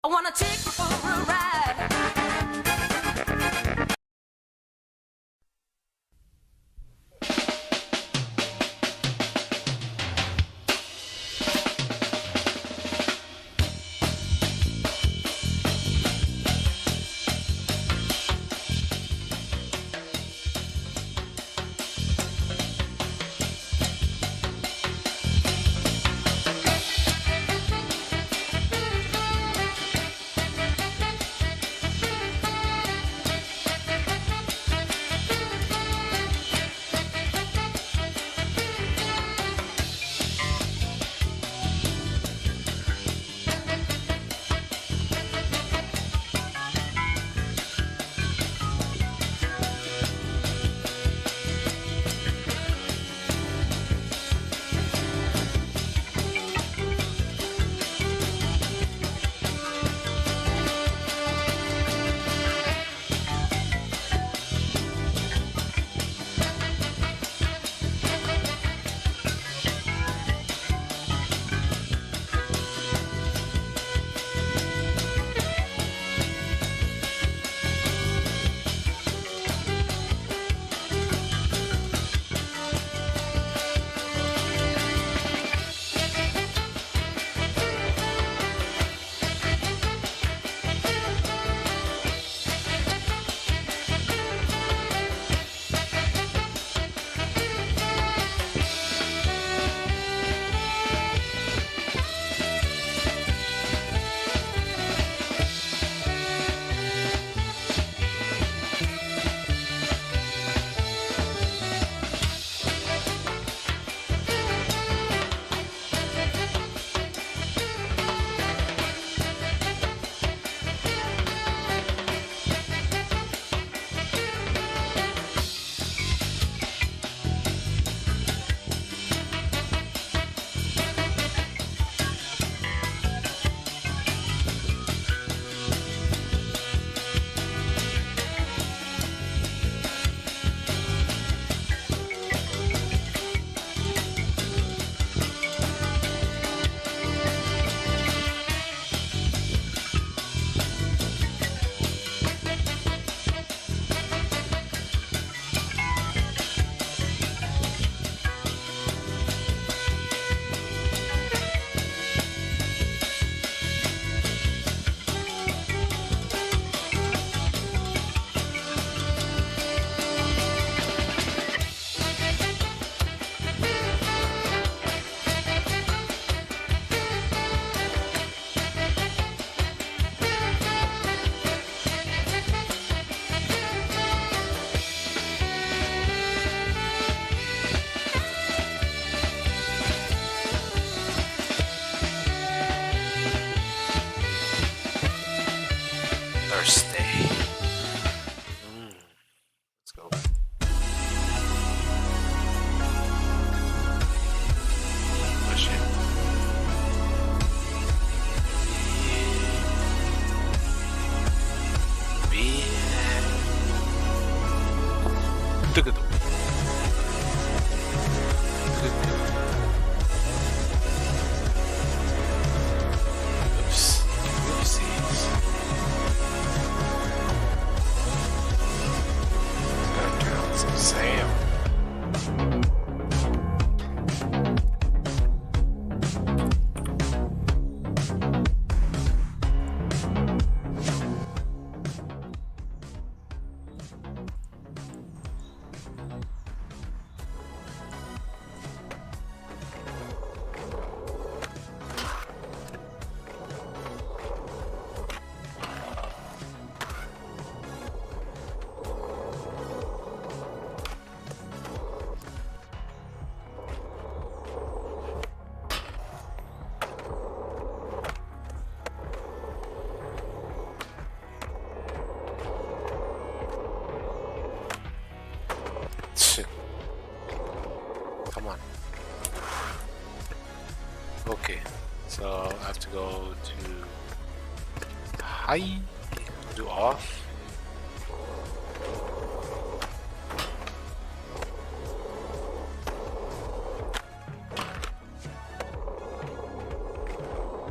I wanna take you for a ride. Thursday. Let's go. Push it. 뜨그득. Oops. Oopsies. Gotta turn on some sound. Shit. Come on. Okay, so I have to go to high, do off.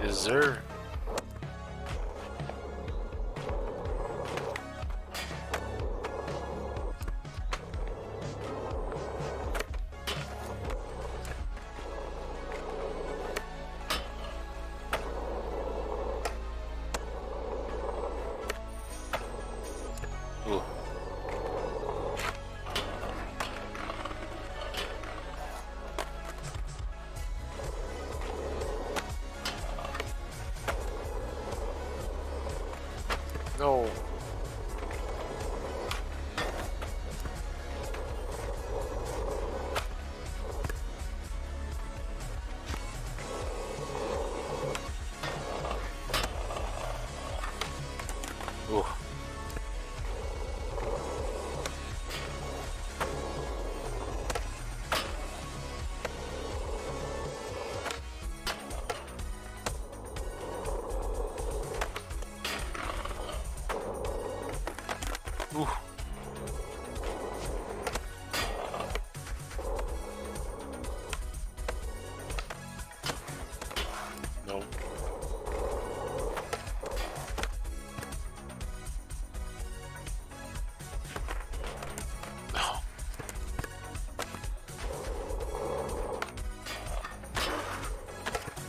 Is there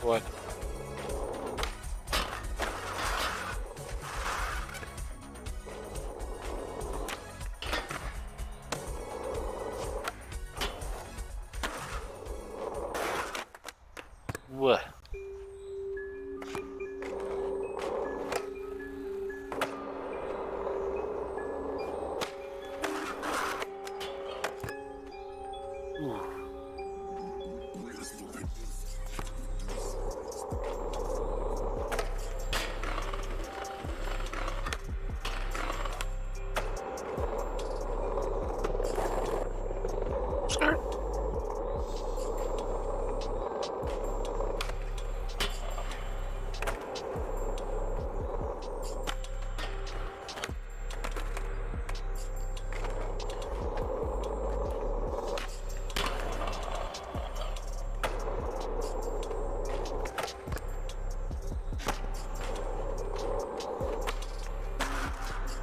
What? What? Ooh. Skirt.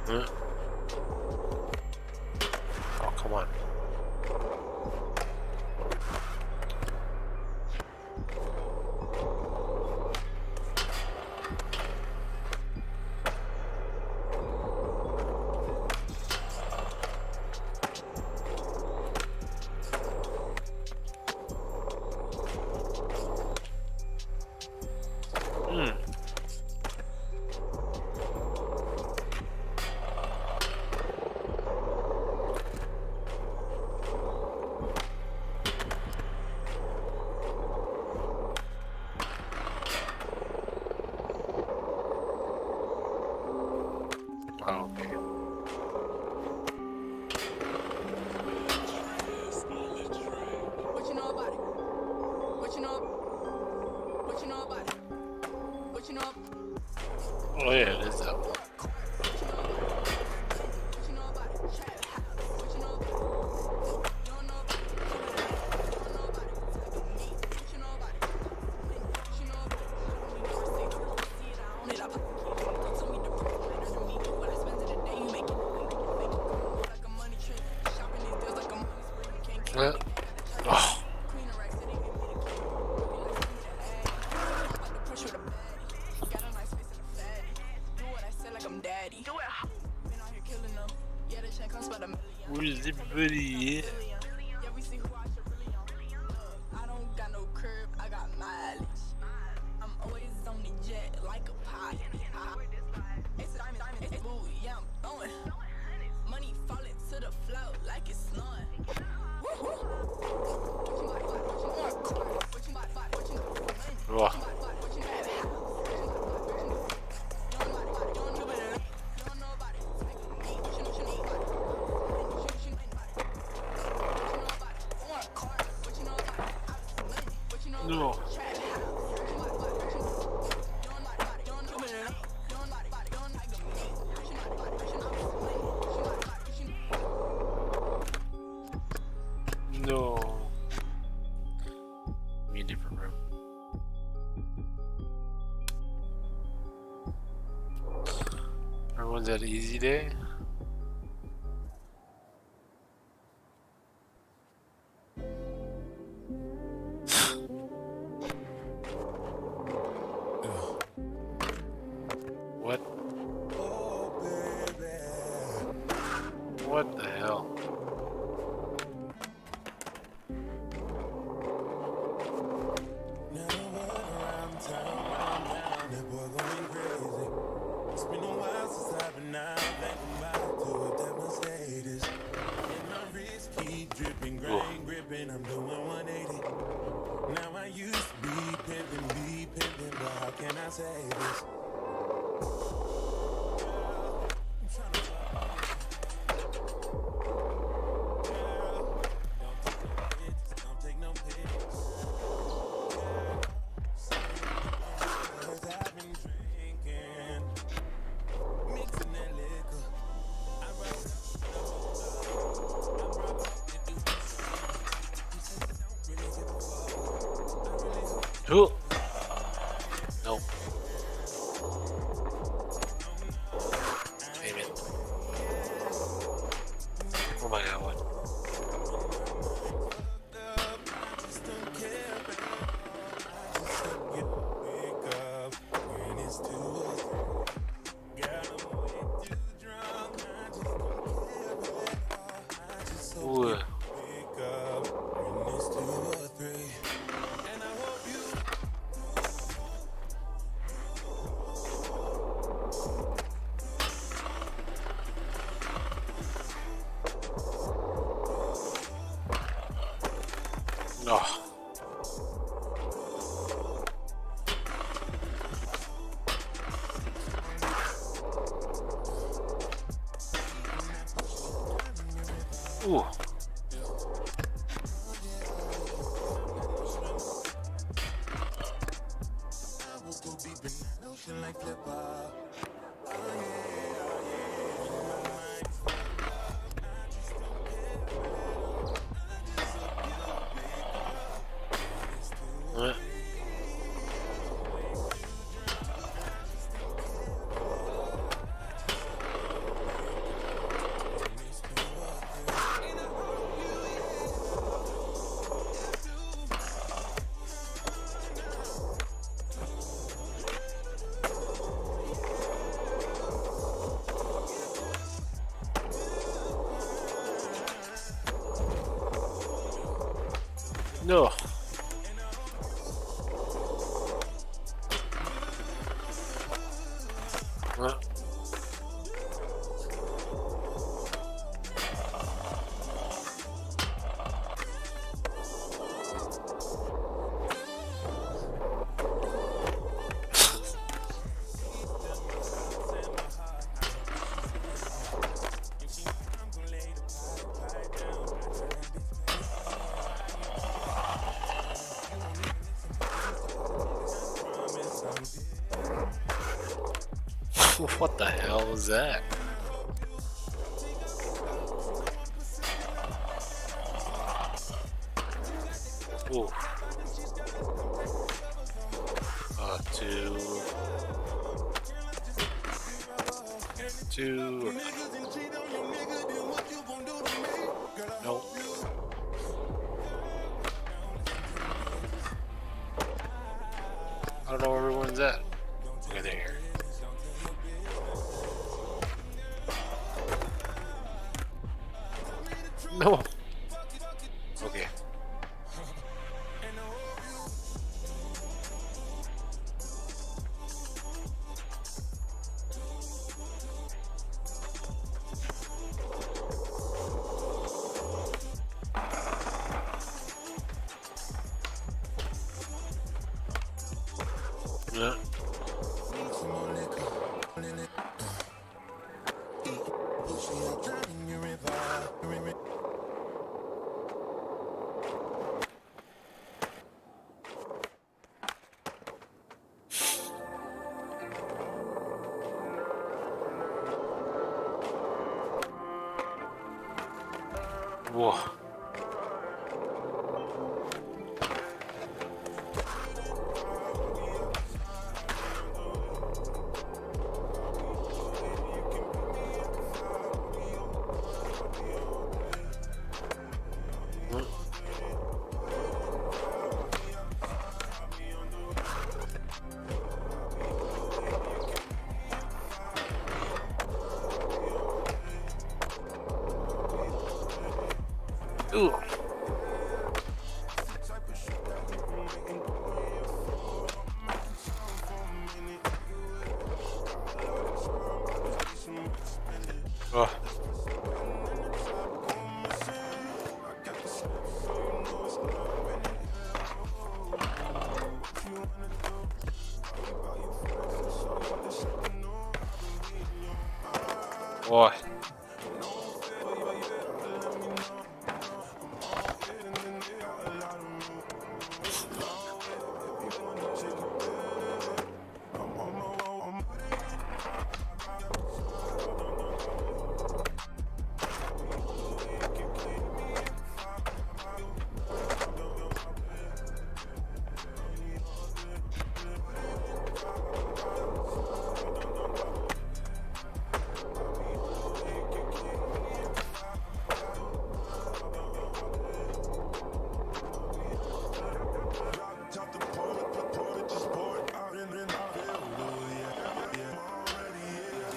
Huh? Oh, come on. Hmm. Okay. What you know about it? What you know? What you know about it? What you know? Oh yeah, it is that one. What you know about it? What you know? You don't know about it. You don't know about it. What you know about it? What you know about it? We never say to see it. I own it. I pop the key. Don't tell me the price matter to me. What I spend in a day, you make it. Make it cool like a money tree. Shopping these deals like a money spree. You can't get it. Oh. Queen of racks, sitting in me the key. Be like, send me the ad. I'm about to push with a baddie. Got a nice face and a fatty. Do what I say like I'm daddy. Do it. Been out here killing them. Yeah, the chain comes by the million. Where's the buddy? Yeah, we see who I should really on. Look, I don't got no curb, I got mileage. I'm always on the jet like a pilot. It's diamond, it's boo, yeah, I'm throwing. Money falling to the floor like it's snowing. Oh. No. No. Give me a different room. Everyone's at easy day. What? What the hell? I'm doing 180. Now I used to be pimping, but how can I say this? Don't take no pics. I've been drinking, mixing that liquor. Who? No. Amen. Oh my god, what? I just don't care. Oh. Ooh. Uh. No. What the hell was that? Ooh. Two. Nope. I don't know where everyone's at. Okay, they're here. No. Okay. Yeah. Whoa. Ooh. Oh. Boy.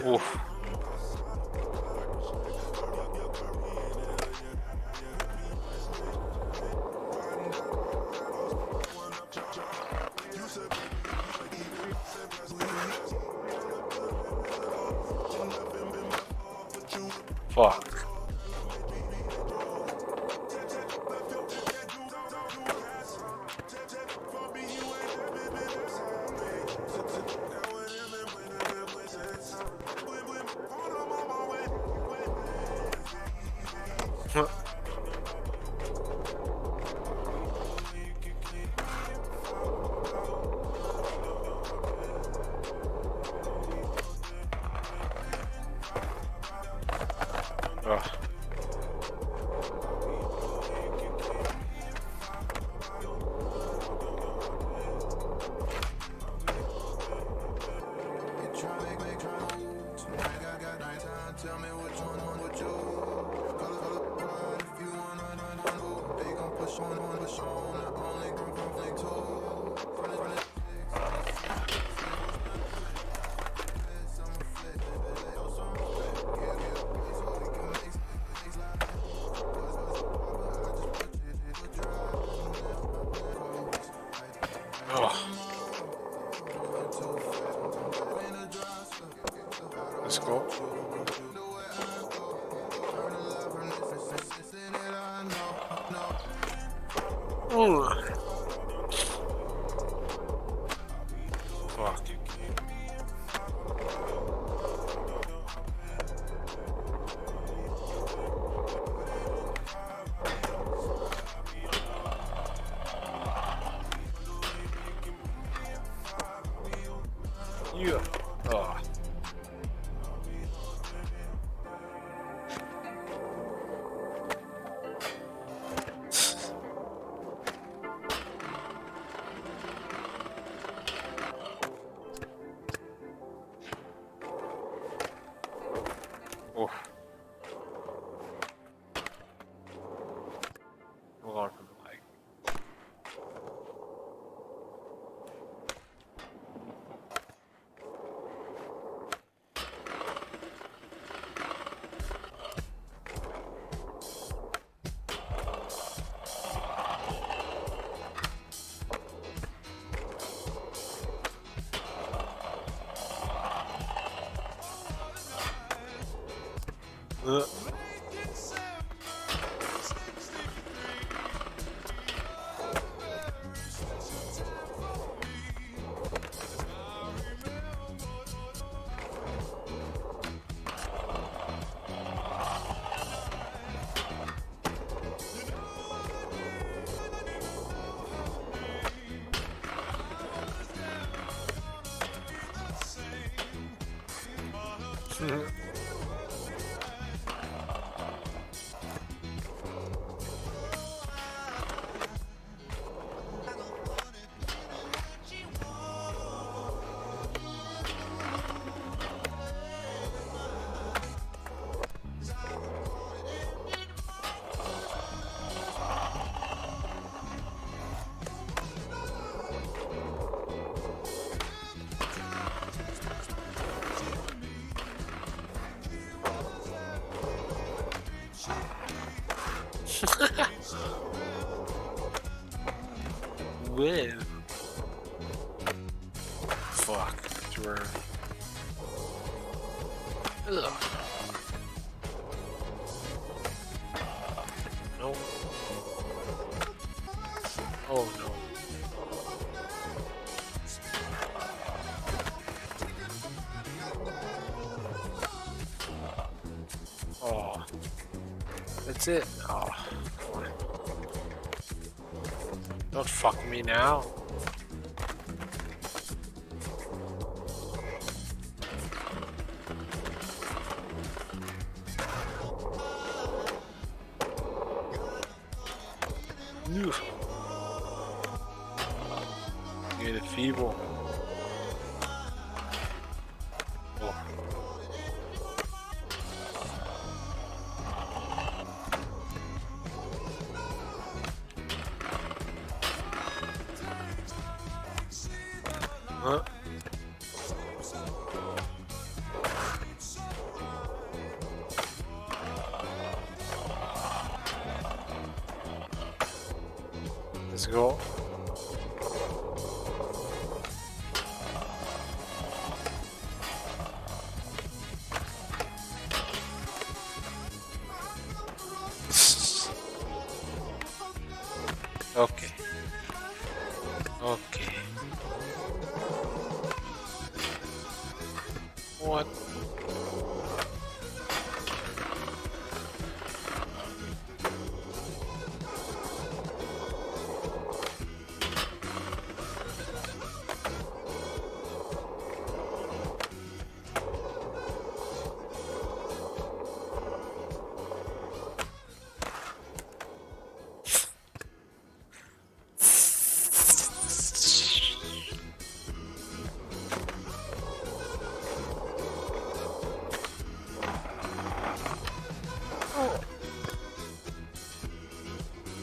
Oof. Fuck. Ooh. Fuck. Yeah. Oh. Oh. We're going for the leg. Uh. Whoa. Fuck. Sure. Ugh. No. Oh no. Oh. That's it. Oh. Come on. Don't fuck me now. Oof. You're the feeble. Oh. Huh? Let's go. Okay. Okay. What?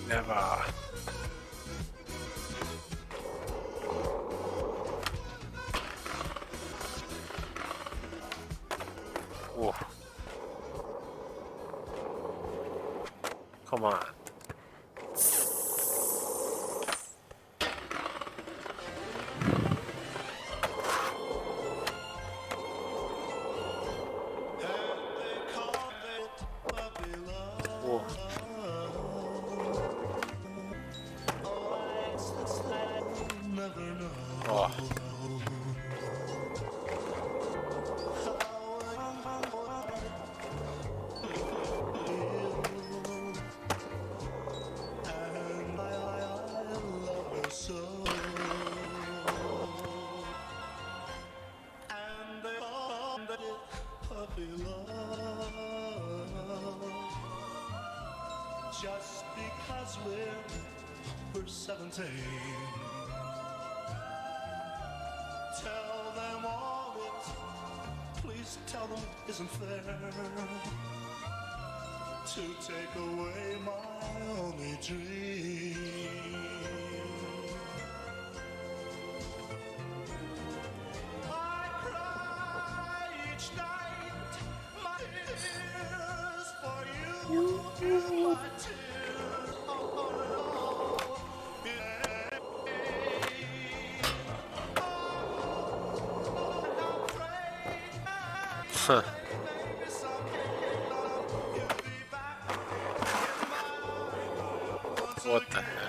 Never. Whoa. Come on. Whoa. Oh. Just because we're 17. Tell them all it, please tell them it isn't fair to take away my only dream. I cry each night, my tears for you, my tears, oh, yeah. Huh. What the hell?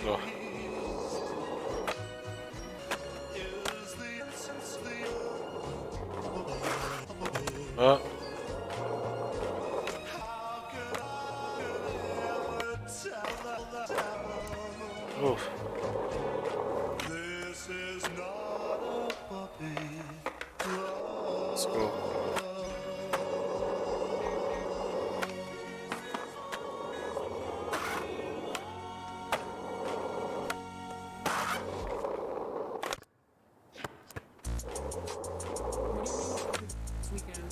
Oh. Oh. Oof. Let's go. Weekend.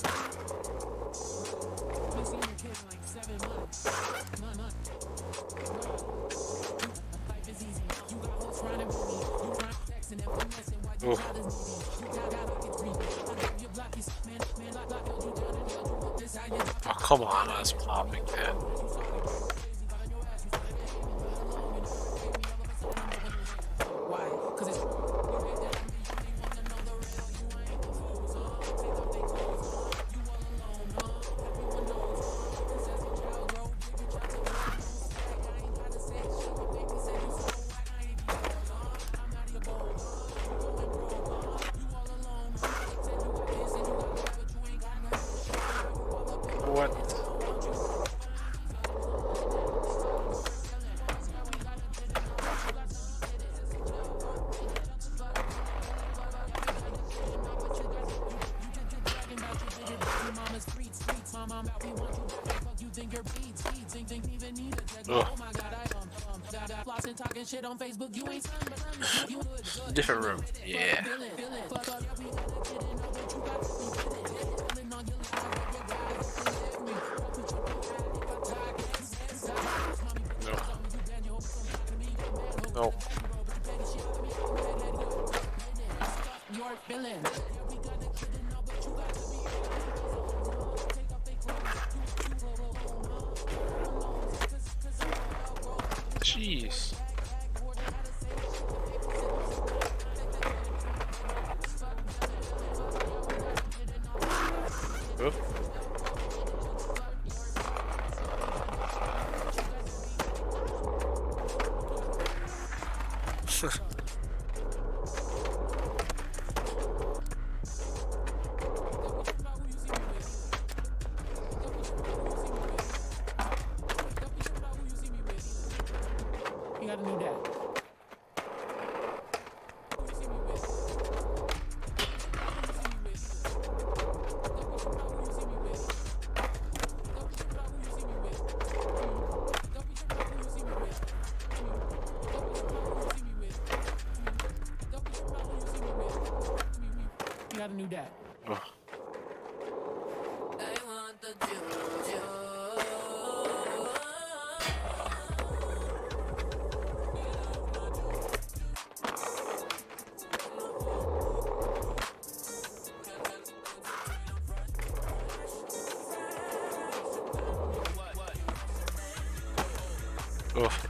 Been seeing your kids in like 7 months. Life is easy. You got hoes running with me. You trying texting and finessing while your child is needy. You got get greedy. I drop your block, you man, lock you down and held you up. This how you Oh, come on, that's popping that. why? Cause it's What? talking shit on Facebook, you ain't Different room. Yeah. No. No. You're feeling. Jeez. Oop. You got a new dad. You got a new dad. Oh. Oof.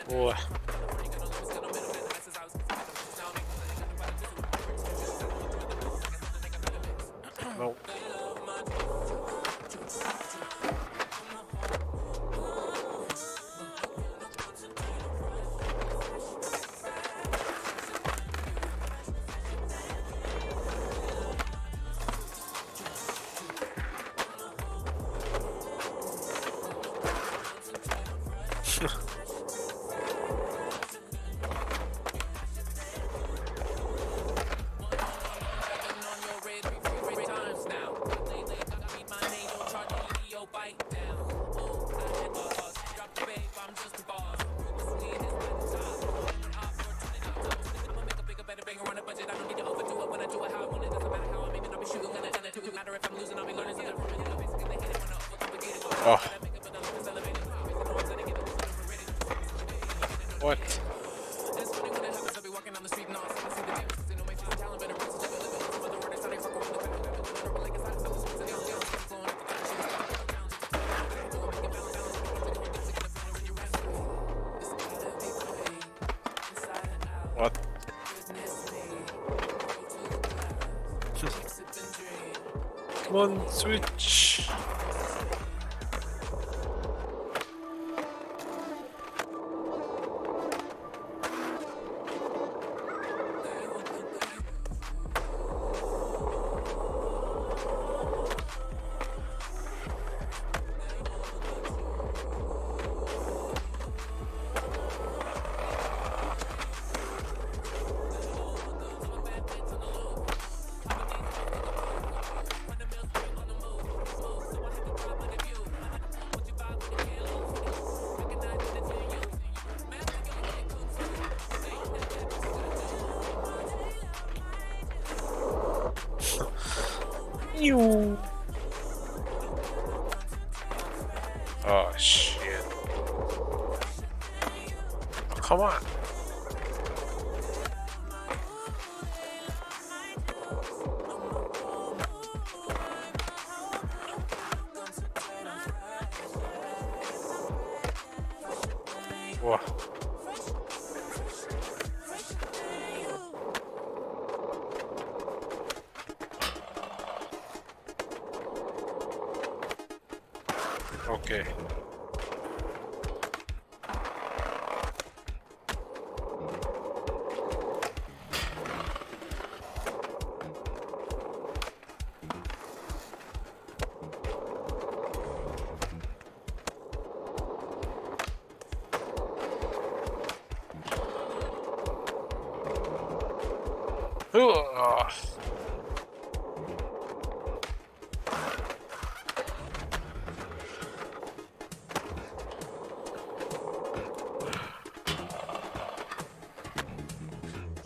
Boy. No. Oh. What? What? Come on, switch. You. Oh shit. Oh, come on. Whoa. Okay. Ugh.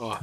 Oh.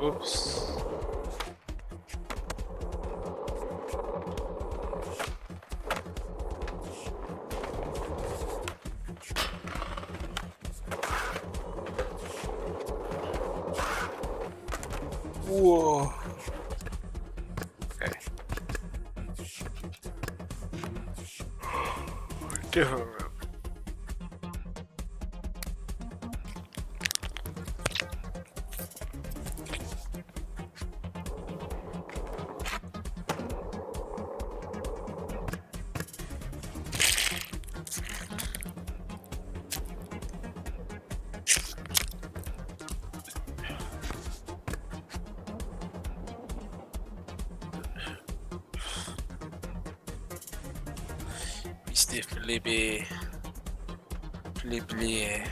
Oops. Whoa. Okay. Different. Flippy. Flippy.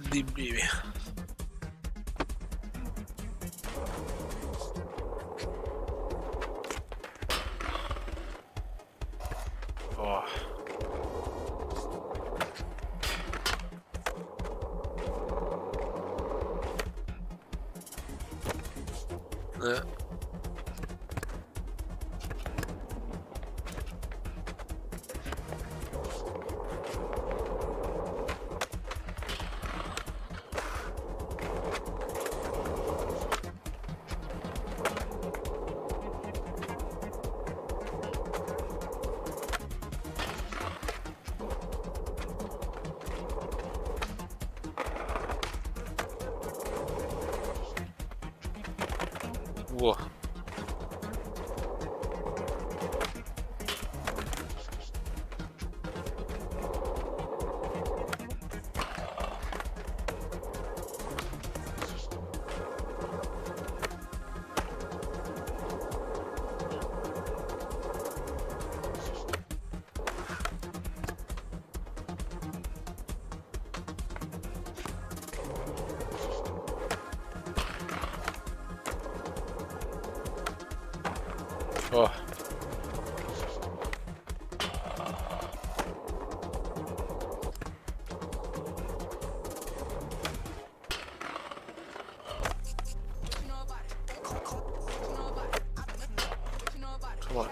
Flippy. Oh. Whoa. Oh. Come on.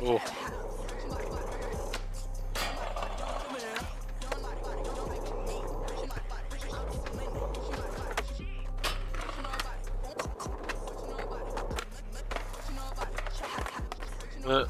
Oh. Uh.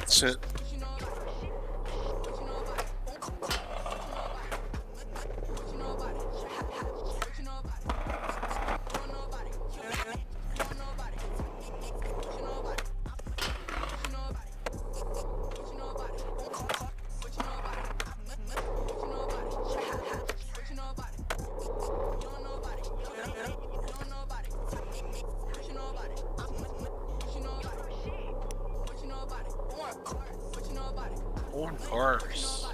Shit. Own cars.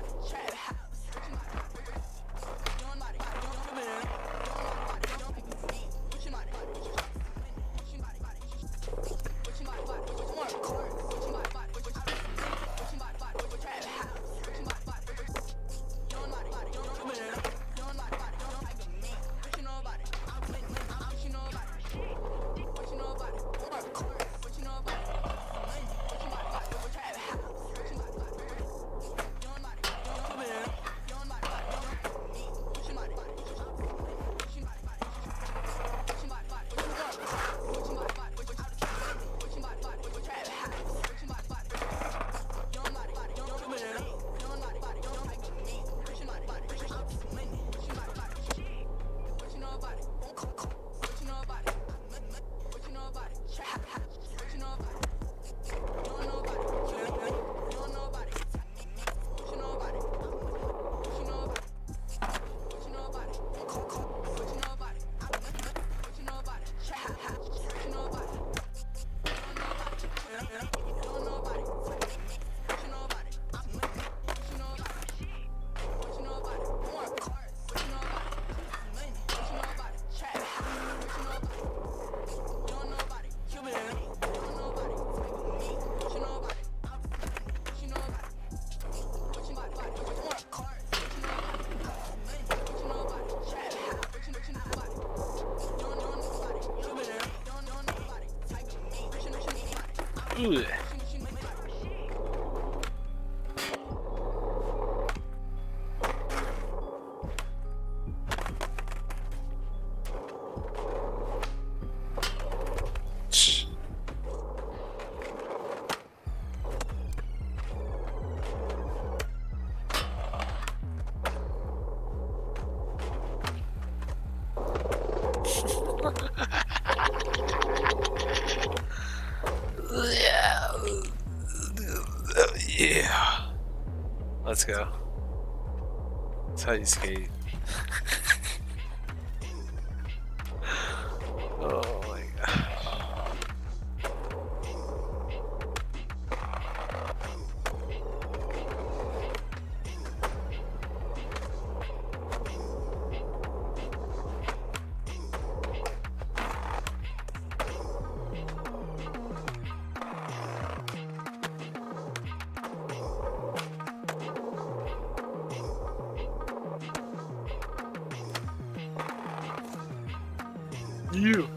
Ugh. Yeah. Let's go. That's how you skate. Oh my god. You.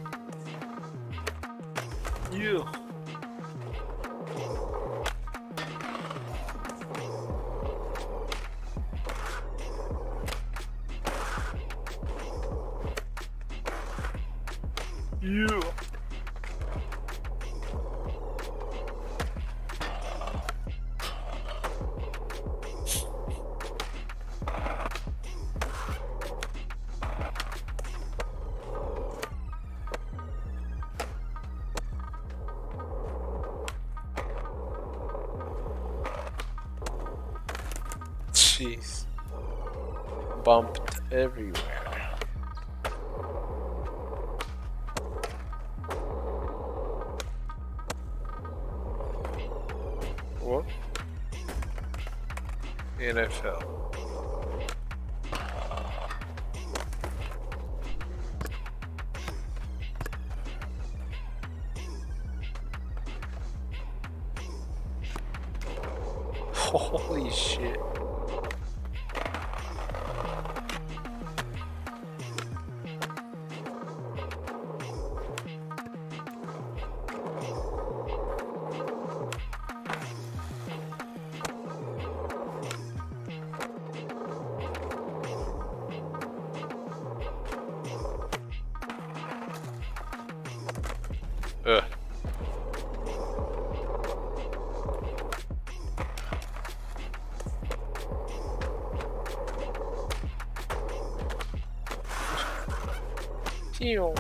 You. You. Jeez. Bumped everywhere. What? NFL. Holy shit. Ugh. Ew.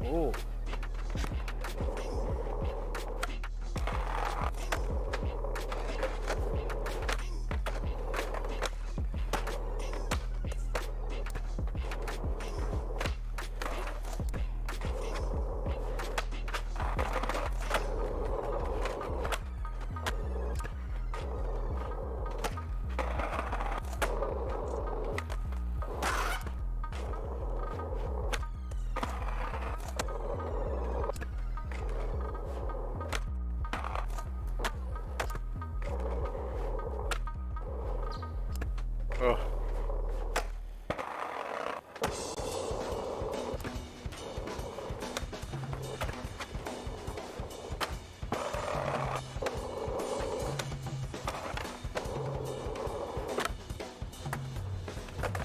Oh.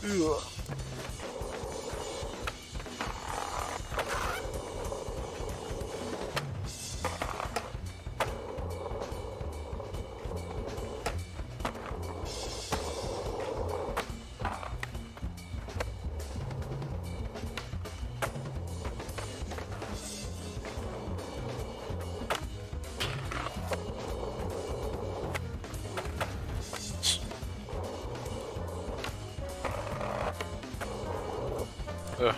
Ugh. Ugh.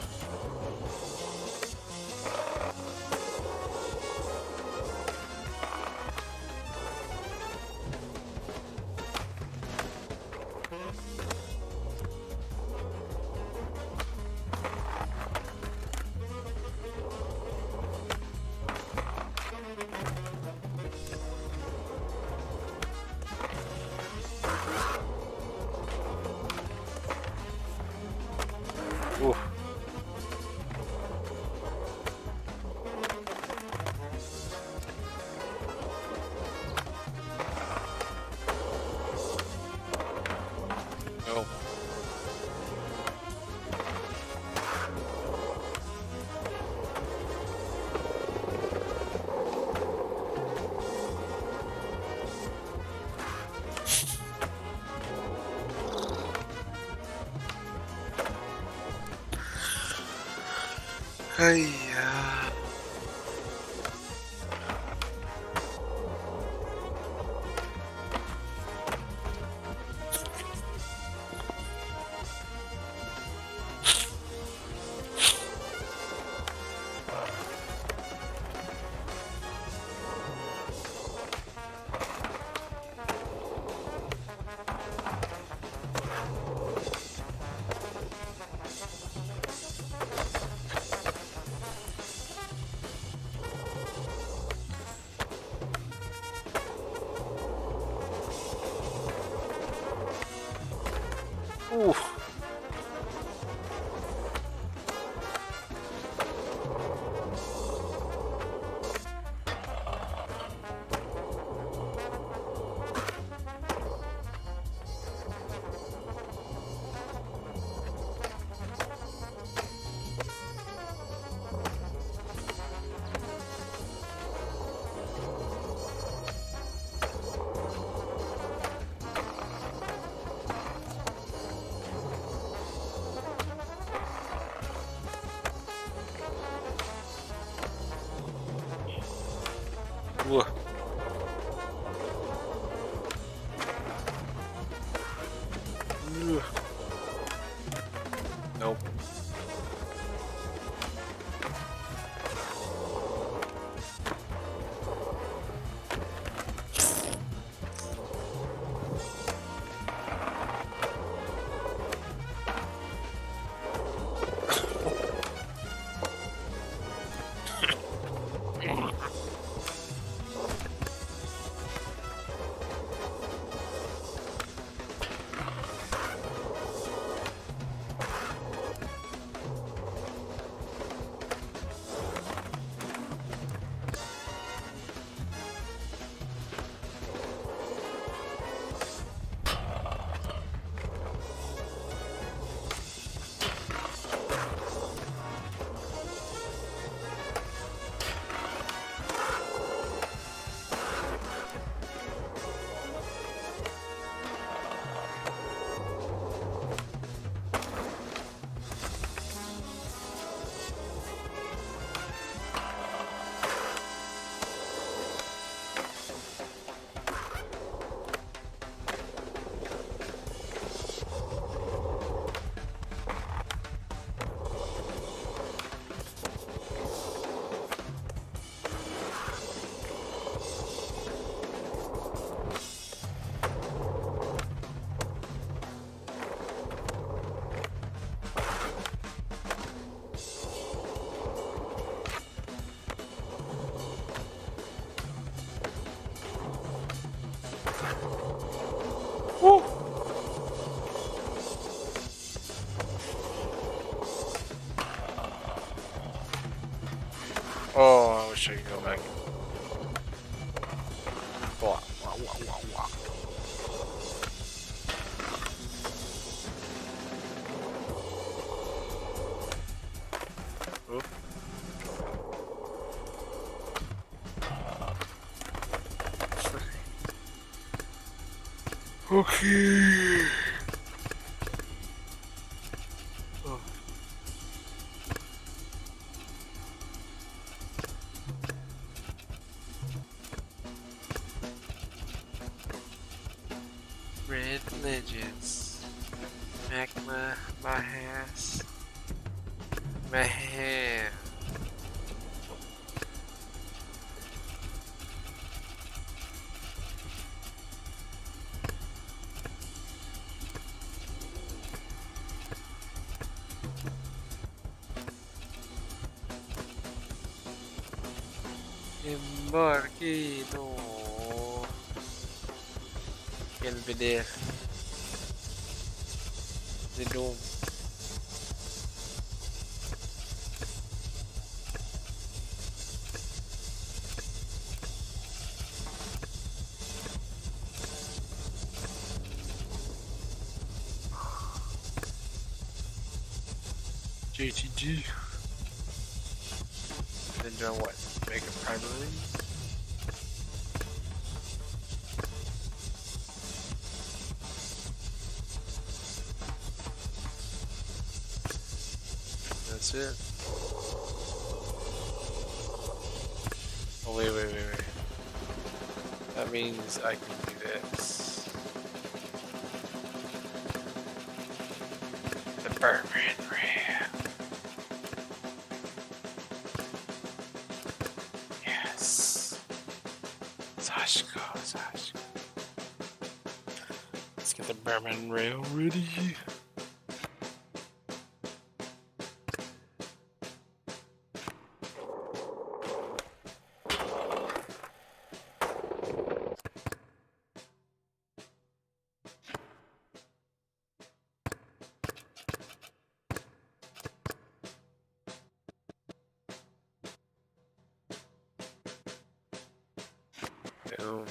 Ooh. No. Hey, Ooh. Ooh. Ooh. Nope. Woo. Oh, I wish I could go back. Wah, wah, wah, wah, wah. Okay. Oh. Red Legends. Magma, my ass. My hair. Embarquino. Belvedere. The dome. JTG. Then do what? Make a primary? That's it. Oh wait. That means I can do this. The Bourbon Ram. Yes. Sashka. Let's get the Bourbon Rail ready. Boom.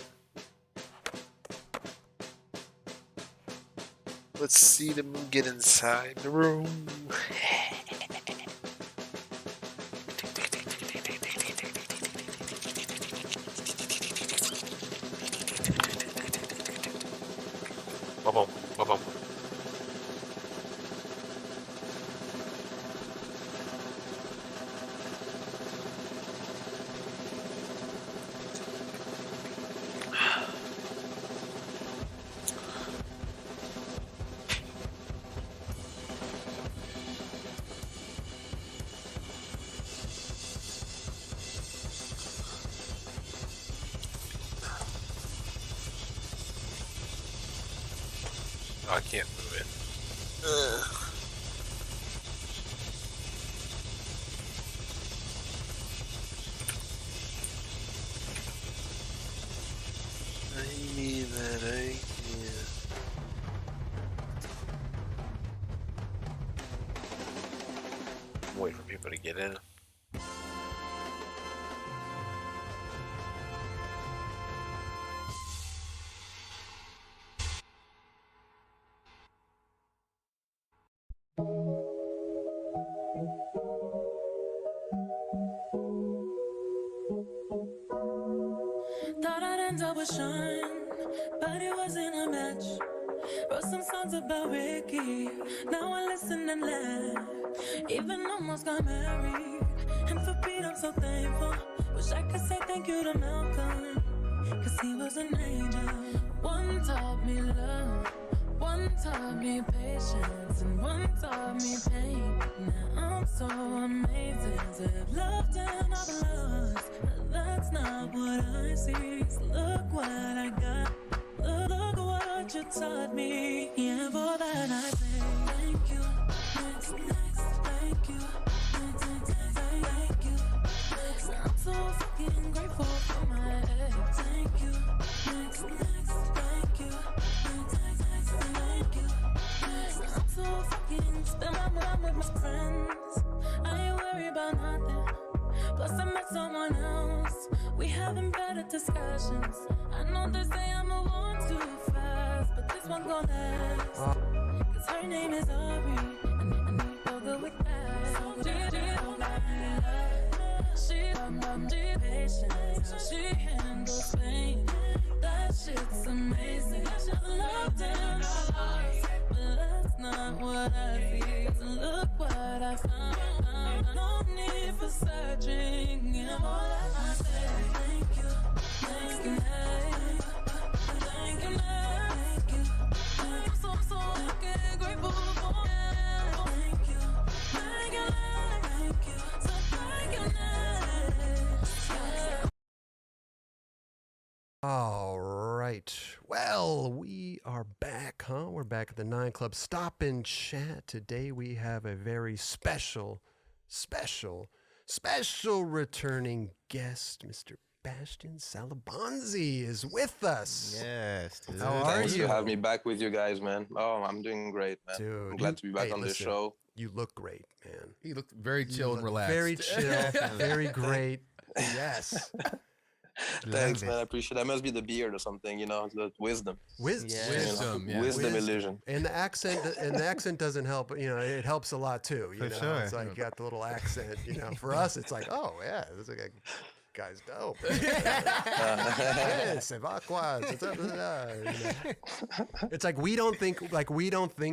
Let's see them get inside the room. Ba-boom, ba-boom. Oh, I can't move it. Ugh. I need that idea. Wait for people to get in. Thought I'd end up with Sean, but it wasn't a match. Wrote some songs about Ricky, now I listen and laugh. Even almost got married, and for Pete I'm so thankful. Wish I could say thank you to Malcolm, cause he was an angel. One taught me love, one taught me patience, and one taught me pain. Now I'm so amazing to have loved and I've lost, but that's not what I see. So look what I got, look what you taught me. Yeah, for that I say thank you. Next, thank you. Thank you. I'm so fucking grateful for my ex. Thank you. Next, thank you. Thank you. I'm so fucking spend my time with my friends. I ain't worried about nothing. Plus I met someone else. We having better discussions. I know they say I'm a one too fast, but this one gon' last. Cause her name is Aubrey, and we go good with that. So she patient, she handles pain. That that shit's amazing. I should love them, but that's not what I see. So look what I found. No need for searching. I'm all I say. Thank you, thank you, thank you, thank you. I'm so fucking grateful for you. Thank you, thank you, thank you. So thank you, yeah. All right. Well, we are back, huh? We're back at the 9 Club Stop and Chat. Today we have a very special returning guest. Mr. Bastian Salabonzi is with us. Yes. Dude. How are Thanks you? to have me back with you guys, man. Oh, I'm doing great, man. Dude, I'm glad to be back on the listen, show. You look great, man. He looked very chill You and look relaxed. Very chill, very great. Yes. Thanks, man. I appreciate it. That must be the beard or something, you know, the wisdom. Wisdom. Wisdom, yeah. Wisdom illusion. And the accent doesn't help, you know, it helps a lot too. You For know, sure. it's like you got the little accent, you know. For us, it's like, oh yeah, this is like, guy's dope. Yes, evacuate. It's like we don't think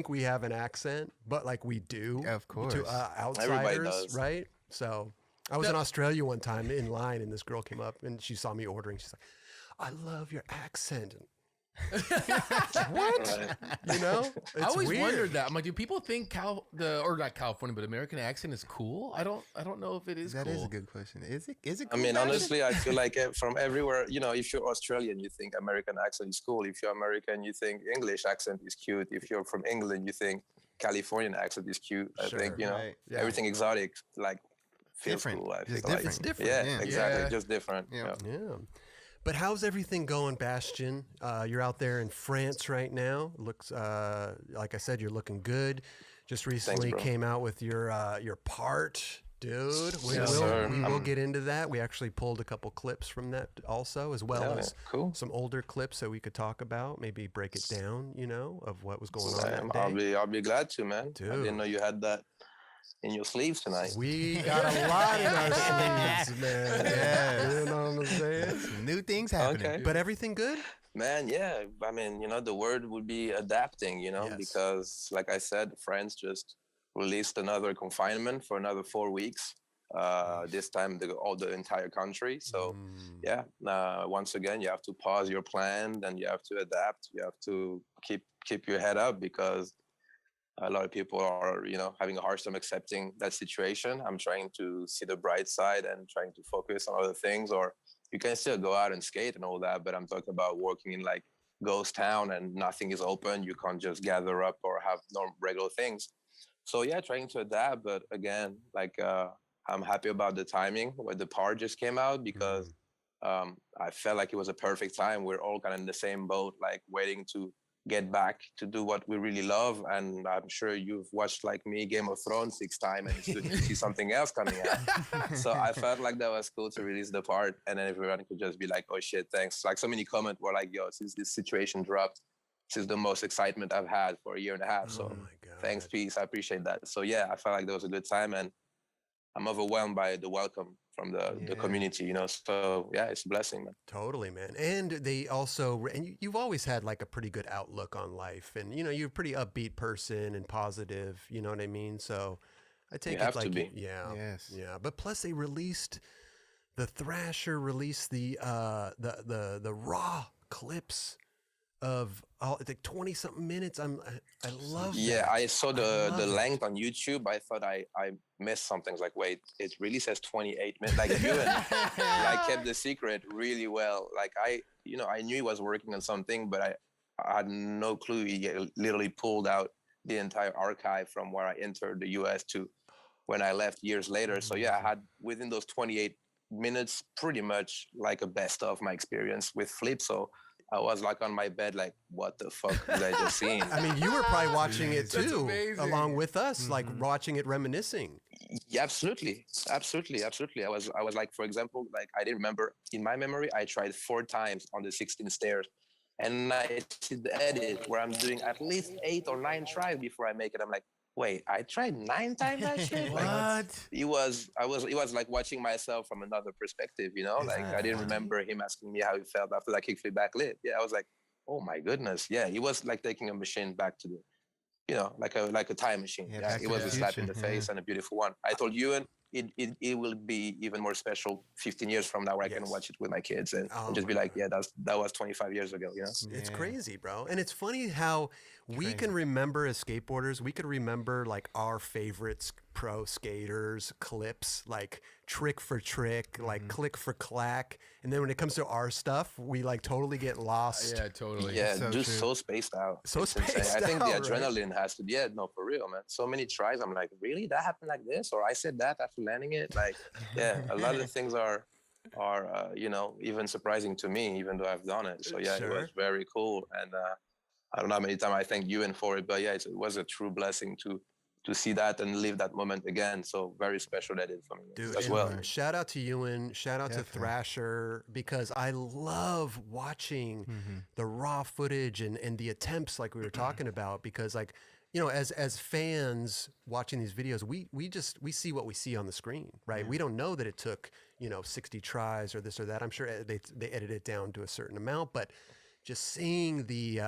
we have an accent, but like we do. Of course. To Everybody outsiders, does. right? So I was in Australia one time in line, and this girl came up and she saw me ordering. She's like, "I love your accent." What? Right. You know? I always weird. wondered that. I'm like, do people think not California, but American accent is cool? I don't know if it is That cool. is a good question. Is it? I Cool mean, accent? honestly, I feel like from everywhere, you know, if you're Australian, you think American accent is cool. If you're American, you think English accent is cute. If you're from England, you think Californian accent is cute. I Sure, think, you know, right. Yeah. everything exotic, like, feels Different. cool. I Just think. different. It's different. Yeah, Yeah. exactly. Yeah. Just different. Yeah. Yeah. Yeah. But how's everything going, Bastian? You're out there in France right now. Looks like I said, you're looking good. Just recently bro. came out with your part, dude. We Yes, will sir. we will get into that. We actually pulled a couple clips from that also, as well Yeah, as cool. some older clips that we could talk about. Maybe break it down, you know, of what was going on that I'll day. I'll be glad to, man. I Dude. didn't know you had that in your sleeves tonight. We got a lot in our sleeves, man. Yes. You know what I'm saying? Some new things happening. Okay. But everything good? Man, yeah. I mean, you know, the word would be adapting, you know, Yes. because like I said, France just released another confinement for another 4 weeks. This time the entire country. So yeah, once again, you have to pause your plan and you have to adapt. You have to keep your head up because a lot of people are, you know, having a hard time accepting that situation. I'm trying to see the bright side and trying to focus on other things. Or you can still go out and skate and all that, but I'm talking about working in like ghost town and nothing is open. You can't just gather up or have regular things. So yeah, trying to adapt. But again, like I'm happy about the timing when the part just came out because I felt like it was a perfect time. We're all kind of in the same boat, like waiting to get back to do what we really love. And I'm sure you've watched, like me, Game of Thrones 6 times, and it's good to see something else coming out. So I felt like that was cool to release the part, and then everyone could just be like, oh shit, thanks. Like so many comments were like, yo, since this situation dropped, this is the most excitement I've had for a year and a half. So thanks, peace. I appreciate that. So yeah, I felt like that was a good time, and I'm overwhelmed by the welcome from the community, you know. So yeah, it's a blessing, man. Totally, man. And they also, and you've always had like a pretty good outlook on life, and you know, you're a pretty upbeat person and positive. You know what I mean? So I take You it have like, to be. yeah, Yes. yeah. But plus, they released the Thrasher released the raw clips of all like 20 something minutes. I love Yeah, that. I saw the love it. length on YouTube. I thought I missed something. It's like, wait, it really says 28 minutes. Like you and I kept the secret really well. Like I knew he was working on something, but I had no clue. He literally pulled out the entire archive from where I entered the US to when I left years later. So yeah, I had within those 28 minutes pretty much like a best of my experience with Flip. So I was like on my bed, like, what the fuck did I just see? I mean, you were probably watching it That's too, amazing. along with us, like watching it, reminiscing. Yeah, absolutely. I was like, for example, like I didn't remember in my memory, I tried 4 times on the 16 stairs. And I see the edit where I'm doing at least 8 or 9 tries before I make it. I'm like, wait, I tried 9 times that shit. Like, What? it was like watching myself from another perspective, you know. Is Like that I didn't funny? remember him asking me how he felt after that kickflip backlit. Yeah, I was like, oh my goodness. Yeah, it was like taking a machine back to the, like a time machine. Yeah, Yeah, Back it to was the a slap in Future, the face and a beautiful one. I told you, and it will be even more special 15 years from now, where I can Yes. watch it with my kids and, Oh and just my be like, God. yeah, that was 25 years ago. You know. It's Yeah. crazy, bro. And it's funny how we can remember as skateboarders, we could remember like our favorites pro skaters clips, like trick for trick, like click for clack. And then when it comes to our stuff, we like totally get lost. Yeah, totally. Yeah, So just true. so spaced out. So It's insane. spaced I think the out, right? adrenaline has to be, yeah, no, for real, man. So many tries. I'm like, really? That happened like this? Or I said that after landing it? Like, yeah, a lot of things are even surprising to me, even though I've done it. So yeah, it Sure. was very cool. And I don't know how many times I thank Ewan for it, but yeah, it was a true blessing to see that and live that moment again. So very special that is for me Dude, as and well. shout out to Ewan, shout out to Definitely. Thrasher, because I love watching the raw footage and the attempts like we were talking about, because like, as fans watching these videos, we see what we see on the screen, right? We don't know that it took, 60 tries or this or that. I'm sure they edit it down to a certain amount, but just seeing the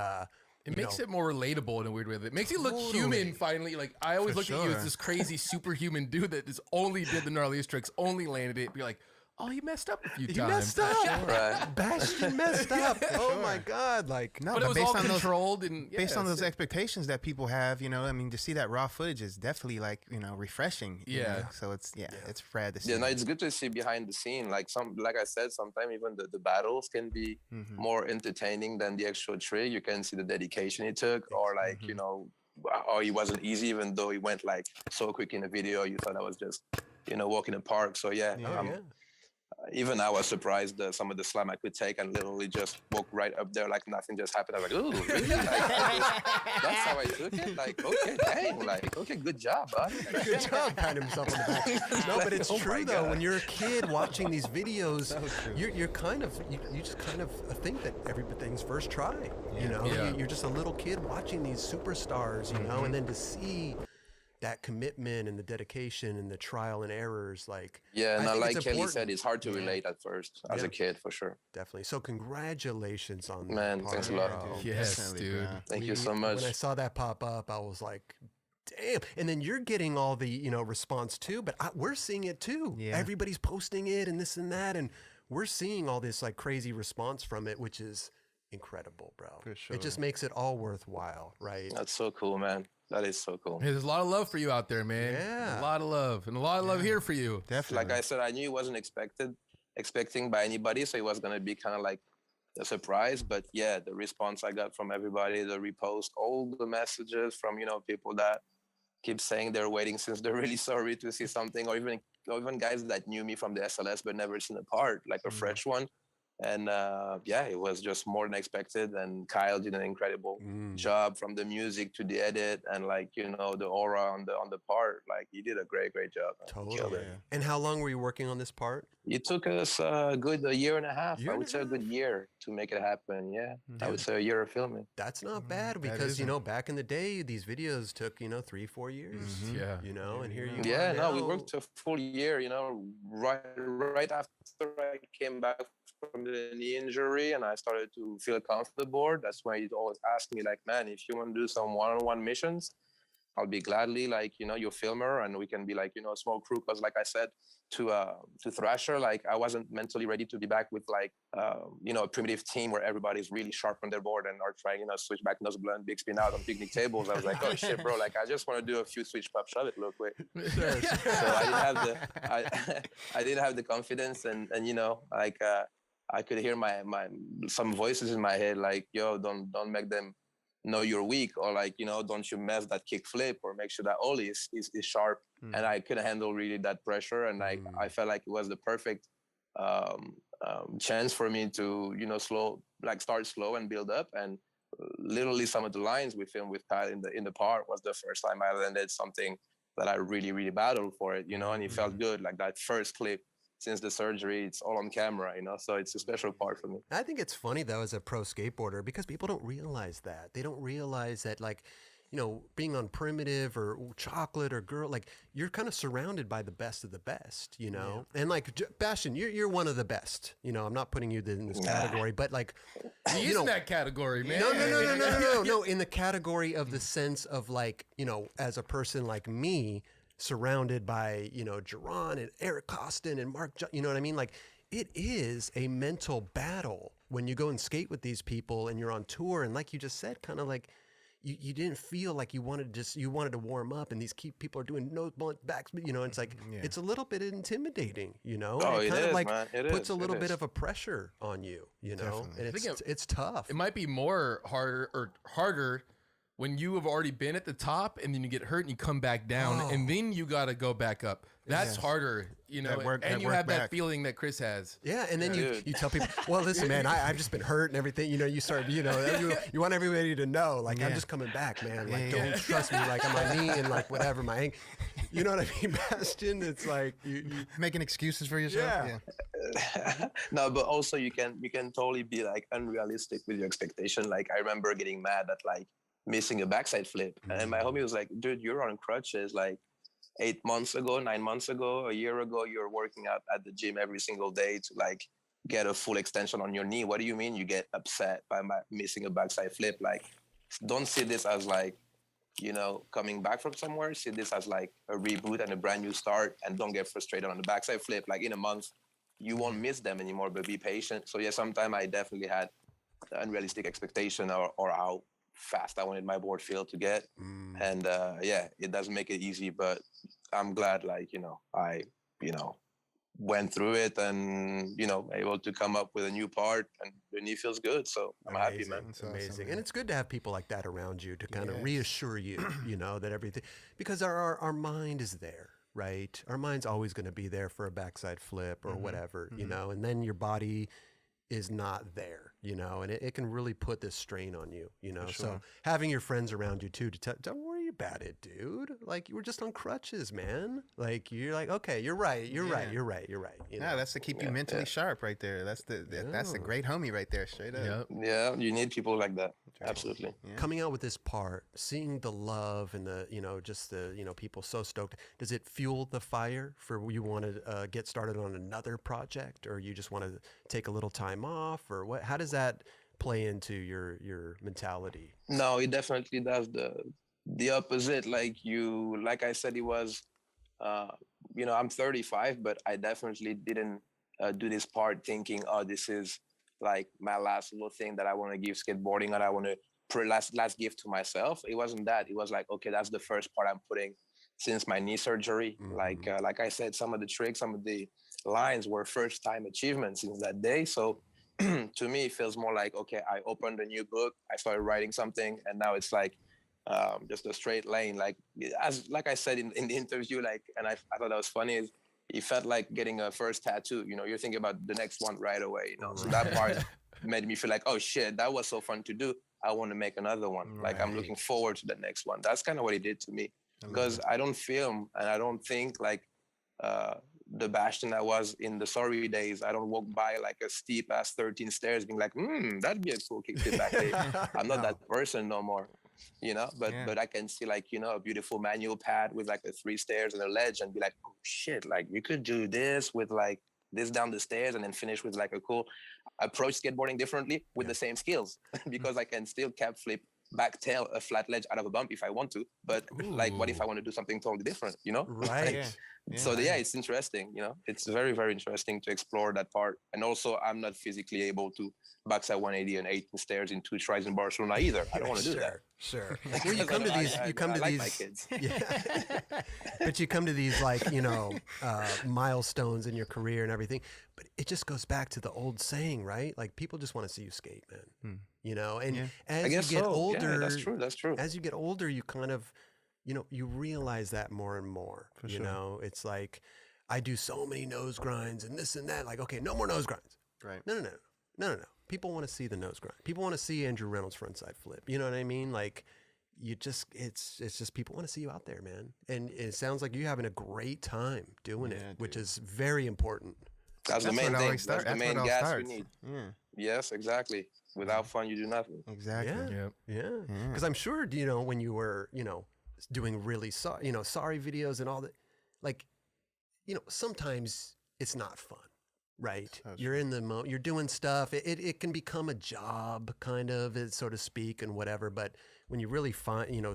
It makes it more relatable in a weird way. It makes you look Totally. human finally. Like I always For look at you sure. as this crazy superhuman dude that just only did the gnarliest tricks, only landed it. Be like, oh, he messed up a few you times. messed up. Right. Bastion messed up. Oh my God. Like, No, But it was all based on those controlled and based yeah, on those it's- expectations that people have, I mean, to see that raw footage is definitely like, refreshing. you Yeah. know? So it's it's rad to see. Yeah, no, it's good to see behind the scene. Like I said, sometimes even the battles can be more entertaining than the actual trick. You can see the dedication it took, or like or it wasn't easy, even though it went like so quick in the video. You thought I was just walk in the park. So yeah, oh yeah. even I was surprised that some of the slam I could take and literally just walk right up there like nothing just happened. I was like, ooh, really? That's how I took it? Like, okay, dang, like, okay, good job, bud. Good job, patting himself on the back. No, but it's Oh true my though. God. When you're a kid watching these videos, you're kind of you just kind of think that everything's first try. Yeah. You're just a little kid watching these superstars, and then to see that commitment and the dedication and the trial and errors, like Yeah, I and think like it's Kelly important. said, it's hard to relate at first as Yeah. a kid, for sure. Definitely. So congratulations on that. Man, part, thanks a lot. bro. Yes, Definitely, dude. bro. Thank you so much. When I saw that pop up, I was like, damn. And then you're getting all the, response too, but we're seeing it too. Yeah. Everybody's posting it and this and that. And we're seeing all this like crazy response from it, which is incredible, bro. For sure. It just makes it all worthwhile, right? That's so cool, man. That is so cool. Hey, there's a lot of love for you out there, man. Yeah. A lot of love. And a lot of love here for you. Definitely. Like I said, I knew it wasn't expecting by anybody, so it was gonna be kind of like a surprise. But yeah, the response I got from everybody, the repost, all the messages from people that keep saying they're waiting since they're really sorry to see something, or even guys that knew me from the SLS but never seen a part, like a fresh one. And yeah, it was just more than expected. And Kyle did an incredible job, from the music to the edit, and like the aura on the part. Like he did a great job. Man. He killed Totally. it. And how long were you working on this part? It took us a good year and a half. Year I and would a say a good half? year to make it happen. Yeah, I would say a year of filming. That's not bad that because, isn't. back in the day, these videos took, 3-4 years. Yeah. And here you Yeah, are no, we now. worked a full year. Right after I came back from the knee injury and I started to feel comfortable. That's why he'd always ask me, like, man, if you want to do some one-on-one missions, I'll be gladly like, your filmer, and we can be like, a small crew. Cause like I said to Thrasher, like I wasn't mentally ready to be back with like, a primitive team where everybody's really sharp on their board and are trying, switch back nose blunt, big spin out on picnic tables. I was like, oh shit, bro. Like I just want to do a few switch pop shove it real quick. So I didn't have the confidence and like, I could hear some voices in my head, like, yo, don't make them know you're weak, or like, don't you mess that kick flip, or make sure that ollie is sharp. And I couldn't handle really that pressure, and I felt like it was the perfect chance for me to start slow and build up. And literally some of the lines we filmed with Kyle in the part was the first time I landed something that I really battled for it, and it felt good. Like that first clip since the surgery, it's all on camera, so it's a special part for me. I think it's funny though, as a pro skateboarder, because people don't realize that. They don't realize that, like, being on Primitive or Chocolate or Girl, like you're kind of surrounded by the best of the best, and like Bastion, you're one of the best, I'm not putting you in this category, but like, He is in that category, man. no, in the category of the sense of like, as a person like me, surrounded by, Jerron and Eric Costin and Mark, you know what I mean? Like, it is a mental battle when you go and skate with these people and you're on tour. And like you just said, kind of like you didn't feel like you wanted to warm up, and these people are doing nose blunt backs, it's like, it's a little bit intimidating, Oh, it it kind of is, like man. It puts is. a little It bit is. of a pressure on you, and it's tough. It might be harder when you have already been at the top and then you get hurt and you come back down and then you got to go back up. That's harder, and you have that feeling that Chris has. Yeah, and then you tell people, well, listen, man, I've just been hurt and everything. You start, you want everybody to know, like, I'm just coming back, man. Like, don't trust me, like, on my knee and like whatever, my ankle. You know what I mean, Bastion? It's like you making excuses for yourself. Yeah. No, but also you can totally be like unrealistic with your expectation. Like, I remember getting mad at like missing a backside flip, and my homie was like, dude, you're on crutches like 8 months ago, 9 months ago, a year ago, you're working out at the gym every single day to like get a full extension on your knee. What do you mean you get upset by missing a backside flip? Like, don't see this as like, coming back from somewhere. See this as like a reboot and a brand new start, and don't get frustrated on the backside flip. Like, in a month, you won't miss them anymore, but be patient. So yeah, sometimes I definitely had unrealistic expectation or how fast I wanted my board feel to get. And it doesn't make it easy, but I'm glad, like, I went through it and, able to come up with a new part, and the knee feels good. So I'm happy, man. It's amazing. And it's good to have people like that around you to kind of reassure you, that everything, because our mind is there, right? Our mind's always going to be there for a backside flip or whatever, and then your body is not there, and it can really put this strain on you, So having your friends around you too, don't worry about it, dude. Like, you were just on crutches, man. Like, you're like, okay, you're right. Yeah, that's to keep you mentally sharp right there. That's a great homie right there, straight up. Yeah, you need people like that. Absolutely. Yeah. Coming out with this part, seeing the love and the, just the, people so stoked, does it fuel the fire for you want to get started on another project, or you just want to take a little time off, or what? How does that play into your mentality? No, it definitely does the opposite. Like I said, it was, I'm 35, but I definitely didn't do this part thinking, oh, this is like my last little thing that I want to give skateboarding, and I want to last gift to myself. It wasn't that. It was like, okay, that's the first part I'm putting since my knee surgery. Like I said, some of the tricks, some of the lines were first time achievements since that day. So to me, it feels more like, okay, I opened a new book, I started writing something, and now it's like just a straight lane. Like I said in the interview, like, and I thought that was funny, is it felt like getting a first tattoo. You're thinking about the next one right away. So that part made me feel like, oh shit, that was so fun to do. I want to make another one. Like, I'm looking forward to the next one. That's kind of what it did to me, because I don't film and I don't think like the Bastion that was in the Sorry days. I don't walk by like a steep ass 13 stairs being like, that'd be a cool kickflip back there. I'm not that person no more, but I can see like, a beautiful manual pad with like a 3 stairs and a ledge, and be like, oh shit, like you could do this with like this down the stairs and then finish with like a cool approach skateboarding differently with the same skills, because I can still cap flip, back tail a flat ledge out of a bump if I want to, but like, what if I want to do something totally different, Right. So it's interesting, it's very, very interesting to explore that part. And also, I'm not physically able to backside 180 and 18 stairs in 2 tries in Barcelona either. I don't want to do that. Sure. Well, you come to these. My kids. Yeah. But you come to these like, milestones in your career and everything. But it just goes back to the old saying, right? Like, people just want to see you skate, man. And as you get older, that's true. As you get older, you kind of, you realize that more and more. For sure. It's like, I do so many nose grinds and this and that. Like, okay, no more nose grinds. Right. No. People want to see the nose grind. People want to see Andrew Reynolds frontside flip. You know what I mean? Like, it's just people want to see you out there, man. And it sounds like you're having a great time doing it, which is very important. That's the main thing. That's the main gas we need. Yes, exactly. Without fun, you do nothing. Exactly. Yeah. Yep. Yeah. Because I'm sure, when you were, doing really, sorry videos and all that, like, sometimes it's not fun, right? You're in the you're doing stuff. It can become a job, kind of, so to speak, and whatever. But when you really find,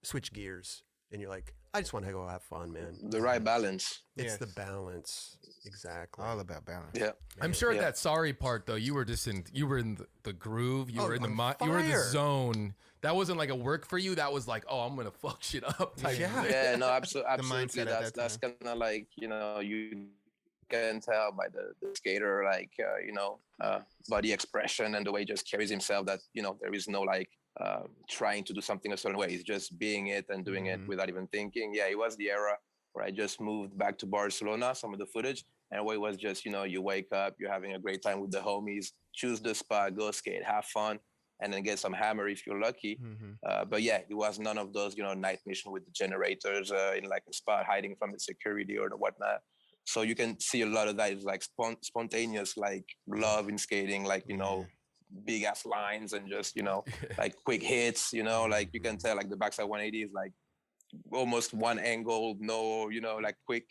switch gears and you're like, I just want to go have fun, man. The right balance. It's the balance. Exactly. All about balance. Yeah. I'm sure at that sorry part though, you were in the groove, you were in the you were in the fire. zone. That wasn't like a work for you. That was like, oh, I'm gonna fuck shit up. Type Yeah. Yeah, no, absolutely. mindset at That's that kind of like, you can tell by the skater, like, body expression and the way he just carries himself that, there is no like trying to do something a certain way. He's just being it and doing it without even thinking. Yeah, it was the era where I just moved back to Barcelona, some of the footage, and where it was just, you wake up, you're having a great time with the homies, choose the spot, go skate, have fun, and then get some hammer if you're lucky. But yeah, it was none of those, night mission with the generators in like a spot hiding from the security or the whatnot. So you can see a lot of that is like spontaneous, like love in skating, like, big ass lines and just, like quick hits, like you can tell like the backside 180 is like almost one angle, no, like quick,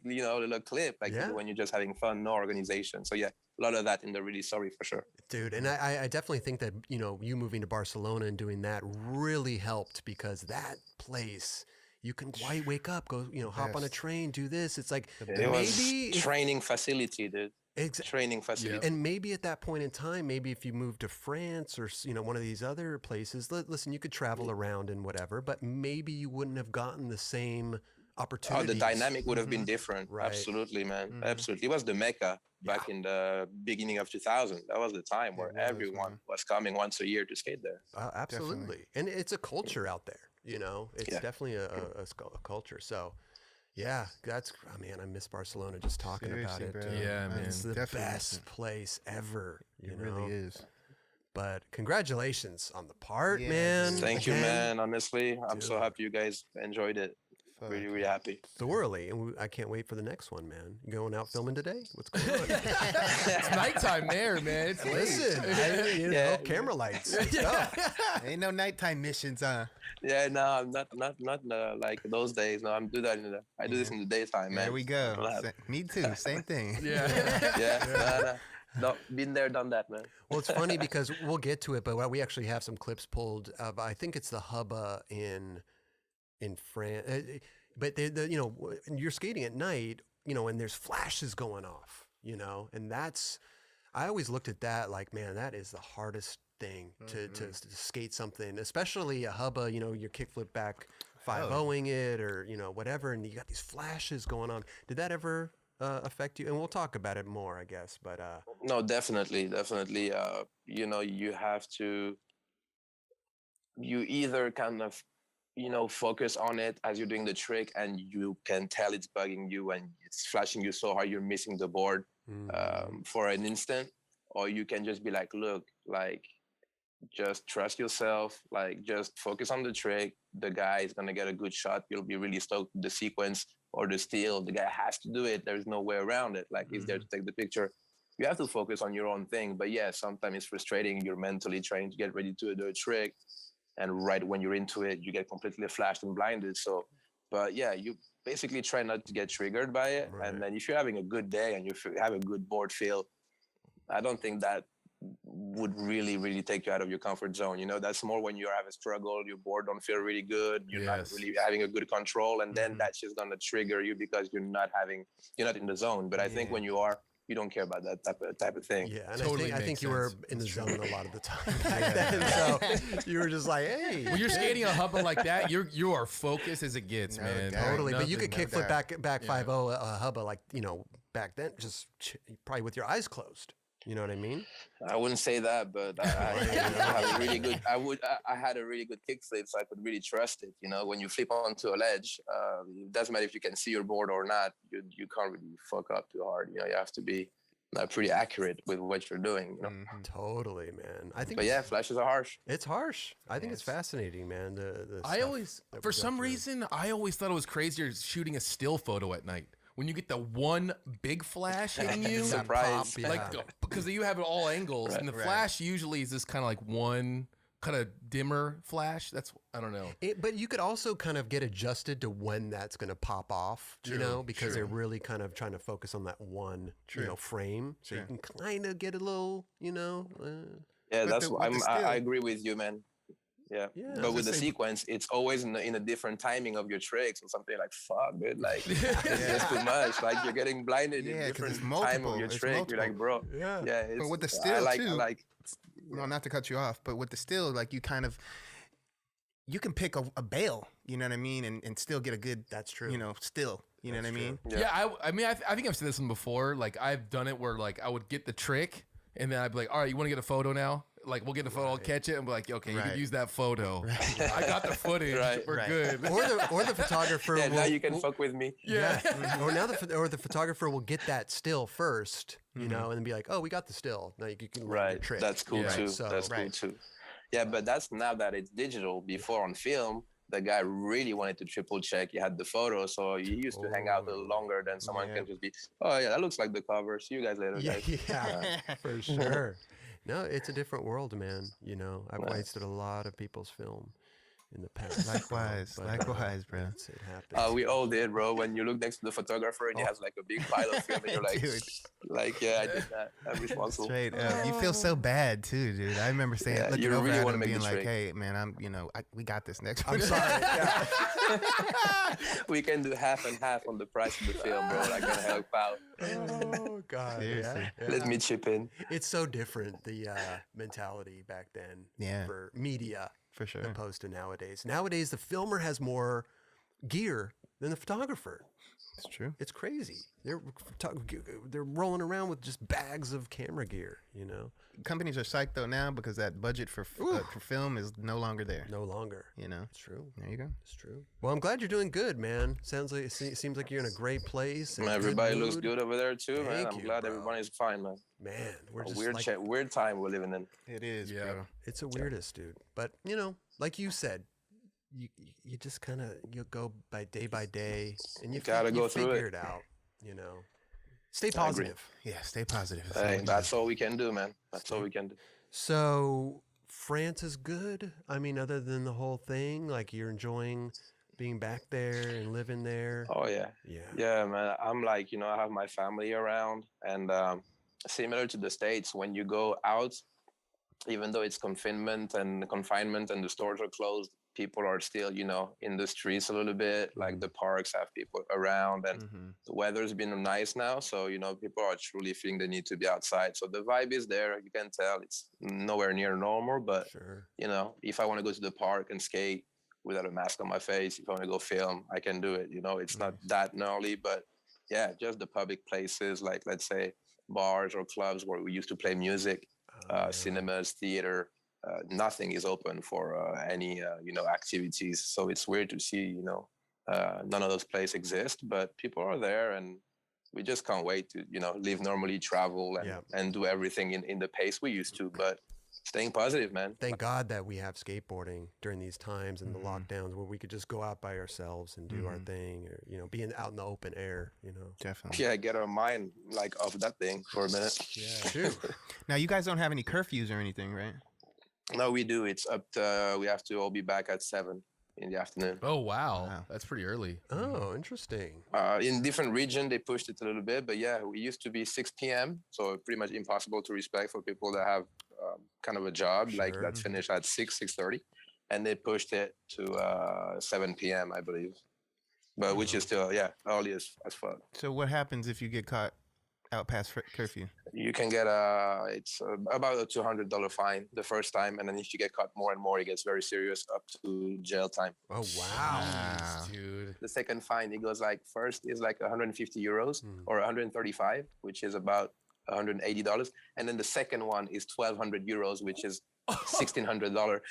little clip, like when you're just having fun, no organization. So yeah, a lot of that in the Really Sorry for sure. Dude, and I definitely think that, you moving to Barcelona and doing that really helped, because that place, you can wake up, go, hop on a train, do this. It's like It was training facility, dude. Training facility. And maybe at that point in time, maybe if you moved to France or, one of these other places, listen, you could travel around and whatever, but maybe you wouldn't have gotten the same opportunities. Oh, the dynamic would have been different. Right. Absolutely, man. Absolutely. It was the Mecca back in the beginning of 2000. That was the time where everyone was coming once a year to skate there. Absolutely. Definitely. And it's a culture out there, It's definitely a culture. So, yeah, man, I miss Barcelona just talking about it. Bro. Yeah, man. It's the best place ever. It really is. But congratulations on the part, man. Thank you, man. Honestly, I'm so happy you guys enjoyed it. Really, really happy. Thoroughly. And I can't wait for the next one, man. You going out filming today? What's going on? It's nighttime there, man. It's Listen, camera lights. Ain't no nighttime missions, huh? Yeah, no, I'm not like those days. No, I'm do that I do this in the daytime, man. There we go. Me too. Same thing. Yeah. No, been there, done that, man. Well, it's funny because we'll get to it, but we actually have some clips pulled of, I think it's the Hubba in France, but you're skating at night, and there's flashes going off, and I always looked at that like, man, that is the hardest thing to skate something, especially a Hubba, your kickflip back 5-0ing it or, whatever. And you got these flashes going on. Did that ever affect you? And we'll talk about it more, I guess, but no, definitely. You have to, you either kind of, focus on it as you're doing the trick and you can tell it's bugging you and it's flashing you so hard you're missing the board for an instant, or you can just be like, look, like, just trust yourself, like, just focus on the trick. The guy is going to get a good shot. You'll be really stoked with the sequence or the steal. The guy has to do it. There's no way around it. Like, he's there to take the picture. You have to focus on your own thing. But yeah, sometimes it's frustrating. You're mentally trying to get ready to do a trick, and right when you're into it, you get completely flashed and blinded. So, but yeah, you basically try not to get triggered by it. Right. And then if you're having a good day and you have a good board feel, I don't think that would really, really take you out of your comfort zone. That's more when you have a struggle, your board don't feel really good, you're not really having a good control, and then that's just gonna trigger you because you're not in the zone. But I think when you are, you don't care about that type of thing. Yeah, and totally I think you were in the zone a lot of the time back then. So you were just like, hey. When you're skating a Hubba like that, you are focused as it gets, man. Totally. But you could kickflip back 5-0 a Hubba like, back then, just probably with your eyes closed. You know what I mean? I wouldn't say that, but I had a really good. I had a really good kick flip, so I could really trust it. When you flip onto a ledge, it doesn't matter if you can see your board or not. You can't really fuck up too hard. You have to be pretty accurate with what you're doing. Totally, man. I think. But yeah, flashes are harsh. It's harsh. I think it's fascinating, man. The I always, for some reason, I always thought it was crazier shooting a still photo at night. when you get the one big flash hitting you, Surprise. Pop, yeah. like because you have it all angles, and the flash usually is just kind of like one kind of dimmer flash. That's I don't know. But you could also kind of get adjusted to when that's going to pop off, you know, because they're really kind of trying to focus on that one, you know, frame. So you can kind of get a little, you know. Yeah, that's what I agree with you, man. Yeah. But with the sequence, it's always in a different timing of your tricks or something like, fuck, dude, like, it's just too much. Like, you're getting blinded in different time of your trick. You're like, bro. Yeah. But with the still, no, not to cut you off, but with the still, like, you kind of, you can pick a bail, you know what I mean, and still get a good, that's true, you know, still, you know what I mean? Yeah, I mean, I think I've said this one before. Like, I've done it where, like, I would get the trick, and then I'd be like, all right, you want to get a photo now? Like, we'll get a photo, I'll catch it, and be like, okay, you can use that photo. I got the footage, we're good. Or the photographer now you can fuck with me. Yeah. Or the photographer will get that still first, you know, and then be like, oh, we got the still. Now you can learn your trick. That's cool too. So, that's cool too. Yeah, but that's now that it's digital. Before on film, the guy really wanted to triple check. You had the photo, so you used to hang out a little longer than someone can just be, oh yeah, that looks like the cover. See you guys later, guys. Yeah, for sure. No, it's a different world, man. You know, I've wasted a lot of people's film in the past. Likewise, bro. It happens. We all did, bro. When you look next to the photographer and he has like a big pile of film, and you're like, yeah, I did that. I'm responsible. Straight up. You feel so bad too, dude. I remember saying, looking you over really at want him, to make being the like, trick. hey, man, we got this next one. I'm sorry. We can do half and half on the price of the film, bro. I can help out. Oh God, Seriously. Let me chip in. It's so different, the mentality back then for media, for sure, opposed to nowadays. Nowadays, the filmer has more gear than the photographer. It's true. It's crazy. They're rolling around with just bags of camera gear, you know. Companies are psyched though now because that budget for film is no longer there. No longer. You know. It's true. There you go. It's true. Well, I'm glad you're doing good, man. Sounds like it seems like you're in a great place. Everybody looks good over there too, man. I'm glad everybody's fine, man. Man, we're a just weird time we're living in. It is, bro. It's a weirdest, dude. But you know, like you said, you just kind of you go by day, and you gotta go through it out. You know, stay positive. Yeah, stay positive. Hey, that's all we can do, man. That's all we can do. So France is good. I mean, other than the whole thing, like you're enjoying being back there and living there. Oh yeah, man. I'm like, you know, I have my family around, and similar to the States, when you go out, even though it's confinement and the stores are closed, people are still, you know, in the streets a little bit. Like the parks have people around, and the weather's been nice now. So, you know, people are truly feeling the need to be outside. So the vibe is there. You can tell it's nowhere near normal, but, you know, if I want to go to the park and skate without a mask on my face, if I want to go film, I can do it. You know, it's not that gnarly, but yeah, just the public places, like let's say bars or clubs where we used to play music, cinemas, theater, nothing is open for any, you know, activities. So it's weird to see, you know, none of those places exist, but people are there, and we just can't wait to, you know, live normally, travel, and do everything in the pace we used to. But staying positive, man. Thank God that we have skateboarding during these times and the lockdowns where we could just go out by ourselves and do our thing, or, you know, being out in the open air, you know. Definitely. Yeah, get our mind like off that thing for a minute. Yeah, true. Now, you guys don't have any curfews or anything, right? No, we do. It's up to, we have to all be back at 7 in the afternoon. Oh, wow. That's pretty early. Oh, interesting. In different region, they pushed it a little bit, but yeah, we used to be 6 p.m. So pretty much impossible to respect for people that have kind of a job like that finish at 6:30, and they pushed it to 7 p.m. I believe, but which is still early as fuck. So what happens if you get caught out past curfew? You can get it's about a $200 fine the first time, and then if you get caught more and more, it gets very serious, up to jail time. Oh wow, dude! The second fine, it goes like, first is like 150 euros or 135, which is about $180, and then the second one is 1,200 euros, which is $1,600.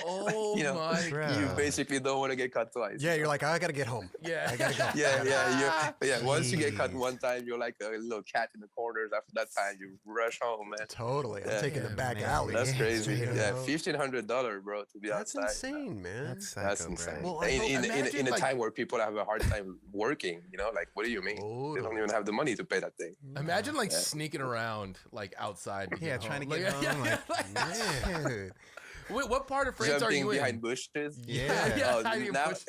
Oh you know, my you god. basically don't want to get cut twice. Yeah, you're like, I gotta get home. Yeah. I gotta go. Yeah. Once you get cut Jeez. one time, you're like a little cat in the corners. After that time, you rush home, man. Totally. I'm Yeah. taking the Yeah, back man. alley. That's crazy. You Yeah, know? $1,500, bro, to be That's outside. insane, man. That's psycho, That's bro. insane. Well, I in hope- in, in, imagine, in a like- time where people have a hard time working, you know, like, what do you mean? They Totally. don't even have the money to pay that thing. Imagine like sneaking around like outside. To Yeah, get trying to home. get home. Like, Like, dude. Wait, what part of France are Jumping you behind in? bushes. Yeah. Yeah, Oh, hiding now, bush-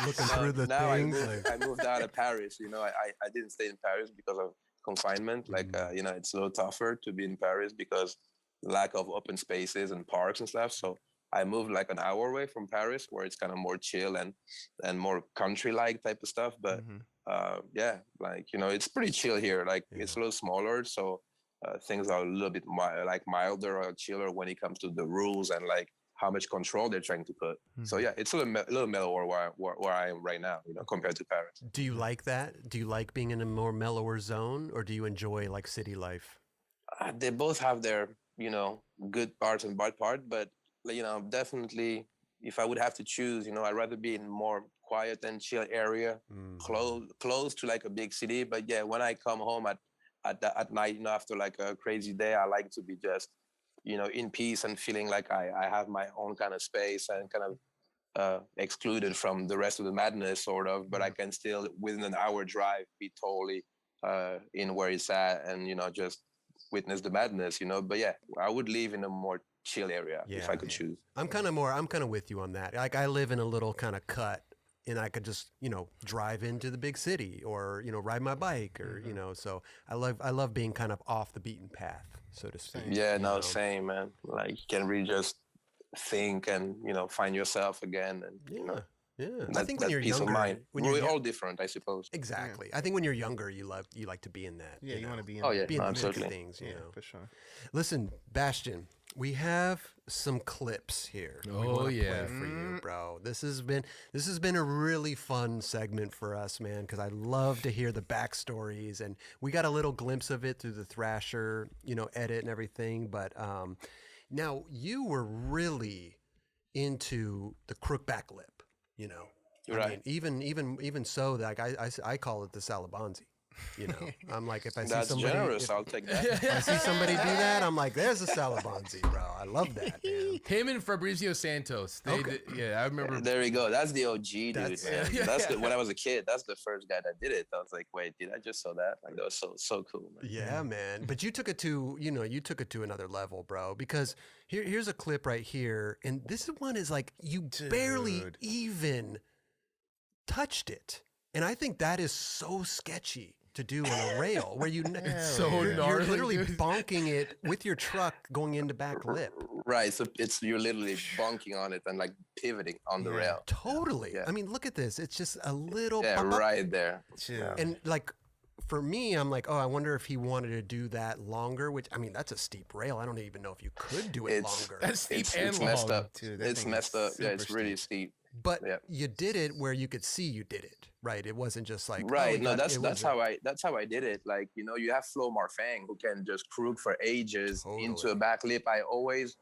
Looking through the now I things. moved, I moved out of Paris. You know, I didn't stay in Paris because of confinement. Like, you know, it's a little tougher to be in Paris because lack of open spaces and parks and stuff. So I moved like an hour away from Paris, where it's kind of more chill and more country-like type of stuff. But yeah, like, you know, it's pretty chill here. Like, it's a little smaller, so things are a little bit milder or chiller when it comes to the rules and like how much control they're trying to put. So yeah, it's a little mellower where I am right now, you know, compared to Paris. Do you like that? Do you like being in a more mellower zone, or do you enjoy like city life? They both have their, you know, good parts and bad part, but, you know, definitely if I would have to choose, you know, I'd rather be in more quiet and chill area, close to like a big city. But yeah, when I come home at night, you know, after like a crazy day, I like to be just, you know, in peace and feeling like I have my own kind of space and kind of excluded from the rest of the madness, sort of. But I can still, within an hour drive, be totally in where it's at and, you know, just witness the madness, you know. But yeah, I would live in a more chill area if I could choose. I'm kind of with you on that. Like, I live in a little kind of cut, and I could just, you know, drive into the big city or, you know, ride my bike or, you know, so I love being kind of off the beaten path, so to speak. Yeah, no, know? same, man. Like, you can really just think and, you know, find yourself again, and you know, Yeah. that, I think when that you're peace younger, of mind. when We're you're all different, I suppose. exactly. I think when you're younger, you like to be in that. Yeah, you want to be in Oh yeah, be in no, the mix of absolutely. things, you know. for sure. Listen, Bastion, we have some clips here. we Oh, wanna yeah. play for you, bro. This has been a really fun segment for us, man, because I love to hear the backstories, and we got a little glimpse of it through the Thrasher, you know, edit and everything. But now you were really into the crookback lip, you know. You're right. Mean, even so, like I call it the Salabanzi. You know, I'm like, if I see That's somebody, generous. if I'll take that. I see somebody do that, I'm like, there's a Salabanzi, bro. I love that, man. Him and Fabrizio Santos. They did, yeah, I remember. There we go. That's the OG, dude. That's- Man. That's when I was a kid. That's the first guy that did it. I was like, wait, did I just saw that? Like, that was so cool, man. Yeah, man. But you took it to, you know, another level, bro. Because here's a clip right here, and this one is like you barely Dude. even touched it, and I think that is so sketchy to do on a rail where so you're gnarly, literally dude. bonking it with your truck going into back lip. Right. So you're literally bonking on it and like pivoting on the rail. Totally. Yeah. I mean, look at this. It's just a little Yeah, bump up. right there. Yeah. And like for me, I'm like, oh, I wonder if he wanted to do that longer. Which I mean, that's a steep rail. I don't even know if you could do it It's- longer. That's steep It's and messed long. up. Dude, that It's thing messed is up. Yeah, it's super really steep. But Yeah. you did it where you could see you did it, right? It wasn't just like Right. oh, No, it that's was how I did it. Like, you know, you have Flo Marfang who can just crook for ages into Totally. a back lip. I always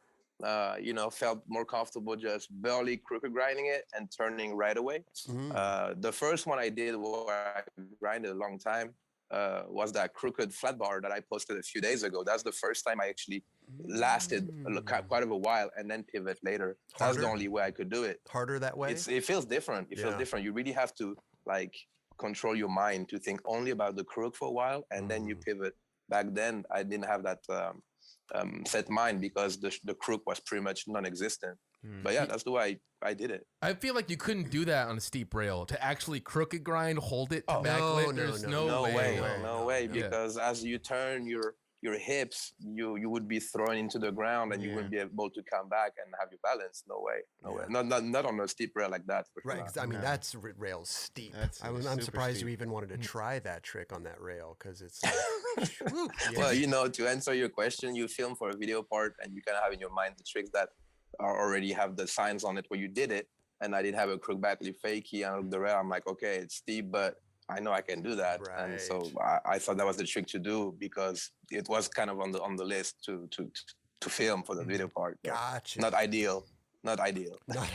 you know, felt more comfortable just barely crooked grinding it and turning right away. The first one I did where I grinded a long time was that crooked flat bar that I posted a few days ago. That's the first time I actually lasted quite of a while and then pivot later. That's the Harder? only way I could do it. harder that way. It feels different. It feels Yeah. different. You really have to like control your mind to think only about the crook for a while and then you pivot. Back then, I didn't have that set mind because the crook was pretty much non-existent. But yeah, that's the way I did it. I feel like you couldn't do that on a steep rail to actually crooked grind, hold it to back no, lip. no, There's no, no, way. No way. Yeah. Because as you turn your hips, you would be thrown into the ground and you wouldn't be able to come back and have your balance. No way. No way. Not on a steep rail like that. For Right, sure. 'cause, I mean that's rail steep. That's I'm super surprised you steep. even wanted to try that trick on that rail because it's. Like, whew, yeah. Well, you know, to answer your question, you film for a video part and you kind of have in your mind the tricks that are already have the signs on it where you did it. And I did have a crook back lip fakie on the rail. I'm like, okay, it's steep, but I know I can do that. And so I thought that was the trick to do because it was kind of on the list to film for the video part. Gotcha. Not ideal. not ideal. Not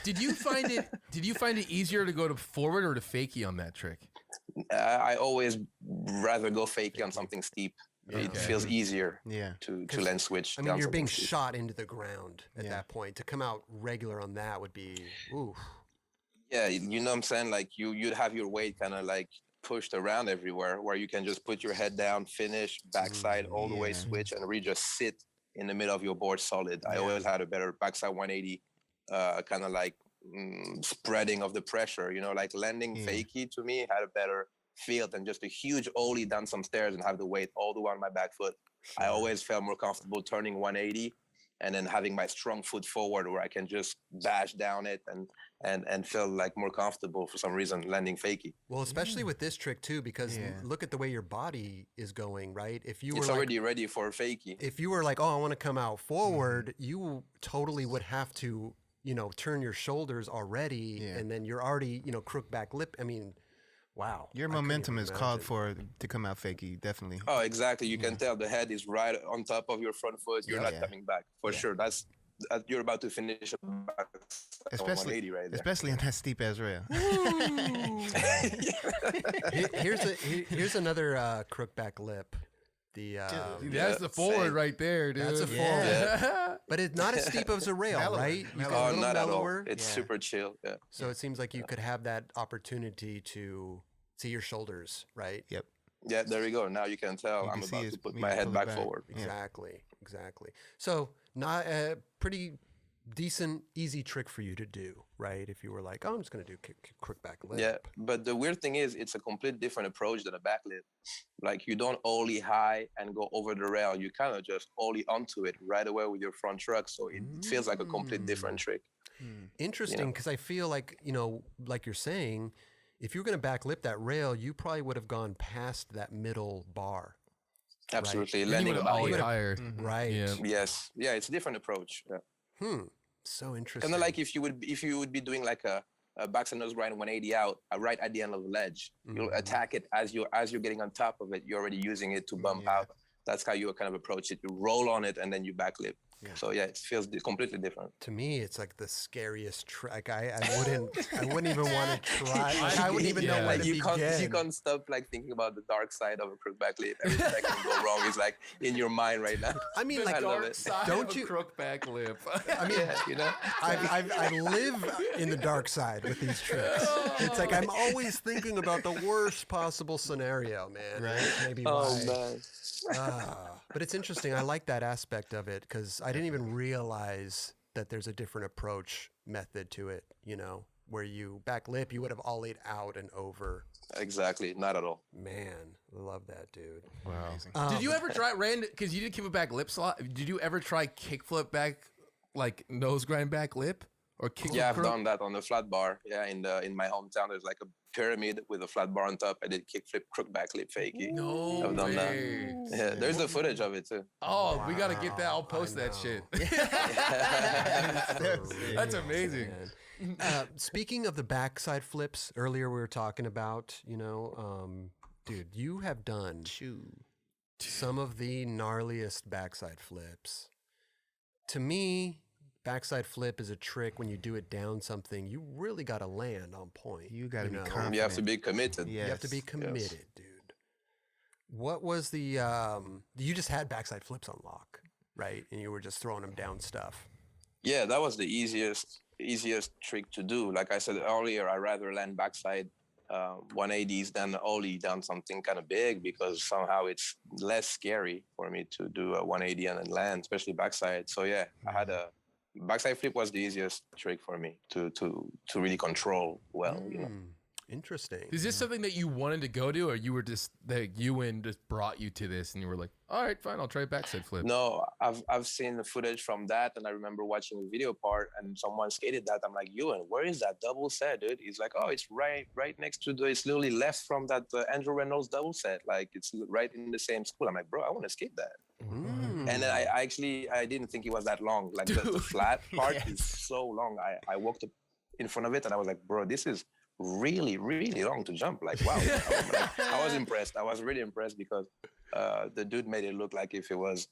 Did you find it easier to go to forward or to fakie on that trick? I always rather go fakie on something steep. It feels easier to lane switch. I mean, you're being shot into the ground at that point. To come out regular on that would be, oof. Yeah, you know what I'm saying? Like you'd have your weight kind of like pushed around everywhere, where you can just put your head down, finish, backside all the way switch, and really just sit in the middle of your board solid. I always had a better backside 180, kind of like spreading of the pressure. You know, like landing fakie to me had a better feel than just a huge ollie down some stairs and have the weight all the way on my back foot. I always felt more comfortable turning 180 and then having my strong foot forward where I can just bash down it and feel like more comfortable for some reason landing fakie. Well, especially with this trick too, because look at the way your body is going, right? If you were it's already ready for a fakie. If you were like, oh, I want to come out forward, you totally would have to, you know, turn your shoulders already, and then you're already, you know, crook back lip. I mean, wow. Your momentum is called for to come out fakie, definitely. Oh, exactly. You can tell the head is right on top of your front foot. You're not coming back for sure. That's you're about to finish a especially 180 right there. Especially on that steep ass rail. Here's another crook back lip. That's the forward right there, dude. That's a forward. But it's not as steep as a rail, right? Oh, not at all. It's super chill. Yeah. So it seems like you could have that opportunity to see your shoulders, right? Yep. Yeah, there you go. Now you can tell I'm about to put my head back forward. Exactly. So not a pretty decent, easy trick for you to do, right? If you were like, oh, I'm just going to do crook back lip. Yeah, but the weird thing is it's a complete different approach than a back lip. Like you don't ollie high and go over the rail. You kind of just ollie onto it right away with your front truck. So it feels like a complete different trick. Interesting, because I feel like, you know, like you're saying, if you were going to back lip that rail, you probably would have gone past that middle bar. Absolutely. Right. Landing ollie higher. Right. Yeah. Yes. Yeah, it's a different approach. Yeah. So interesting. Kind of like if you would be doing like a backside nose grind 180 out, right at the end of the ledge. You'll attack it as you're getting on top of it. You're already using it to bump out. That's how you kind of approach it. You roll on it and then you back lip. Yeah. So yeah, it feels completely different. To me, it's like the scariest trick. I wouldn't even want to try. Like, I wouldn't even know where to begin. You can't stop like thinking about the dark side of a crook back lip. Everything that can go wrong is like in your mind right now. I mean, like, don't you crook back lip? I mean, you know, I live in the dark side with these tricks. It's like I'm always thinking about the worst possible scenario, man. Right? Maybe why. Man. But it's interesting. I like that aspect of it because I didn't even realize that there's a different approach method to it, you know, where you back lip, you would have ollied out and over. Exactly. Not at all. Man, love that, dude. Wow. Did you ever try because you did keep a back lip slot? Did you ever try kickflip back, like nose grind back lip? Or kick I've done that on the flat bar. Yeah, in my hometown, there's like a pyramid with a flat bar on top. I did kickflip, crook back lip fakie. No I've done that. way. Yeah, there's the footage of it too. Oh, wow. We got to get that. I'll post that shit. That's amazing. Speaking of the backside flips, earlier we were talking about, you know, dude, you have done some of the gnarliest backside flips. To me, backside flip is a trick when you do it down something. You really got to land on point. You got to be confident. You have to be committed. Yes. You have to be committed, dude. What was the, you just had backside flips on lock, right? And you were just throwing them down stuff. Yeah, that was the easiest trick to do. Like I said earlier, I rather land backside 180s than ollie down something kind of big because somehow it's less scary for me to do a 180 and then land, especially backside. So yeah, I had a backside flip was the easiest trick for me to really control well, you know. Interesting. Is this something that you wanted to go to, or you were just that Ewan just brought you to this, and you were like, "All right, fine, I'll try backside flip." No, I've seen the footage from that, and I remember watching the video part, and someone skated that. I'm like, Ewan, where is that double set, dude? He's like, oh, it's right next to it's literally left from that Andrew Reynolds double set. Like it's right in the same school. I'm like, bro, I want to skate that. And then I didn't think it was that long. Like the flat part is so long. I walked up in front of it, and I was like, bro, this is really, really long to jump. Like, wow. I was impressed. I was really impressed because the dude made it look like if it was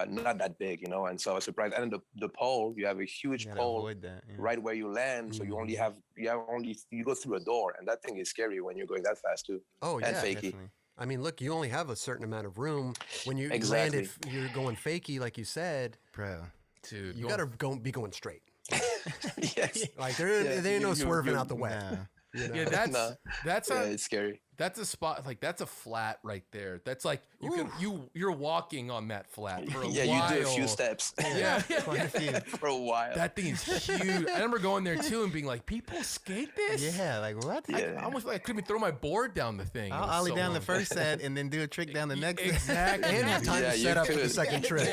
not that big, you know. And so I was surprised. And the pole, you have a huge pole right where you land, so you only have you go through a door, and that thing is scary when you're going that fast too. Oh yeah, and fakey. Definitely. I mean, look, you only have a certain amount of room when you land it. You're going fakey, like you said, bro. Dude, you gotta be going straight. Yes, Like there ain't no swerving out the way. Nah. You know? Yeah, that's it's scary. That's a spot, like that's a flat right there. That's like you're walking on that flat for a while. You do a few steps. Yeah. For a while. That thing is huge. I remember going there too and being like, people skate this? Yeah, like what? I almost like I couldn't even throw my board down the thing. I'll ollie down the first set and then do a trick down the next. Exactly. And have time to set up for the second trick.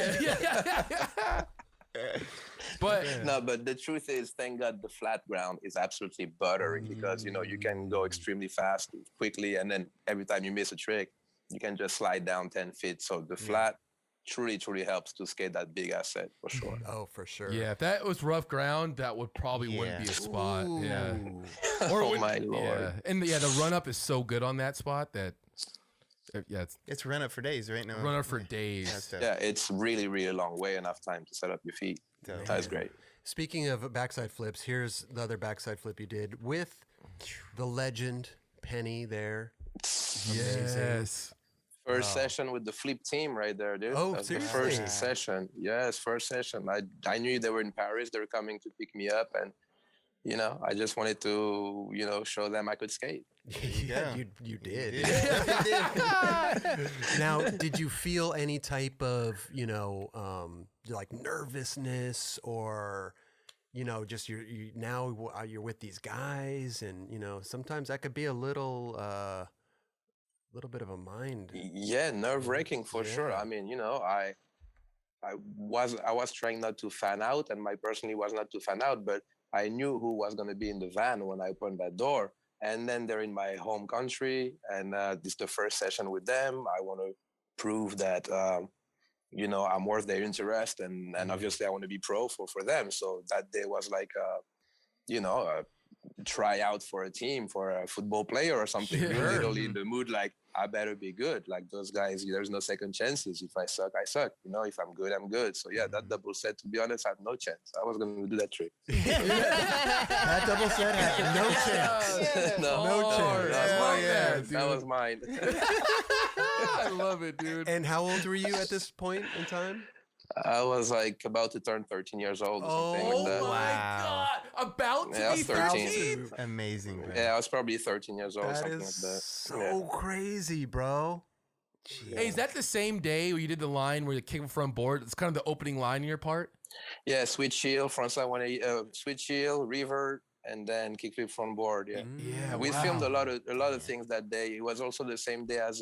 But the truth is, thank God the flat ground is absolutely buttery because, you know, you can go extremely fast, quickly, and then every time you miss a trick, you can just slide down 10 feet. So the flat truly helps to skate that big asset for sure. Oh, for sure. Yeah, if that was rough ground, that would probably wouldn't be a spot. Ooh. Yeah. Oh my Lord. Yeah. And the run up is so good on that spot that It's run up for days, right? No, run up for days. Yeah, it's really long way, enough time to set up your feet. That's great. Speaking of backside flips, here's the other backside flip you did with the legend Penny there. Yes. First session with the flip team right there, dude. Oh, That's seriously? the first session. Yes, first session. I knew they were in Paris. They were coming to pick me up, and you know, I just wanted to, you know, show them I could skate. Yeah, you did. Now, did you feel any type of, you know, like nervousness or, you know, just you're with these guys, and you know, sometimes that could be a little bit of a mind. Yeah, nerve-wracking for sure. I mean, you know, I was trying not to fan out, and my personally was not to fan out, but I knew who was going to be in the van when I opened that door. And then they're in my home country, and this is the first session with them. I want to prove that, you know, I'm worth their interest, and obviously I want to be pro for them. So that day was like, you know, a tryout for a team, for a football player or something. You're literally in the mood like, I better be good. Like those guys, there's no second chances. If I suck, I suck. You know, if I'm good, I'm good. So yeah, that double set, to be honest, I had no chance. I was going to do that trick. That double set had no chance. No chance. That was mine. I love it, dude. And how old were you at this point in time? I was like about to turn 13 years old or something like that. Oh my God. About to be 13? Amazing, bro. Yeah, I was probably 13 years old, something like that. So crazy, bro. Hey, is that the same day where you did the line where you kick from board? It's kind of the opening line in your part? Yeah, switch heel, frontside 180, switch heel, revert, and then kickflip front board. Yeah, Yeah. We filmed a lot of things that day. It was also the same day as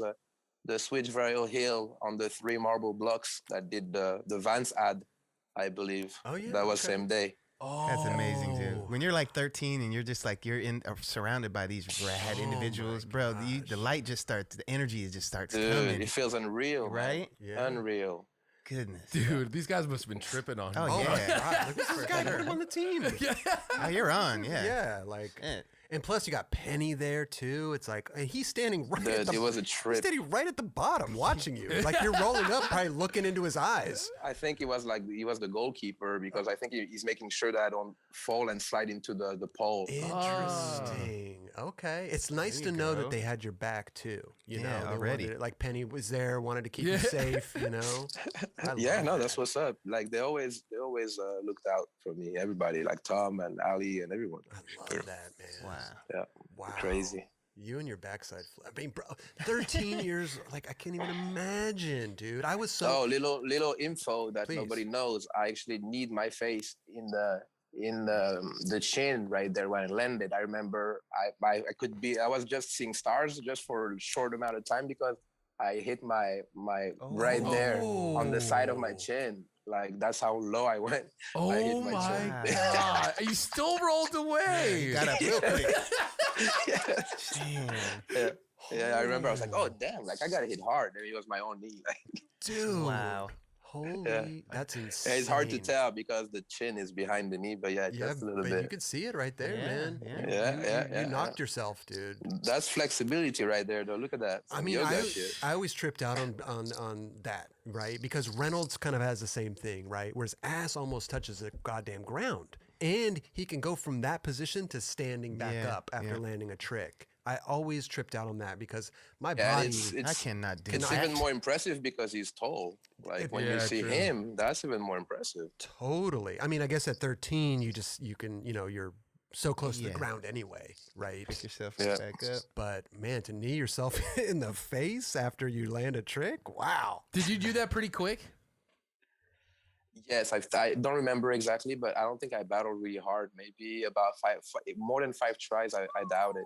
the switch varial heel on the 3 marble blocks that did the Vans ad, I believe. Oh yeah, that was same day. Oh, That's amazing, dude. When you're like 13 and you're just like surrounded by these rad individuals, bro. The light just starts, the energy just starts coming. It feels unreal, right? Yeah. Unreal. Goodness, dude, these guys must have been tripping on. Oh Oh yeah, my God! Look at this guy put him on the team. oh, you're on, yeah. Yeah, like, and plus you got Penny there too. It's like he's standing right. It was a He's trip. standing right at the bottom, watching you. Like you're rolling up, probably looking into his eyes. I think it was like he was the goalkeeper because I think he's making sure that I don't fall and slide into the pole. Interesting. Okay, it's nice to know that they had your back too. You know, they already. like Penny was there, wanted to keep you safe. You know. That's what's up. Like they always looked out for me. Everybody, like Tom and Ali and everyone. I love that, man. Wow. Yeah. Wow. Crazy. You and your backside flip. I mean, bro, 13 years. Like I can't even imagine, dude. I was so. Oh, little info that nobody knows. I actually kneed my face in the chin right there when I landed. I remember I was just seeing stars just for a short amount of time because I hit my right there on the side of my chin. Like that's how low I went. Oh I hit my chin. God! You still rolled away. You got up real quick. Yeah, I remember. I was like, oh damn! Like I got to hit hard. And it was my own knee. Like, Dude. Wow. Holy, that's Yeah, insane. it's hard to tell because the chin is behind the knee, but yeah, Yeah, just a little but bit. you can see it right there, man. yeah. You knocked yourself, dude. That's flexibility right there, though. Look at that. I Some mean, yoga shit. I always tripped out on that, right? Because Reynolds kind of has the same thing, right? Where his ass almost touches the goddamn ground. And he can go from that position to standing back up after landing a trick. I always tripped out on that because my body. I cannot do It's that. even more impressive because he's tall. Like when you see him, that's even more impressive. Totally. I mean, I guess at 13, you can, you're so close to the ground anyway, right? Pick yourself back up. But man, to knee yourself in the face after you land a trick, wow. Did you do that pretty quick? Yes, I don't remember exactly, but I don't think I battled really hard. Maybe about more than 5 tries. I doubt it,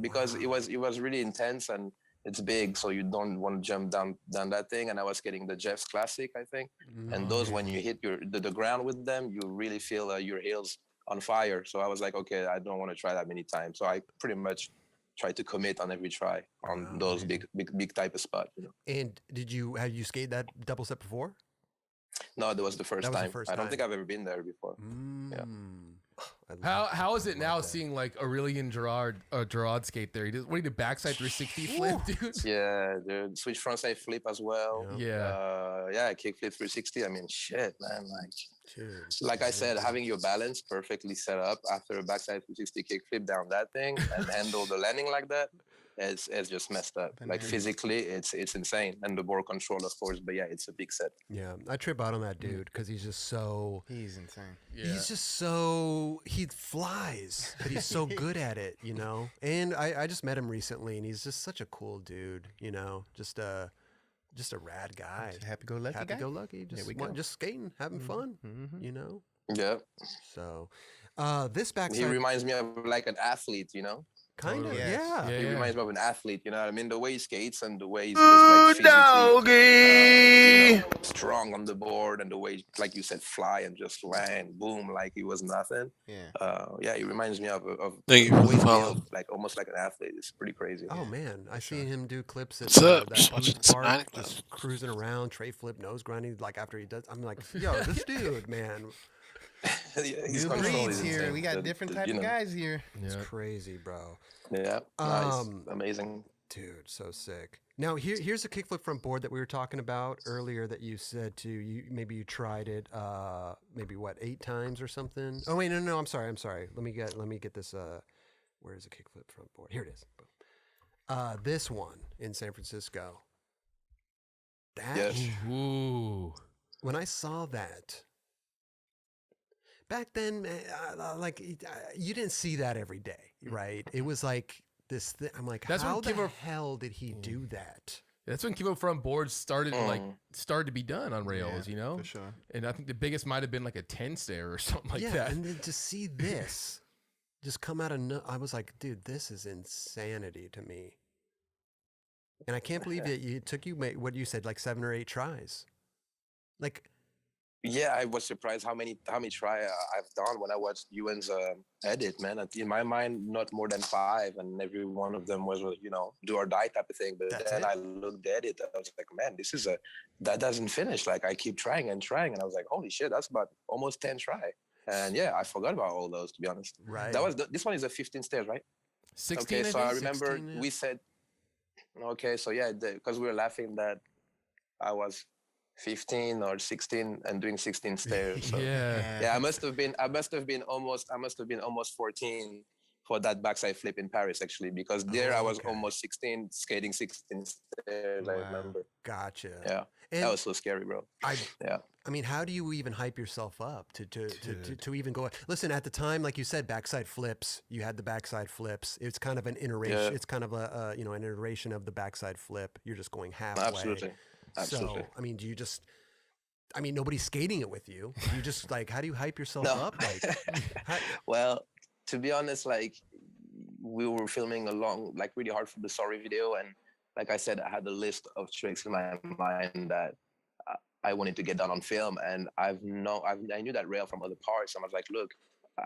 because it was really intense and it's big, so you don't want to jump down that thing. And I was getting the Jeff's Classic, I think, and those when you hit the ground with them, you really feel your heels on fire. So I was like, okay, I don't want to try that many times. So I pretty much tried to commit on every try on those big type of spot. And have you skated that double step before? No, that was the first time. I don't think time. I've ever been there before. Yeah. How is it now seeing like Aurelien Gerard skate there? He did backside 360 flip, dude. Yeah, dude. Switch frontside flip as well. Yeah. Kickflip 360. I mean, shit, man. Like I said, having your balance perfectly set up after a backside 360 kickflip down that thing and handle the landing like that, it's just messed up. Like physically, it's insane. And the board control, of course. But yeah, it's a big set. Yeah, I trip out on that dude because he's just so. He's insane. Yeah. He's just so. He flies, but he's so good at it, And I just met him recently, and he's just such a cool dude, Just a rad guy. Happy-go-lucky guy. Happy-go-lucky. Just skating, having fun, Yeah. So, this backside. He reminds me of like an athlete, Kind of, Yes. yeah. He reminds me of an athlete, you know what I mean? The way he skates and the way he's just like physically strong on the board and the way, like you said, fly and just land, boom, like he was nothing. Yeah. He reminds me of Thank you for the follow. built, like almost like an athlete. It's pretty crazy. Oh man, I see him do clips at What's up? that Just watching amusement park, Sk8ing. just cruising around, tray flip, nose grinding. Like after he does, I'm like, yo, this dude, man, He's New control breeds is here. insane. We got different type of guys here. it's crazy, bro. Yeah, nice, amazing. Dude, so sick. Now here's a kickflip front board that we were talking about earlier that you said maybe you tried it maybe 8 times or something. Oh wait, no, I'm sorry. Let me get this where is a kickflip front board? Here it is. This one in San Francisco. Yes. Ooh. When I saw that back then, you didn't see that every day, right? It was like this thing. I'm like, how the hell did he do that? That's when Kivo front boards started to be done on rails, For sure. And I think the biggest might have been like a 10 stair or something like that. And then to see this just come out of I was like, dude, this is insanity to me. And I can't believe it took you, what you said, like 7 or 8 tries. Like, yeah, I was surprised how many try I've done when I watched Ewan's edit, man. In my mind, not more than 5, and every one of them was, do or die type of thing. But then I looked at it, I was like, man, that doesn't finish. Like I keep trying, and I was like, holy shit, that's about almost 10 try. And yeah, I forgot about all those, to be honest. Right. This one is a 15 stairs, right? 16. Okay, so I remember 16, yeah. we said, okay, so yeah, because we were laughing that I was 15 or 16 and doing 16 stairs. So yeah, I must have been almost 14 for that backside flip in Paris, actually, because there I was almost 16, skating 16 stairs. I remember. Gotcha. Yeah, And that was so scary, bro. I mean, how do you even hype yourself up to even go? Listen, at the time, like you said, backside flips. You had the backside flips. It's kind of an iteration. Yeah. It's kind of an iteration of the backside flip. You're just going halfway. Absolutely. So, I mean, nobody's skating it with you. You just how do you hype yourself up? Well, to be honest, we were filming really hard for the Sorry video, and like I said, I had a list of tricks in my mind that I wanted to get done on film, and I knew that rail from other parts. And I was like, look,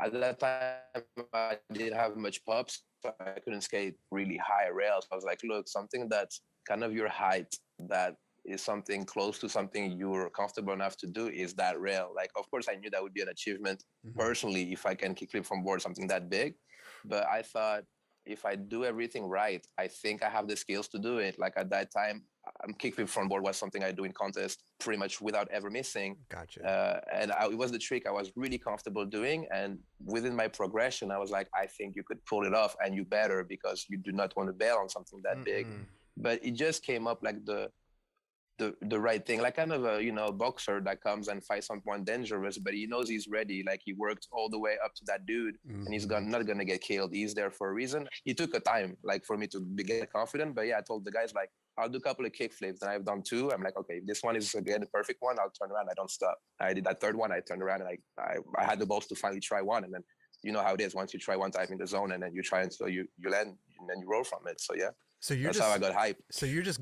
at that time I didn't have much pops, so I couldn't skate really high rails. I was like, look, something that's kind of your height that is something close to something you're comfortable enough to do is that rail. Like, of course, I knew that would be an achievement personally if I can kickflip from board something that big. But I thought if I do everything right, I think I have the skills to do it. Like at that time, kickflip from board was something I do in contest pretty much without ever missing. Gotcha. And it was the trick I was really comfortable doing. And within my progression, I was like, I think you could pull it off, and you better, because you do not want to bail on something that big. But it just came up like the right thing, like kind of a boxer that comes and fights someone dangerous, but he knows he's ready. Like he worked all the way up to that dude, and he's not gonna get killed. He's there for a reason. It took a time, like for me to get confident. But yeah, I told the guys like I'll do a couple of kick flips, and I've done 2. I'm like, okay, if this one is again the perfect one, I'll turn around. I don't stop. I did that 3rd one. I turned around and I had the balls to finally try one, and then you know how it is. Once you try one time in the zone, and then you try until you land, and then you roll from it. So yeah. So that's how I got hype. So you're just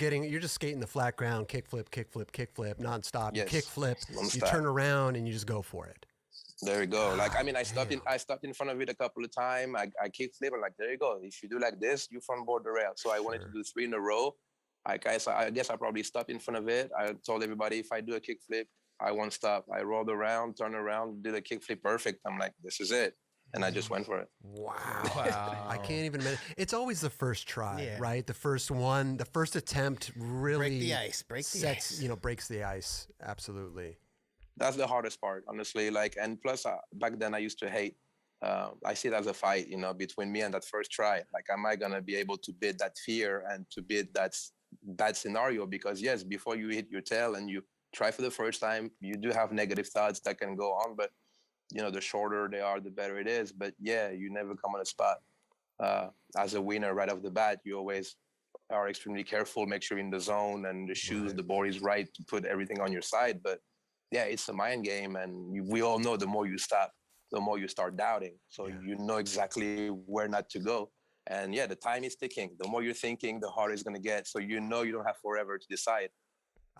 skating the flat ground, kick flip, nonstop. Yes, You kick flip, non-stop. you turn around, and you just go for it. There you go. Like I mean, I stopped in front of it a couple of times. I kick flip. I'm like, there you go. If you do like this, you front board the rail. So I wanted to do 3 in a row. I guess I probably stopped in front of it. I told everybody if I do a kick flip, I won't stop. I rolled around, turned around, did a kick flip perfect. I'm like, this is it. And I just went for it. Wow. I can't even imagine. It's always the first try, right? The first one, the first attempt really break the ice. Breaks the ice. Absolutely. That's the hardest part, honestly. Like, and plus back then I used to hate, I see it as a fight, between me and that first try. Like, am I going to be able to beat that fear and to beat that scenario? Because yes, before you hit your tail and you try for the first time, you do have negative thoughts that can go on, but the shorter they are, the better it is. But yeah, you never come on a spot as a winner right off the bat. You always are extremely careful, make sure you're in the zone and the shoes, the board is right to put everything on your side. But yeah, it's a mind game, and we all know the more you stop, the more you start doubting. So you know exactly where not to go. And yeah, the time is ticking. The more you're thinking, the harder it's going to get. So you don't have forever to decide.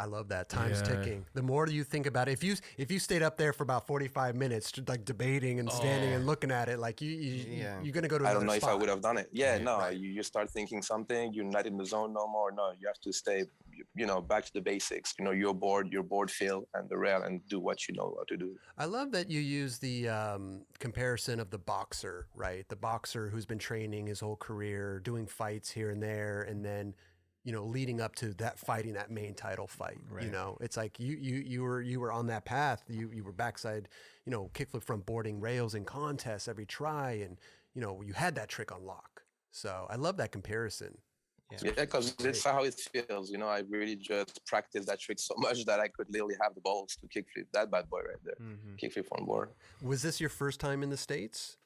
I love that. Time's ticking. The more you think about it, if you stayed up there for about 45 minutes, like debating and standing and looking at it, like you're gonna go to. I don't know spot. if I would have done it. Yeah, no. You start thinking something. You're not in the zone no more. No, you have to stay. Back to the basics. Your board feel and the rail, and do what you know what to do. I love that you use the comparison of the boxer, right? The boxer who's been training his whole career, doing fights here and there, and then. Leading up to that fighting that main title fight, right. It's like you were on that path. You were backside, kickflip from boarding rails in contests every try, and you had that trick on lock. So I love that comparison. Yeah, because it's how it feels. I really just practiced that trick so much that I could literally have the balls to kickflip that bad boy right there, kickflip on board. Was this your first time in the States?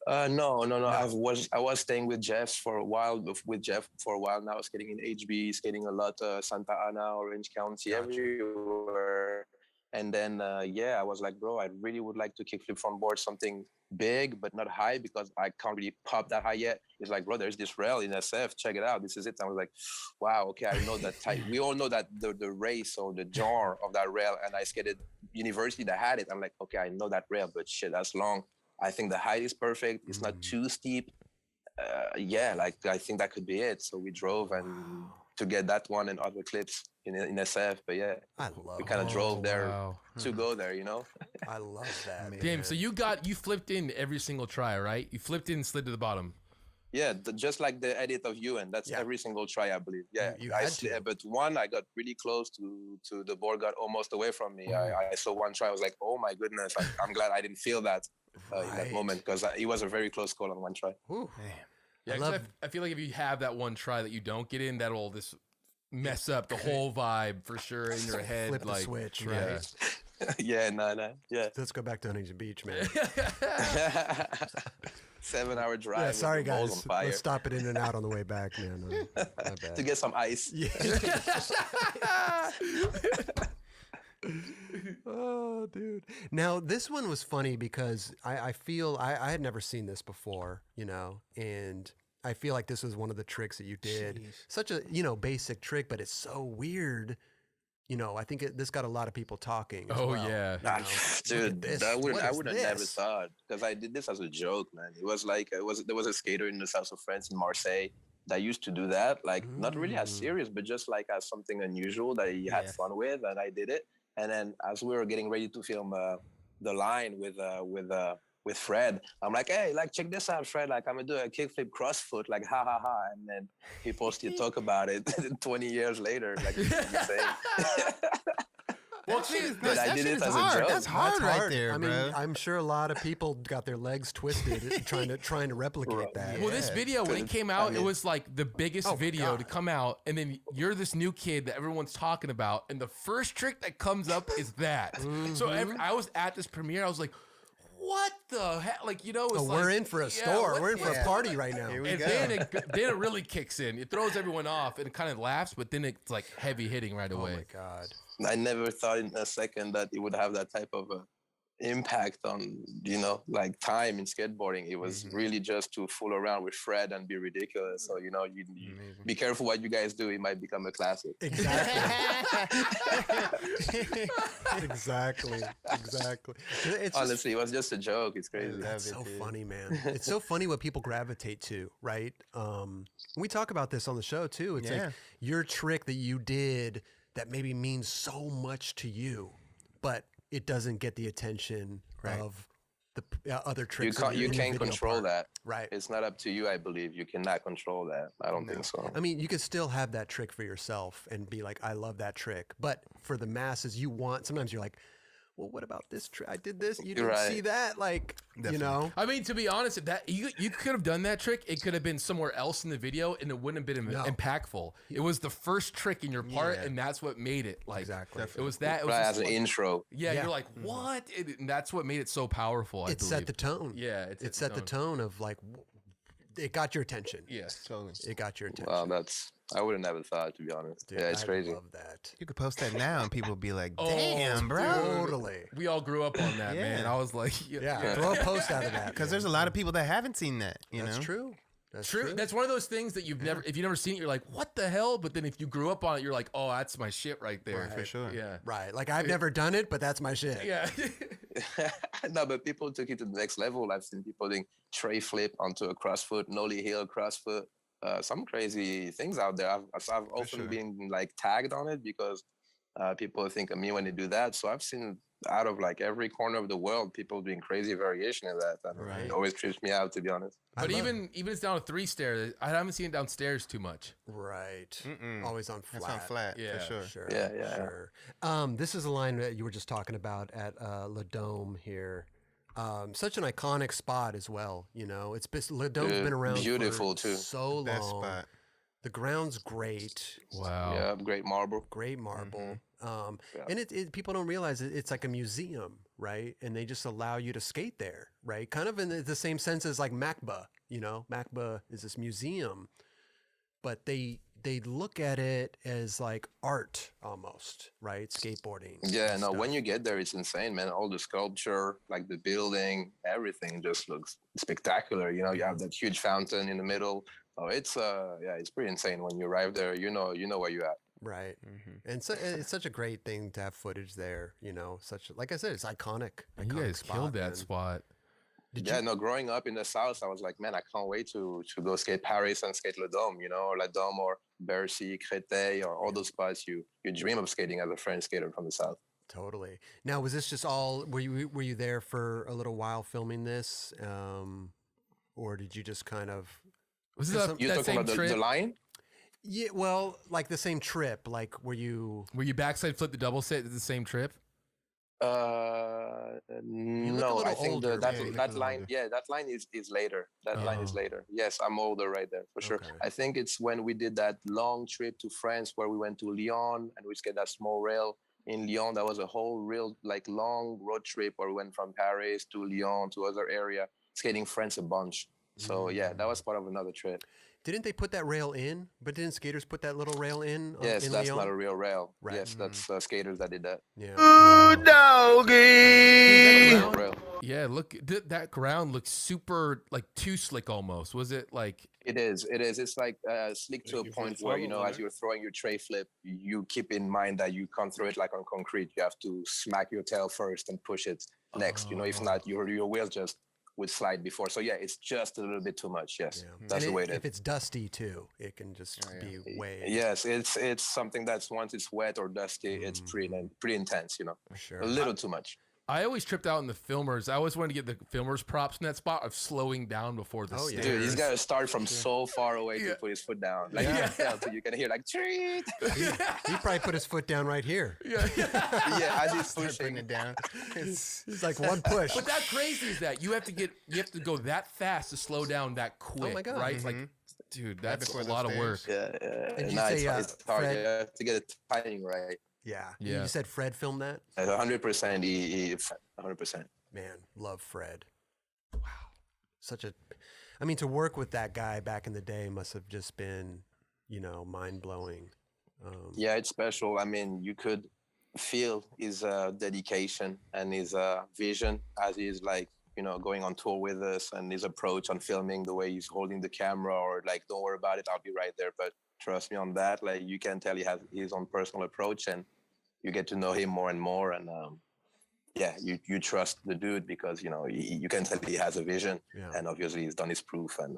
No. I was staying with Jeff for a while. Now I was skating in HB, skating a lot, Santa Ana, Orange County, everywhere. And then I was like, bro, I really would like to kickflip from board something big but not high, because I can't really pop that high yet. It's like, bro, there's this rail in SF. Check it out. This is it. I was like, wow, okay, I know that type. We all know that the race or the jar of that rail, and I skated university that had it. I'm like, okay, I know that rail, but shit, that's long. I think the height is perfect. It's not too steep. I think that could be it. So we drove and to get that one and other clips in SF. But yeah, we kind of drove there to go there, I love that, man. Damn, so you flipped in every single try, right? You flipped in, slid to the bottom. Yeah, just like the edit of Ewan. That's every single try, I believe. Yeah, but one, I got really close to the board, got almost away from me. I saw one try, I was like, oh my goodness, I'm glad I didn't feel that in that moment, because it was a very close call on one try. Yeah, I feel like if you have that one try that you don't get in, that'll just mess up the whole vibe for sure in your head. Flip the switch, right? Yeah, no. Yeah. Let's go back to Huntington Beach, man. 7-hour drive. Yeah, sorry guys. Let's stop it in and out on the way back, man. My bad. To get some ice. Yeah. Oh, dude. Now this one was funny because I feel I had never seen this before, and I feel like this was one of the tricks that you did. Jeez. Such a basic trick, but it's so weird. I think this got a lot of people talking. As well. Yeah, dude, I would have never thought, because I did this as a joke, man. It was like there was a skater in the south of France, in Marseille. that used to do that, like not really as serious, but just like as something unusual that he had fun with, and I did it. And then as we were getting ready to film the line with Fred, I'm like, hey, like check this out, Fred. Like I'm gonna do a kickflip crossfoot, like ha ha ha. And then he posted talk about it 20 years later, like it's insane. Well, but I did it as a joke. That's hard right there, I bro. mean, I'm sure a lot of people got their legs twisted trying to replicate that. Well, this video, when it came out, it was like the biggest video to come out. And then you're this new kid that everyone's talking about. And the first trick that comes up is that. So I was at this premiere. I was like, what the heck? Like, you know, it's we're in for a store. We're in for a party right now. Here we and go. then it really kicks in. It throws everyone off and it kind of laughs, but then it's like heavy hitting right away. Oh my God. I never thought in a second that it would have that type of impact on, you know, like time in skateboarding. It was really just to fool around with Fred and be ridiculous. So, you know, you be careful what you guys do. It might become a classic. Exactly. Exactly. It's Honestly, it was just a joke. It's crazy. It's so funny, man. It's so funny what people gravitate to, right? We talk about this on the show too. It's like your trick that you did that maybe means so much to you, but it doesn't get the attention of the other tricks. You can't control that. Right. It's not up to you, I believe. You cannot control that. I don't think so. I mean, you can still have that trick for yourself and be like, I love that trick. But for the masses, sometimes you're like, well, what about this trick? I did this. You didn't see that? Like, you know? I mean, to be honest, if that you could have done that trick, it could have been somewhere else in the video and it wouldn't have been impactful. It was the first trick in your part, and that's what made it. Like, it was that. It was as an intro. Yeah, you're like, what? And that's what made it so powerful. It set the tone. Yeah, it set the tone of like, it got your attention. Yes, totally. It got your attention. Wow, I would have never thought, to be honest. Dude, yeah, it's crazy. I love that. You could post that now and people would be like, damn, bro. Totally. We all grew up on that, man. I was like, throw a post out of that. Because there's a lot of people that haven't seen that. That's know? true. That's true. That's one of those things that if you've never seen it, you're like, what the hell? But then if you grew up on it, you're like, oh, that's my shit right there. Right. For sure. Yeah. Right. Like I've never done it, but that's my shit. Yeah. No, but people took it to the next level. I've seen people doing tray flip onto a crossfoot, nollie heel crossfoot. Some crazy things out there. I've often been like tagged on it because people think of me when they do that. So I've seen out of like every corner of the world, people doing crazy variation of that. And it always trips me out, to be honest. But even it's down a 3 stair. I haven't seen it downstairs too much. Right. Always on flat. That's on flat, Yeah. for sure. Sure. This is a line that you were just talking about at Le Dome here. Such an iconic spot as well. You know, Le Dome's been around beautiful for too. so long. Best spot. The ground's great. Wow. Yeah, great marble. Great marble. And people don't realize it's like a museum, right? And they just allow you to skate there, right? Kind of in the same sense as like MACBA, you know? MACBA is this museum, but they look at it as like art almost, right? Skateboarding. Yeah, no, when you get there, it's insane, man. All the sculpture, like the building, everything just looks spectacular. You know, you have that huge fountain in the middle. Oh, it's it's pretty insane when you arrive there. You know where you're at. Right. And so it's such a great thing to have footage there, you know, like I said, it's iconic. You guys killed that spot. No, growing up in the South, I was like, man, I can't wait to go skate Paris and skate Le Dome, you know, or La Dome or Bercy, Créteil, or all those spots you dream of skating as a French skater from the South. Totally. Now, was this just all, were you there for a little while filming this? Or did you just kind of... Was this you talking about the line? Yeah, well, like the same trip. Like, were you backside flip the double set at the same trip? No, I think that line. Yeah, that line is later. That line is later. Yes, I'm older right there for sure. I think it's when we did that long trip to France where we went to Lyon and we skated that small rail in Lyon. That was a whole real like long road trip where we went from Paris to Lyon to other area, skating France a bunch. So yeah, that was part of another trip. Didn't they put that rail in? But didn't skaters put that little rail in? Yes, that's Lyon? not a real rail. Right. Yes, that's skaters that did that. Yeah. Doggy. Yeah, look, that ground looks super like too slick almost. Was it like? It is. It's like slick to a point where, you know, as you're throwing your tray flip, you keep in mind that you can't throw it like on concrete. You have to smack your tail first and push it next. You know, if not, your wheels just with slide before. So yeah, it's just a little bit too much. Yes, Yeah. that's And the way it is. if it's dusty too, it can just be way. Yes, it's something that's once it's wet or dusty, it's pretty intense. You know, Sure. a little too much. I always tripped out in the filmers. I always wanted to get the filmers props in that spot of slowing down before the stairs. Dude, he's got to start from so far away to put his foot down. Like, so you can hear like, treat. He probably put his foot down right here. Yeah, as he's Putting pushing. it down. It's like one push. But that crazy is that you have to go that fast to slow down that quick. my God. Right? Like, dude, that's before a the lot of work. stairs. Yeah. And you Nah, say, it's hard. Fred- You have to get the timing right. Yeah. Yeah. You said Fred filmed that? 100%. 100%. Man, love Fred. Wow. I mean, to work with that guy back in the day must have just been, mind blowing. Yeah, it's special. I mean, you could feel his dedication and his vision as he's like, going on tour with us, and his approach on filming, the way he's holding the camera, or like, don't worry about it, I'll be right there. But trust me on that. Like, you can tell he has his own personal approach, and you get to know him more and more. And you trust the dude because, you can tell he has a vision, and obviously he's done his proof. And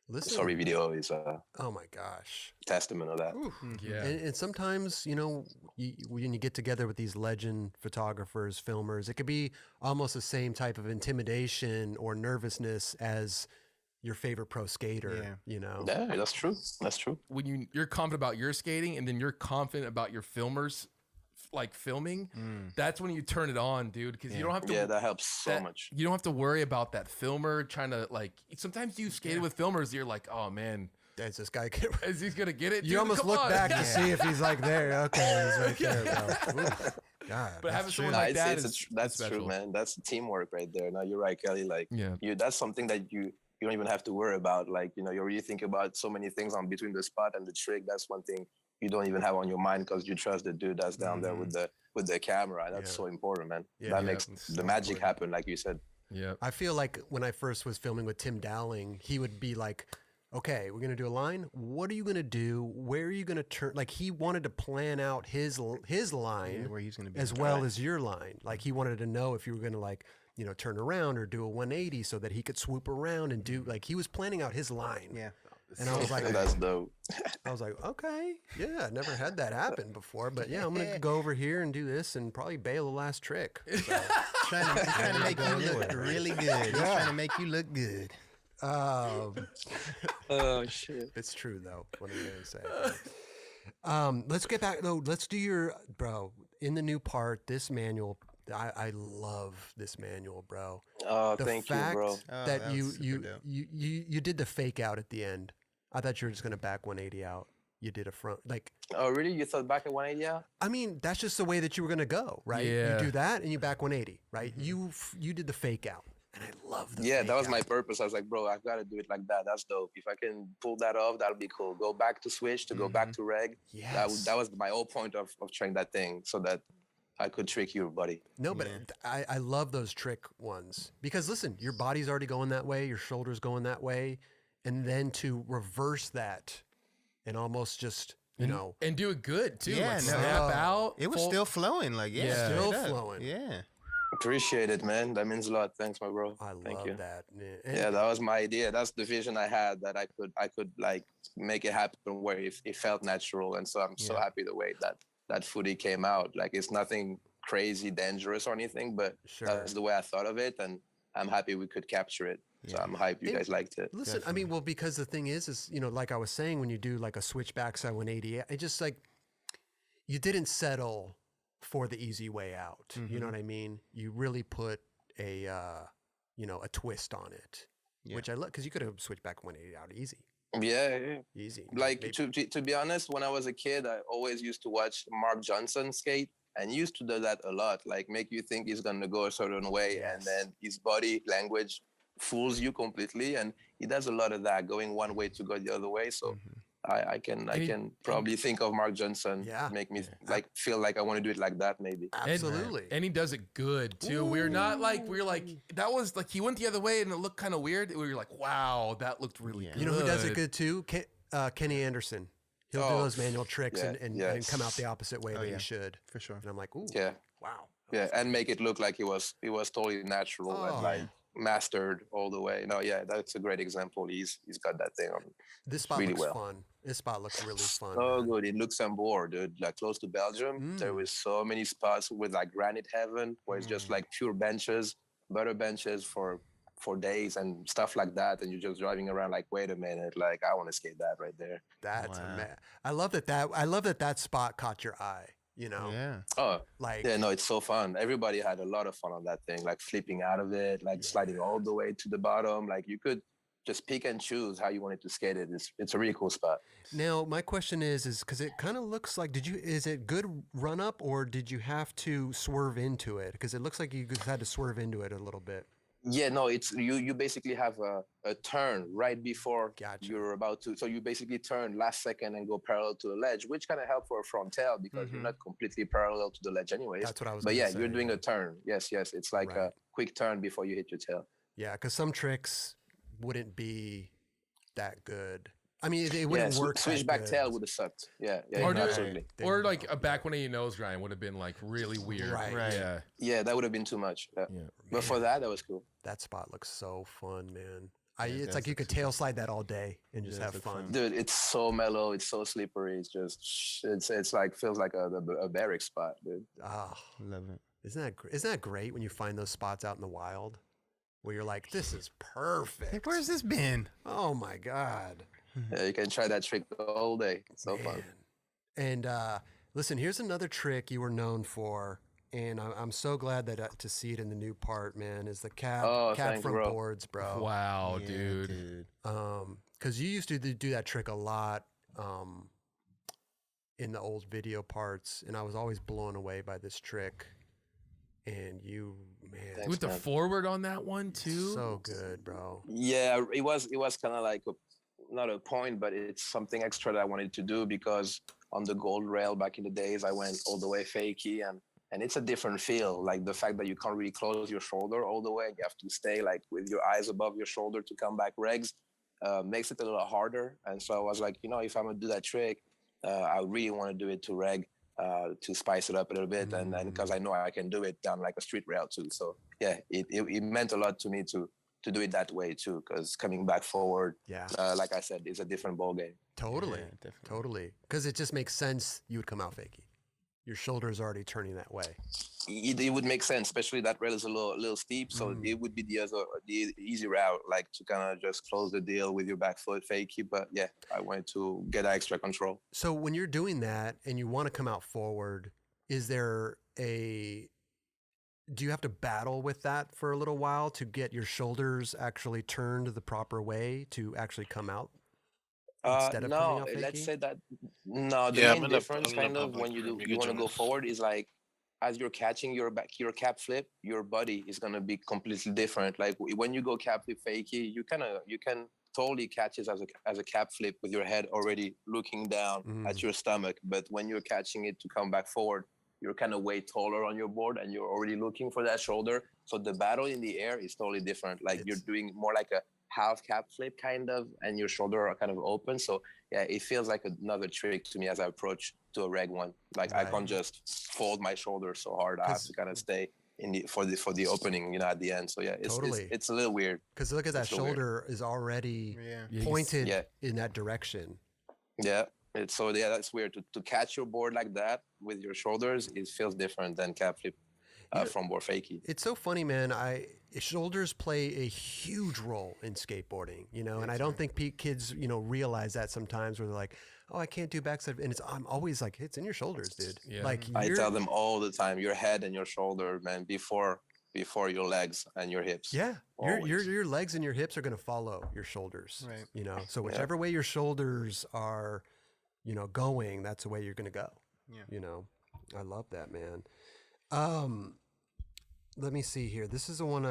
the story video is oh my gosh, testament of that. Yeah. And sometimes, when you get together with these legend photographers, filmers, it could be almost the same type of intimidation or nervousness as your favorite pro skater, Yeah, that's true. That's true. When you're confident about your skating and then you're confident about your filmers like filming, that's when you turn it on, dude, because you don't have to. Yeah, that helps so much. You don't have to worry about that filmer trying to like. Sometimes you skated with filmers, you're like, oh man, is this guy? is he gonna get it? You dude? almost Come look on. back to see if he's like there. Okay, he's right there. Bro. Ooh, God, But having that's someone true. like that that's special. true, man. That's teamwork right there. Now you're right, Kelly. Like, Yeah. that's something that you don't even have to worry about. Like, you really think about so many things on between the spot and the trick. That's one thing you don't even have on your mind because you trust the dude that's down there with the camera. That's so important, man. That makes the magic happen, like you said. Yeah. I feel like when I first was filming with Tim Dowling, he would be like, okay, we're going to do a line. What are you going to do? Where are you going to turn? Like, he wanted to plan out his line where he's going to be as well as your line. Like, he wanted to know if you were going to, like, turn around or do a 180 so that he could swoop around and do, like, he was planning out his line. Yeah. And I was like, That's dope. I was like, okay, yeah, never had that happen before, but yeah, I'm gonna go over here and do this and probably bail the last trick. So, Trying to make you look really good. He's trying to make you look good. Oh shit. It's true though. What are you gonna say? Let's get back though. Let's do your in the new part. This manual, I love this manual, bro. Oh, The thank you, fact bro. that that was super dope. you did the fake out at the end. I thought you were just gonna back 180 out. You did a front, like, Oh, really? You thought back at 180 out? I mean, that's just the way that you were gonna go, right? Yeah. You do that and you back 180, right? You did the fake out, and I love the Yeah, fake that was out. my purpose. I was like, bro, I've got to do it like that. That's dope. If I can pull that off, that'll be cool. Go back to switch, to go back to reg. Yes. That was my whole point of trying that thing, so that I could trick you, buddy. No, but I love those trick ones because listen, your body's already going that way, your shoulders going that way, and then to reverse that and almost just and do it good too. Yeah, like no, snap out. It was full- still flowing. Like, yeah. Still straight up. flowing. Yeah. Appreciate it, man. That means a lot. Thanks, my bro. I Thank love you. that. Yeah, that was my idea. That's the vision I had, that I could like make it happen where it felt natural. And so I'm so happy the way that footage came out. Like, it's nothing crazy dangerous or anything, but that's the way I thought of it, and I'm happy we could capture it. So I'm hyped you guys liked it. Listen, I mean, well, because the thing is, like I was saying, when you do like a switch backside 180, it just like, you didn't settle for the easy way out. You know what I mean? You really put a twist on it, which I love, because you could have switched back 180 out easy. Yeah. Easy. Like, to be honest, when I was a kid, I always used to watch Mark Johnson skate, and he used to do that a lot, like make you think he's going to go a certain way, and then his body language fools you completely, and he does a lot of that, going one way to go the other way. So I can probably think of Mark Johnson, make me like feel like I want to do it like that, maybe. Absolutely. And he does it good too. We're not like, that was like, he went the other way and it looked kind of weird. We were like, wow, that looked really good. You know who does it good too? Kenny Anderson. He'll do those manual tricks and come out the opposite way that he should. For sure. And I'm like, ooh, Yeah. wow. Yeah, and make it look like it was totally natural and like mastered all the way. No, yeah, that's a great example. He's got that thing on This spot really looks well. fun. This spot looks really fun. So Man. good in Luxembourg, dude. Like close to Belgium, there was so many spots with like granite heaven, where it's just like pure benches, butter benches for days and stuff like that. And you're just driving around like, wait a minute, like I want to skate that right there. That's I love that. I love that spot caught your eye. You know. Yeah. Oh, Like yeah, no, it's so fun. Everybody had a lot of fun on that thing, like flipping out of it, like sliding all the way to the bottom. Like you could just pick and choose how you wanted to skate it. It's a really cool spot. Now, my question is because it kind of looks like, is it good run up or did you have to swerve into it? Because it looks like you had to swerve into it a little bit. Yeah, no, it's you basically have a turn right before you're about to. So you basically turn last second and go parallel to the ledge, which kind of help for a front tail because you're not completely parallel to the ledge anyways. That's what I was But yeah, say, you're doing a turn. Yes, it's like a quick turn before you hit your tail. Yeah, because some tricks wouldn't be that good. I mean, it wouldn't work. Switchback tail would have sucked. Yeah, absolutely. Or like a back 180 nose grind would have been like really weird. Right. Yeah, that would have been too much. Yeah. But for that was cool. That spot looks so fun, man. It's like you could tail slide that all day and just have fun. Dude, it's so mellow. It's so slippery. It's just, it's like, feels like a barrack spot, dude. Oh, Love it. Isn't that great when you find those spots out in the wild where you're like, this is perfect. Like, where's this been? Oh my God. Yeah, you can try that trick all day. It's so fun. And listen, here's another trick you were known for, and I'm so glad that to see it in the new part, man, is the cab front boards, bro. Wow, dude. Because you used to do that trick a lot in the old video parts, and I was always blown away by this trick. And you, man, Thanks, with the forward on that one too. So good, bro. Yeah, it was kind of like not a point, but it's something extra that I wanted to do because on the gold rail back in the days, I went all the way fakie and it's a different feel. Like the fact that you can't really close your shoulder all the way, you have to stay like with your eyes above your shoulder to come back regs, makes it a little harder. And so I was like, if I'm gonna do that trick, I really want to do it to reg, to spice it up a little bit, and because I know I can do it down like a street rail too. So yeah, it meant a lot to me to do it that way too, because coming back forward, like I said, is a different ball game. Totally, totally. Because it just makes sense you would come out fakie. Your shoulder is already turning that way. It would make sense, especially that rail is a little steep, so it would be the easy route, like to kind of just close the deal with your back foot fakie. But yeah, I wanted to get extra control. So when you're doing that and you want to come out forward, do you have to battle with that for a little while to get your shoulders actually turned the proper way to actually come out? Instead of coming out fakie? Let's say that. No, the main difference when you want to go forward is like, as you're catching your cap flip, your body is gonna be completely different. Like when you go cap flip fakie, you can totally catch it as a cap flip with your head already looking down at your stomach. But when you're catching it to come back forward, you're kind of way taller on your board and you're already looking for that shoulder. So the battle in the air is totally different. Like you're doing more like a half cap flip kind of, and your shoulder are kind of open. So yeah, it feels like another trick to me as I approach to a reg one. Like I can't just fold my shoulder so hard. I have to kind of stay for the opening, at the end. So yeah, it's a little weird. Because look at that shoulder is already pointed in that direction. Yeah. That's weird to catch your board like that with your shoulders. It feels different than cap flip from board fakie. It's so funny, man. Shoulders play a huge role in skateboarding, and I don't think kids, realize that sometimes where they're like, oh, I can't do backside. And I'm always like, it's in your shoulders, dude. Yeah. Like I tell them all the time, your head and your shoulder, man, before your legs and your hips. Yeah. Your legs and your hips are going to follow your shoulders, right? So whichever way your shoulders are, going, that's the way you're going to go. Yeah. I love that, man. Let me see here. This is the one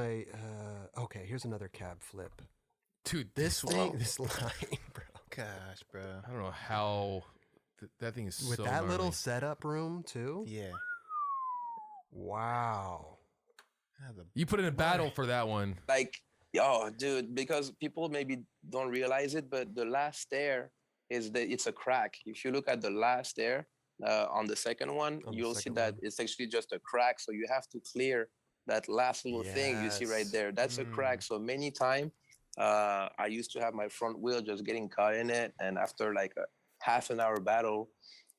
okay, here's another cab flip. Dude, this line, bro. Gosh, bro. I don't know how that thing is with so that gnarly. Little setup room too. Yeah. Wow. You put in a battle for that one. Like, dude, because people maybe don't realize it, but the last stair it's a crack. If you look at the last stair on the second one, you'll see that it's actually just a crack. So you have to clear that last little thing you see right there, that's a crack. So many times I used to have my front wheel just getting caught in it, and after like a half an hour battle,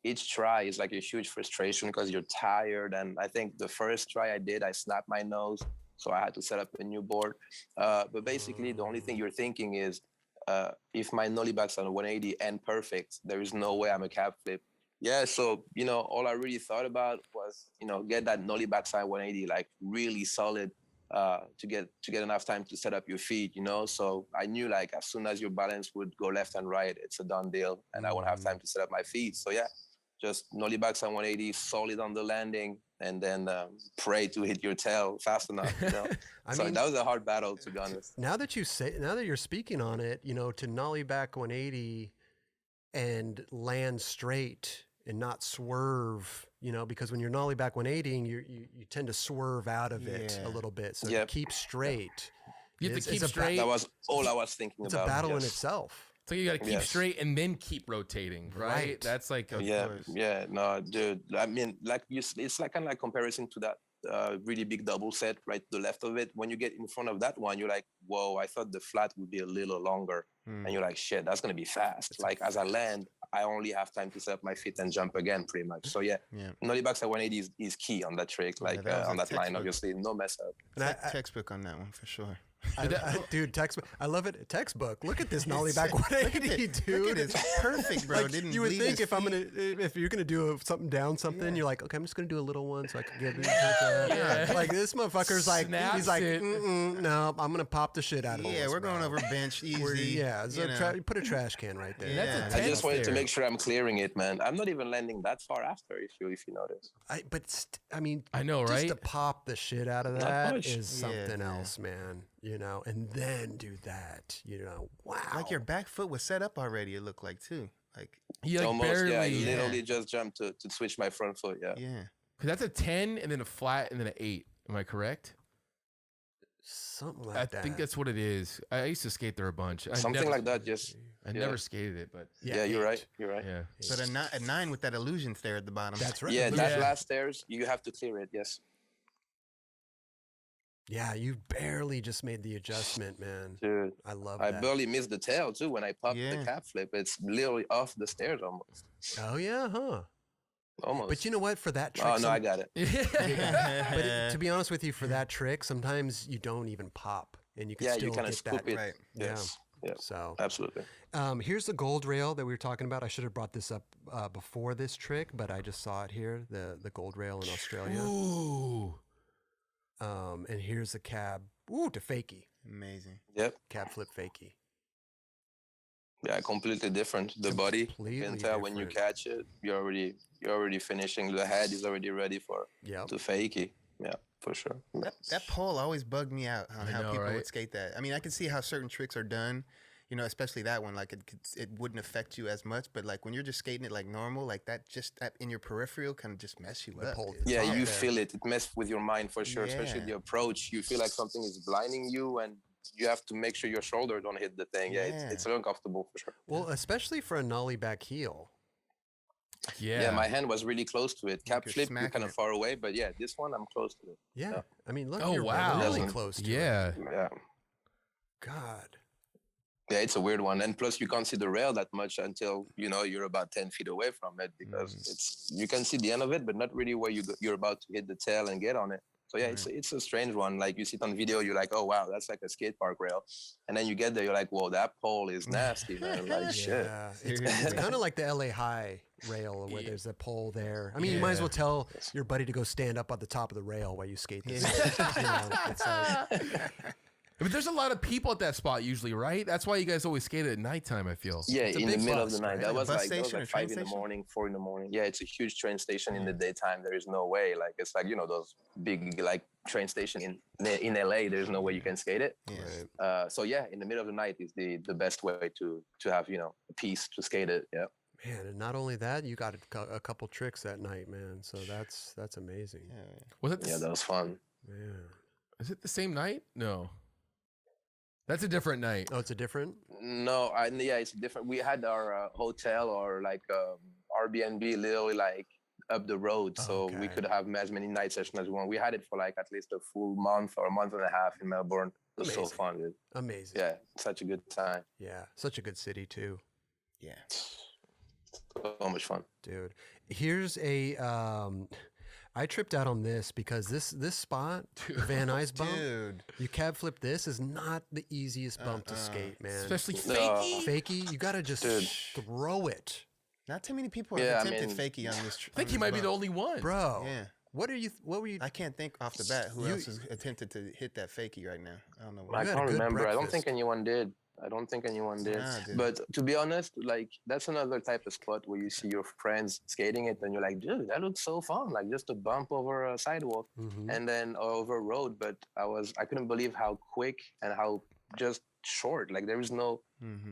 each try is like a huge frustration because you're tired. And I think the first try I did, I snapped my nose, so I had to set up a new board. But basically, the only thing you're thinking is, if my nollie backs on 180 and perfect, there is no way I'm a cab flip. Yeah, so, you know, all I really thought about was, you know, get that nollie backside 180, like really solid, to get enough time to set up your feet, you know? So I knew like as soon as your balance would go left and right, it's a done deal, and I won't have time to set up my feet. So yeah, just nollie backside 180, solid on the landing, and then pray to hit your tail fast enough, you know? So that was a hard battle, to be honest. Now that you're speaking on it, you know, to nollie back 180 and land straight and not swerve, you know, because when you're nollie back 180, you tend to swerve out of it a little bit. So to keep straight. You have to keep straight. That was all I was thinking about. It's a battle in itself. So you got to keep straight and then keep rotating, right? That's like no, dude. I mean, like it's like kind of like comparison to that really big double set right to the left of it. When you get in front of that one, you're like, whoa, I thought the flat would be a little longer, and you're like, shit, that's gonna be fast. Like as I land, I only have time to set up my feet and jump again, pretty much. So nollie backside 180 is key on that trick, like on that line. Obviously, no mess up. Textbook on that one for sure. Dude, textbook. I love it. Textbook. Look at this nollie back 180, dude. Look at it. It's perfect, bro. Like, you would think if you're gonna do something down something, you're like, okay, I'm just gonna do a little one so I can get it. Like this motherfucker's like, he's like, no, I'm gonna pop the shit out of it. Yeah, we're going over bench easy. Put a trash can right there. I just wanted to make sure I'm clearing it, man. I'm not even landing that far after, if you notice. I know, right? Just to pop the shit out of that is something else, man. You know, and then do that, you know, wow. Like your back foot was set up already, it looked like, too. Like, almost, I literally just jumped to switch my front foot, Because that's a 10 and then a flat and then an 8. Am I correct? Something like that. I think that's what it is. I used to skate there a bunch. Something like that, just... I never skated it, but... Yeah, you're right. You're right. Yeah. But a 9 with that illusion stair at the bottom. That's right. Yeah, that last stairs, you have to clear it, yes. Yeah, you barely just made the adjustment, man. Dude, I love that. I barely missed the tail, too, when I popped the cap flip. It's literally off the stairs almost. Oh, yeah, huh? Almost. But you know what? For that trick... Oh, no, I got it. But to be honest with you, for that trick, sometimes you don't even pop. And you can still you kind of scoop it. Right. Yes. Yeah. So absolutely. Here's the gold rail that we were talking about. I should have brought this up before this trick, but I just saw it here, the gold rail in Australia. Ooh. And here's the cab. Ooh, to fakie. Amazing. Yep. Cab flip fakie. Yeah, completely different. The body, you can tell when you catch it, you're already finishing. The head is already ready for to fakie. Yeah, for sure. That pole always bugged me out on how people would skate that. I mean, I can see how certain tricks are done, you know, especially that one. Like it wouldn't affect you as much, but like when you're just skating it like normal, like that in your peripheral can just mess you up. Yeah, you feel it. It messes with your mind for sure, especially the approach. You feel like something is blinding you, and you have to make sure your shoulder don't hit the thing. Yeah, it's uncomfortable for sure. Well, especially for a nollie back heel. Yeah, my hand was really close to it. Cap flip, you're kind of far away, but yeah, this one I'm close to it. Yeah, I mean, look, you're really close to it. Yeah. God. Yeah, it's a weird one, and plus you can't see the rail that much until you're about 10 feet away from it, because you can see the end of it, but not really where you're about to hit the tail and get on it. So yeah, it's a strange one. Like you see it on video, you're like, oh wow, that's like a skate park rail, and then you get there, you're like, whoa, that pole is nasty, man. Like shit. It's kind of like the LA High rail where there's a pole there. I mean, you might as well tell your buddy to go stand up at the top of the rail while you skate this. But there's a lot of people at that spot usually, right? That's why you guys always skate at nighttime, I feel. Yeah, in the middle of the night. That was like 5 in the morning, 4 in the morning. Yeah, it's a huge train station in the daytime. There is no way. Like it's like, those big like train station in LA, there's no way you can skate it. So yeah, in the middle of the night is the best way to have, a piece to skate it. Yeah. Man, and not only that, you got a couple tricks that night, man. So that's amazing. Was it? That was fun. Yeah. Is it the same night? No. That's a different night. Oh, it's a different? No, it's different. We had our hotel or like Airbnb literally like up the road, so we could have as many night sessions as we want. We had it for like at least a full month or a month and a half in Melbourne. It was so fun, dude. Amazing. Yeah, such a good time. Yeah, such a good city too. Yeah. So much fun. Dude, here's a I tripped out on this because this spot, the Van Nuys bump, Dude. you cab flip this is not the easiest bump to skate, man. Especially Fakey, you gotta just throw it. Not too many people have attempted fakie on this. I think he might be the only one, Bro. Yeah. What were you? I can't think off the bat who else has attempted to hit that fakie right now. I don't know. I can't remember. I don't think anyone did. But to be honest, like that's another type of spot where you see your friends skating it and you're like, dude, that looks so fun. Like just a bump over a sidewalk and then over a road. But I couldn't believe how quick and how just short. Like there is no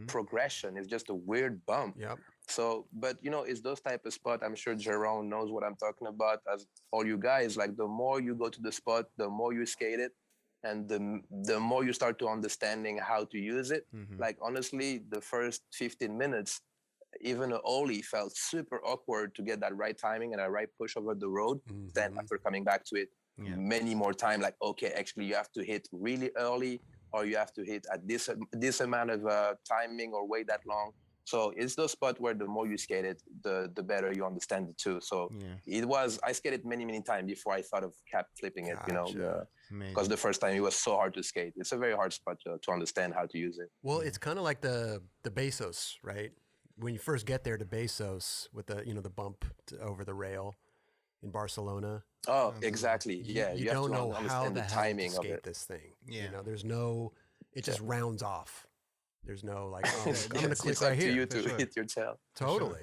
progression. It's just a weird bump. Yep. So, but you know, it's those type of spot. I'm sure Jerome knows what I'm talking about. As all you guys, like the more you go to the spot, the more you skate it. And the more you start to understanding how to use it, like honestly, the first 15 minutes, even a ollie felt super awkward to get that right timing and a right push over the road. Then after coming back to it many more times, like, okay, actually you have to hit really early or you have to hit at this amount of timing or wait that long. So it's the spot where the more you skate it, the better you understand it too. So I skated many times before I thought of cap flipping it, you know, because the first time it was so hard to skate. It's a very hard spot to understand how to use it. Well, it's kind of like the Bezos, right? When you first get there to Bezos with the, you know, the bump over the rail in Barcelona. Oh, exactly. Yeah. You have don't to know how understand the the hell timing to of skate it. this thing. Yeah. You know, there's no, it just rounds off. There's no like, oh, I'm going to click It's right up here. to you to hit your tail. Totally.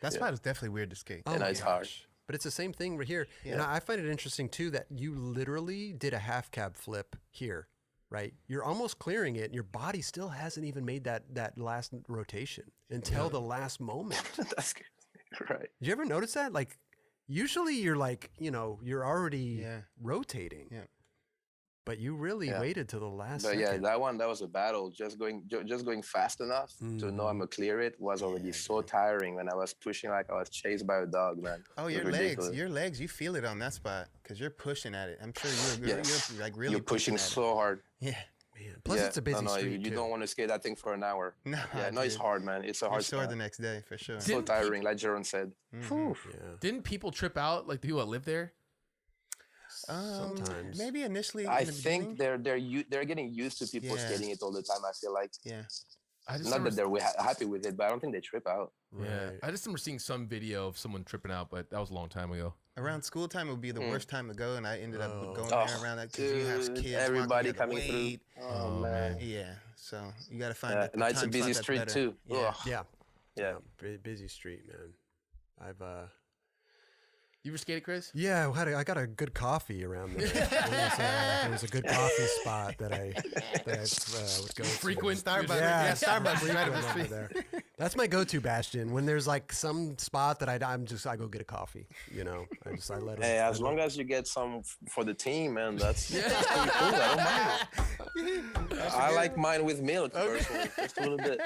That spot is definitely weird to skate. Oh And my it's hard. gosh. But it's the same thing right here. And I find it interesting too that you literally did a half cab flip here, right? You're almost clearing it and your body still hasn't even made that last rotation until the last moment. That's good. Right. Did you ever notice that? Like usually you're like, you know, you're already rotating. Yeah. But you really waited till the last But second. that was a battle. Just going fast enough to know I'm gonna clear it was already so tiring. When I was pushing like I was chased by a dog, man. Oh, your legs, you feel it on that spot because you're pushing at it. I'm sure you're like really. You're pushing so hard. Yeah. Man. Plus it's a busy street you too. don't want to skate that thing for an hour. No, it's hard, man. It's a hard sore spot. the next day for sure. So tiring, like Jaron said. Yeah. Didn't people trip out, like the people that live there? Sometimes. Maybe initially. I think they're getting used to people skating it all the time. I feel like. Yeah. Not that they're happy with it, but I don't think they trip out. Yeah, I just remember seeing some video of someone tripping out, but that was a long time ago. Around school time would be the worst time to go, and I ended up going there around that because you have kids, everybody coming through. Oh man. Yeah, so you got to find that. And it's a busy street too. Yeah. Busy street, man. I've You ever skated, Chris? Yeah, I got a good coffee around there. There was a good coffee spot that I would go Frequent to. Starbucks. Yeah, Starbucks right up the Over street. there. That's my go-to bastion. When there's like some spot that I go get a coffee. You know, I let them. Hey, as long as you get some for the team, man, that's pretty cool. I don't mind. I like mine with milk personally, just a little bit.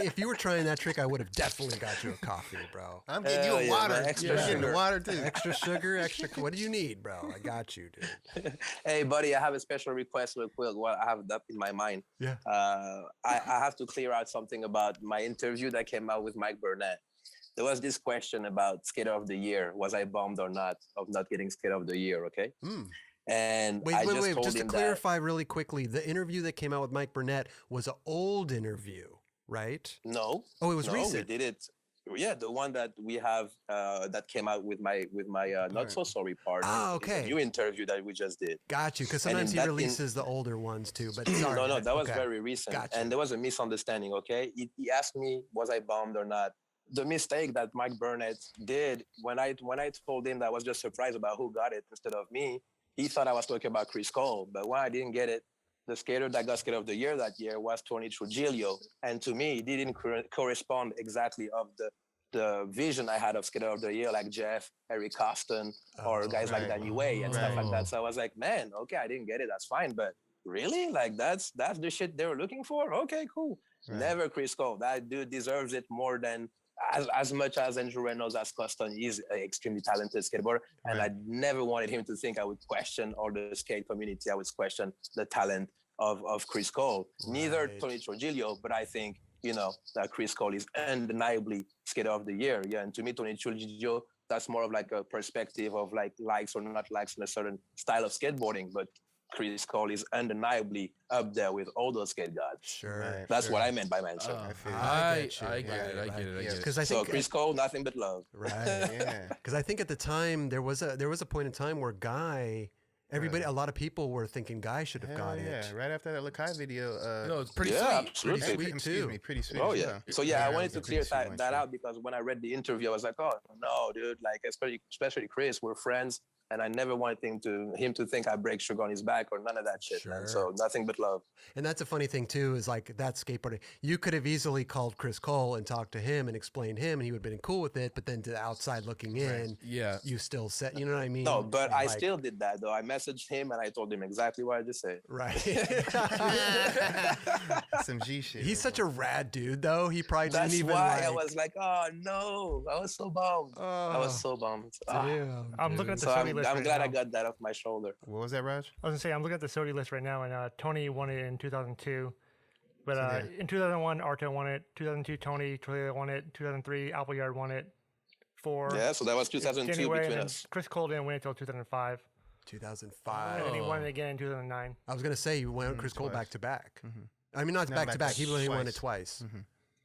If you were trying that trick, I would have definitely got you a coffee, bro. I'm getting you a water. Man, extra I'm getting the sugar. water too. Extra sugar, extra. What do you need, bro? I got you, dude. Hey, buddy, I have a special request real quick. Well, I have that in my mind. Yeah. I have to clear out something about my interview that came out with Mike Burnett. There was this question about Skater of the Year. Was I bummed or not of not getting Skater of the Year? Okay. And Wait, I just told just to him clarify really quickly, the interview that came out with Mike Burnett was an old interview, right? No. Oh, it was recent. We did it. Yeah, the one that we have that came out with my not so sorry part. Ah, okay. New interview that we just did. Got you, because sometimes he releases the older ones too. But sorry, No, that was very recent, Gotcha. and there was a misunderstanding. Okay, he asked me, was I bummed or not? The mistake that Mike Burnett did when I told him that I was just surprised about who got it instead of me, he thought I was talking about Chris Cole. But when I didn't get it, the skater that got Skater of the Year that year was Tony Trujillo, and to me, it didn't correspond exactly of the vision I had of Skater of the Year, like Jeff, Eric Coston, or guys like Danny Way and stuff like that. So I was like, man, okay, I didn't get it, that's fine, but really, like that's the shit they were looking for. Okay, cool. Never Chris Cole. That dude deserves it more than as much as Andrew Reynolds as Coston is an extremely talented skateboarder, and I never wanted him to think I would question, or the skate community, I would question the talent of Chris Cole. Neither Tony Trujillo, but I think, that Chris Cole is undeniably skater of the year. Yeah, and to me, Tony Trujillo, that's more of like a perspective of like likes or not likes in a certain style of skateboarding, but Chris Cole is undeniably up there with all those skate gods. Sure. That's what I meant by mention. I get it. Because I think Chris Cole, nothing but love. Right. Yeah. Because I think at the time there was a point in time where a lot of people were thinking Guy should have got it. Yeah, right after that Lakai video. It's pretty sweet. Absolutely. Pretty sweet too. Pretty sweet. Oh yeah. So I wanted to clear that sure. out, because when I read the interview, I was like, oh no, dude, like especially Chris, we're friends. And I never wanted him to think I break sugar on his back or none of that shit, man. So nothing but love. And that's a funny thing too, is like that skateboarding. You could have easily called Chris Cole and talked to him and explained him, and he would have been cool with it. But then to the outside looking in, you still said, you know what I mean? No, but I still did that though. I messaged him and I told him exactly what I just said. Right. Some G shit. He's such a rad dude, though. He probably That's didn't even. why I was like, oh no, I was so bummed. I was so bummed. I'm looking at the So Sony list. I'm glad right I now. got that off my shoulder. What was that, Raj? I was gonna say I'm looking at the Sony list right now, and Tony won it in 2002. But in 2001, Arto won it. 2002, Tony Trujillo won it. 2003, Appleyard won it. Yeah, so that was 2002 January, between and us. Chris Cole didn't win it until 2005. 2005. And then he won it again in 2009. I was gonna say you went Chris Cole back to back. I mean, not back to back. He only won it twice.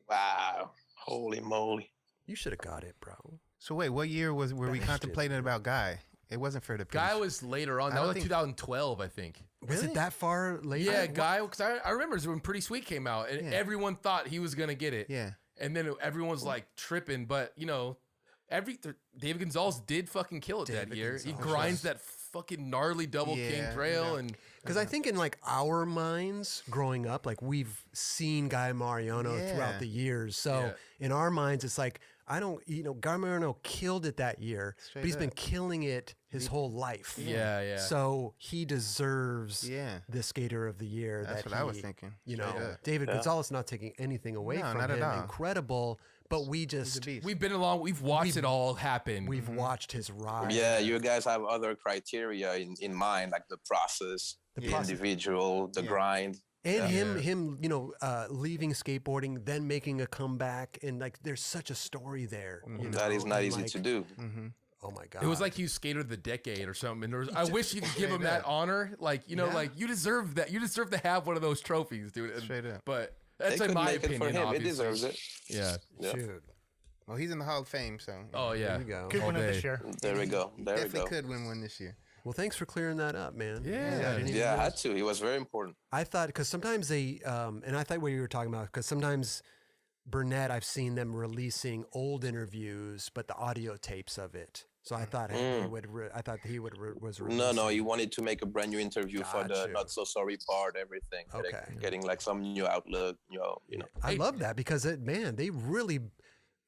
Wow, holy moly! You should have got it, bro. So wait, what year were we contemplating about Guy? It wasn't for the Guy was later on. That was 2012, I think. Was it that far later? Yeah, Guy. Because I remember when Pretty Sweet came out, and everyone thought he was gonna get it. Yeah. And then everyone was like tripping, but David Gonzalez did fucking kill it that year. He grinds that fucking gnarly double king trail, and because I think in like our minds growing up, like we've seen Guy Mariano throughout the years, so in our minds it's like Guy Mariano killed it that year, but he's been killing it his whole life. Yeah. So he deserves the skater of the year. That's what I was thinking. David Gonzalez, not taking anything away from not him, at all. incredible. But we've been along. We've watched it all happen. We've watched his rise. Yeah, you guys have other criteria in mind, like the process, the individual, the grind. And him, leaving skateboarding, then making a comeback, and like, there's such a story there. That is not easy to do. Oh my god! It was like he was skater of the decade or something. I wish you could give him that honor. Like like you deserve that. You deserve to have one of those trophies, dude. Straight up. But that's in my opinion. For him. Obviously. It deserves it. Yeah. Dude. Well, he's in the Hall of Fame, so. Oh yeah. There you go. Could win it this year. There we go. Definitely could win one this year. Well, thanks for clearing that up, man. Yeah, I had to. It was very important. I thought, because sometimes they, and I thought what you were talking about, because sometimes Burnett, I've seen them releasing old interviews, but the audio tapes of it. So I thought was releasing. No, he wanted to make a brand new interview for the Not So Sorry part, everything. Okay. Getting like some new outlook, I love that because they really,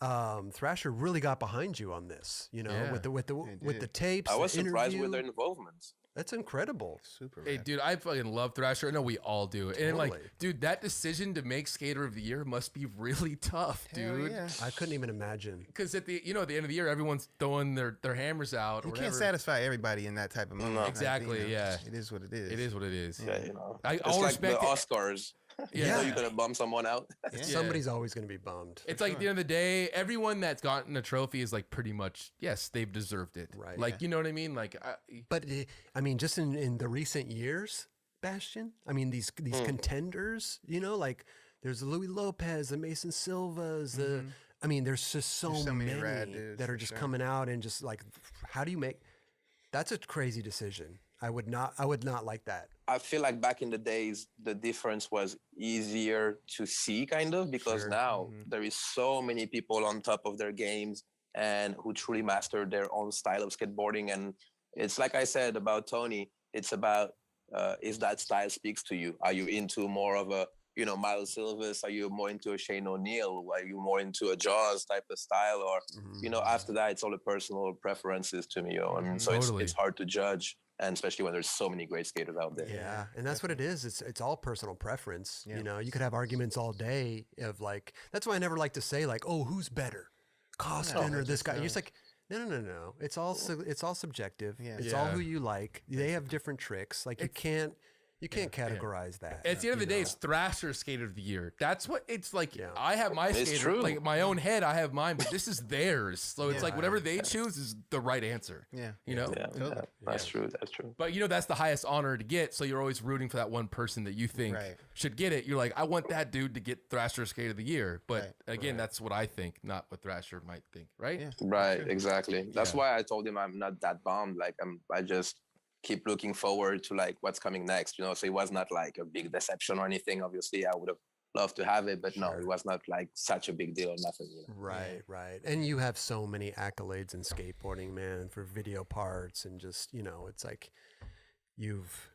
Thrasher really got behind you on this, with the tapes. I was the surprised interview. with their involvement. That's incredible. Super. Hey, dude, I fucking love Thrasher. I know we all do. And dude, that decision to make Skater of the Year must be really tough, dude. Yeah. I couldn't even imagine. Because at the end of the year, everyone's throwing their hammers out. You can't satisfy everybody in that type of moment. No. Exactly. Yeah. It is what it is. It is what it is. Yeah, I it's like respect the Oscars. Yeah. You're gonna bum someone out. Somebody's always going to be bummed. It's like at the end of the day, everyone that's gotten a trophy is like pretty much, yes, they've deserved it. Right. Like, you know what I mean? Like, But I mean, just in the recent years, Bastian. I mean, these contenders. Like there's the Louis Lopez, the Mason Silvas. I mean, there's just so many rad dudes, that are just coming out and just like, how do you make? That's a crazy decision. I would not like that. I feel like back in the days, the difference was easier to see, kind of, because now there is so many people on top of their games and who truly master their own style of skateboarding. And it's like I said about Tony, it's about if that style speaks to you. Are you into more of a, Miles Silvas? Are you more into a Shane O'Neill? Are you more into a Jaws type of style? Or, after that, it's all the personal preferences to me. So it's hard to judge. And especially when there's so many great skaters out there. Yeah, and that's what it is. It's all personal preference. Yeah. You could have arguments all day of like. That's why I never like to say like, oh, who's better. Costin or this guy. You're just like, no. It's all subjective. Yeah. It's all who you like. They have different tricks. Like you can't categorize that. At the end of the day, it's Thrasher Skater of the Year. That's what it's like. Yeah. I have my It's skater, true. like my own head. I have mine, but this is theirs. So it's like whatever they choose is the right answer. Yeah. You know. Yeah, that's true. That's true. But you know that's the highest honor to get. So you're always rooting for that one person that you think should get it. You're like, I want that dude to get Thrasher Skater of the Year. But again, that's what I think, not what Thrasher might think. Right. Yeah. Right. Exactly. That's why I told him I'm not that bummed. Like I just keep looking forward to like what's coming next. You know, so it was not like a big deception or anything. Obviously, I would have loved to have it, but no, it was not like such a big deal or nothing. You know? Right. And you have so many accolades in skateboarding, man, for video parts and just, it's like you've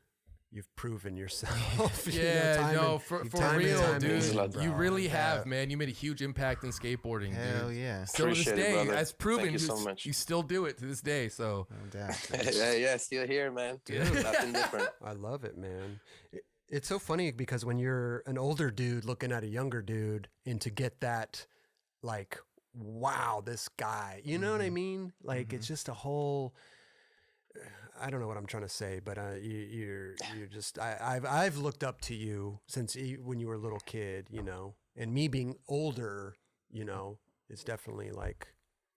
proven yourself. For real, dude. You really have, doubt. man. You made a huge impact in skateboarding, Hell dude. yeah. Still to this Appreciate it, day, brother. that's proven. Thank you so much. You still do it to this day. So No doubt. yeah, still here, man. Nothing different. I love it, man. It's so funny because when you're an older dude looking at a younger dude and to get that, like, wow, this guy, you know what I mean? Like, it's just a whole, I don't know what I'm trying to say, but you're just, I've looked up to you since when you were a little kid, and me being older, it's definitely like,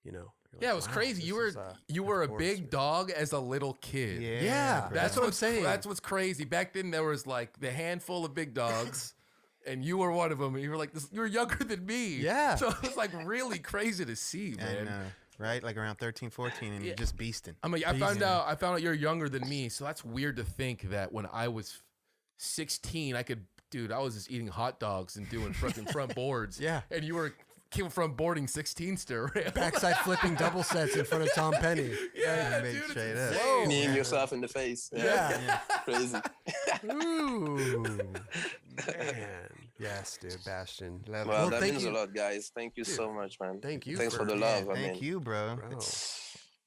you're yeah, like, it was wow, crazy. this You is, were a of course, big dog as a little kid. Yeah, That's what I'm saying. That's what's crazy. Back then, there was like the handful of big dogs, and you were one of them. And you were like, you were younger than me. Yeah. So it was like really crazy to see, man. And, right? Like around 13, 14, and you're just beasting. I mean, I found out you're younger than me, so that's weird to think that when I was 16, I was just eating hot dogs and doing fucking front boards. Yeah. And you came from boarding 16 stair rail. Backside flipping double sets in front of Tom Penny. Yeah, Made dude, straight it's up. insane. Kneeing yourself in the face. Yeah. Crazy. Ooh, man. Yes, dude, Bastion. Well, that thank means you. a lot, guys. Thank you so much, man. Thank you Thanks for for- the Yeah, love. I thank mean, you, bro. Bro.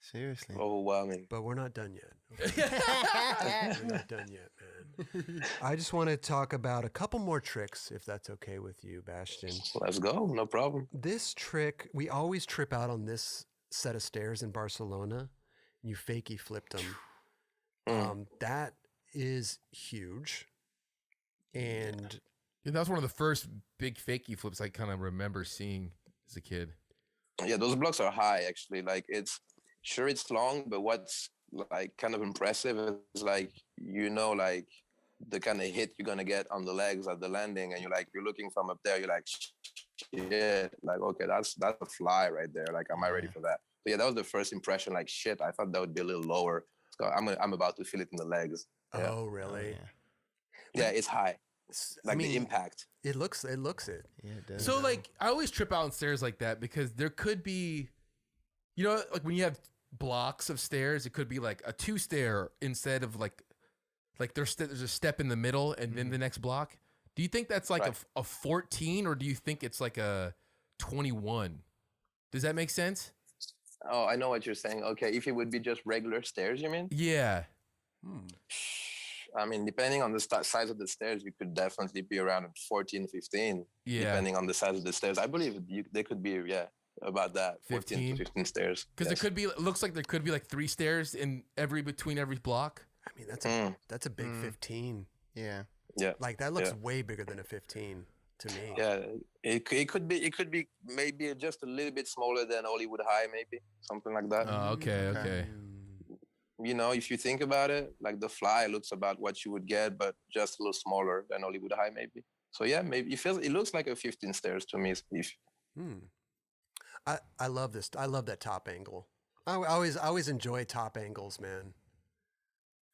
Seriously. overwhelming. But we're not done yet. We're not done yet, man. I just want to talk about a couple more tricks, if that's okay with you, Bastion. Let's go. No problem. This trick, we always trip out on this set of stairs in Barcelona. You fakey flipped them. That is huge. And Yeah, that was one of the first big fakey flips I kind of remember seeing as a kid. Yeah, those blocks are high, actually. Like, it's long, but what's like kind of impressive is like, like the kind of hit you're gonna get on the legs at the landing, and you're looking from up there, you're like, shit, like, okay, that's a fly right there. Like, am I ready for that? So yeah, that was the first impression. Like, shit, I thought that would be a little lower. So I'm about to feel it in the legs. Yeah. oh, really? Yeah, it's high. Like the impact. It looks it. Yeah, it does. So like I always trip out on stairs like that because there could be, like when you have blocks of stairs, it could be like a 2-stair instead of like there's a step in the middle and then the next block. Do you think that's like a 14 or do you think it's like a 21? Does that make sense? Oh, I know what you're saying. Okay, if it would be just regular stairs, you mean? Yeah. I mean, depending on the size of the stairs, you could definitely be around 14, 15. Yeah. Depending on the size of the stairs. I believe they could be, about that. 14 15? to 15 stairs. Because it looks like there could be like 3 stairs between every block. I mean, that's a big 15. Yeah. Yeah. Like that looks way bigger than a 15 to me. Yeah, it could be maybe just a little bit smaller than Hollywood High, maybe something like that. Oh, okay. If you think about it, like the fly looks about what you would get, but just a little smaller than Hollywood High, maybe. So yeah, maybe it looks like a 15 stairs to me. I love this. I love that top angle. I always enjoy top angles, man.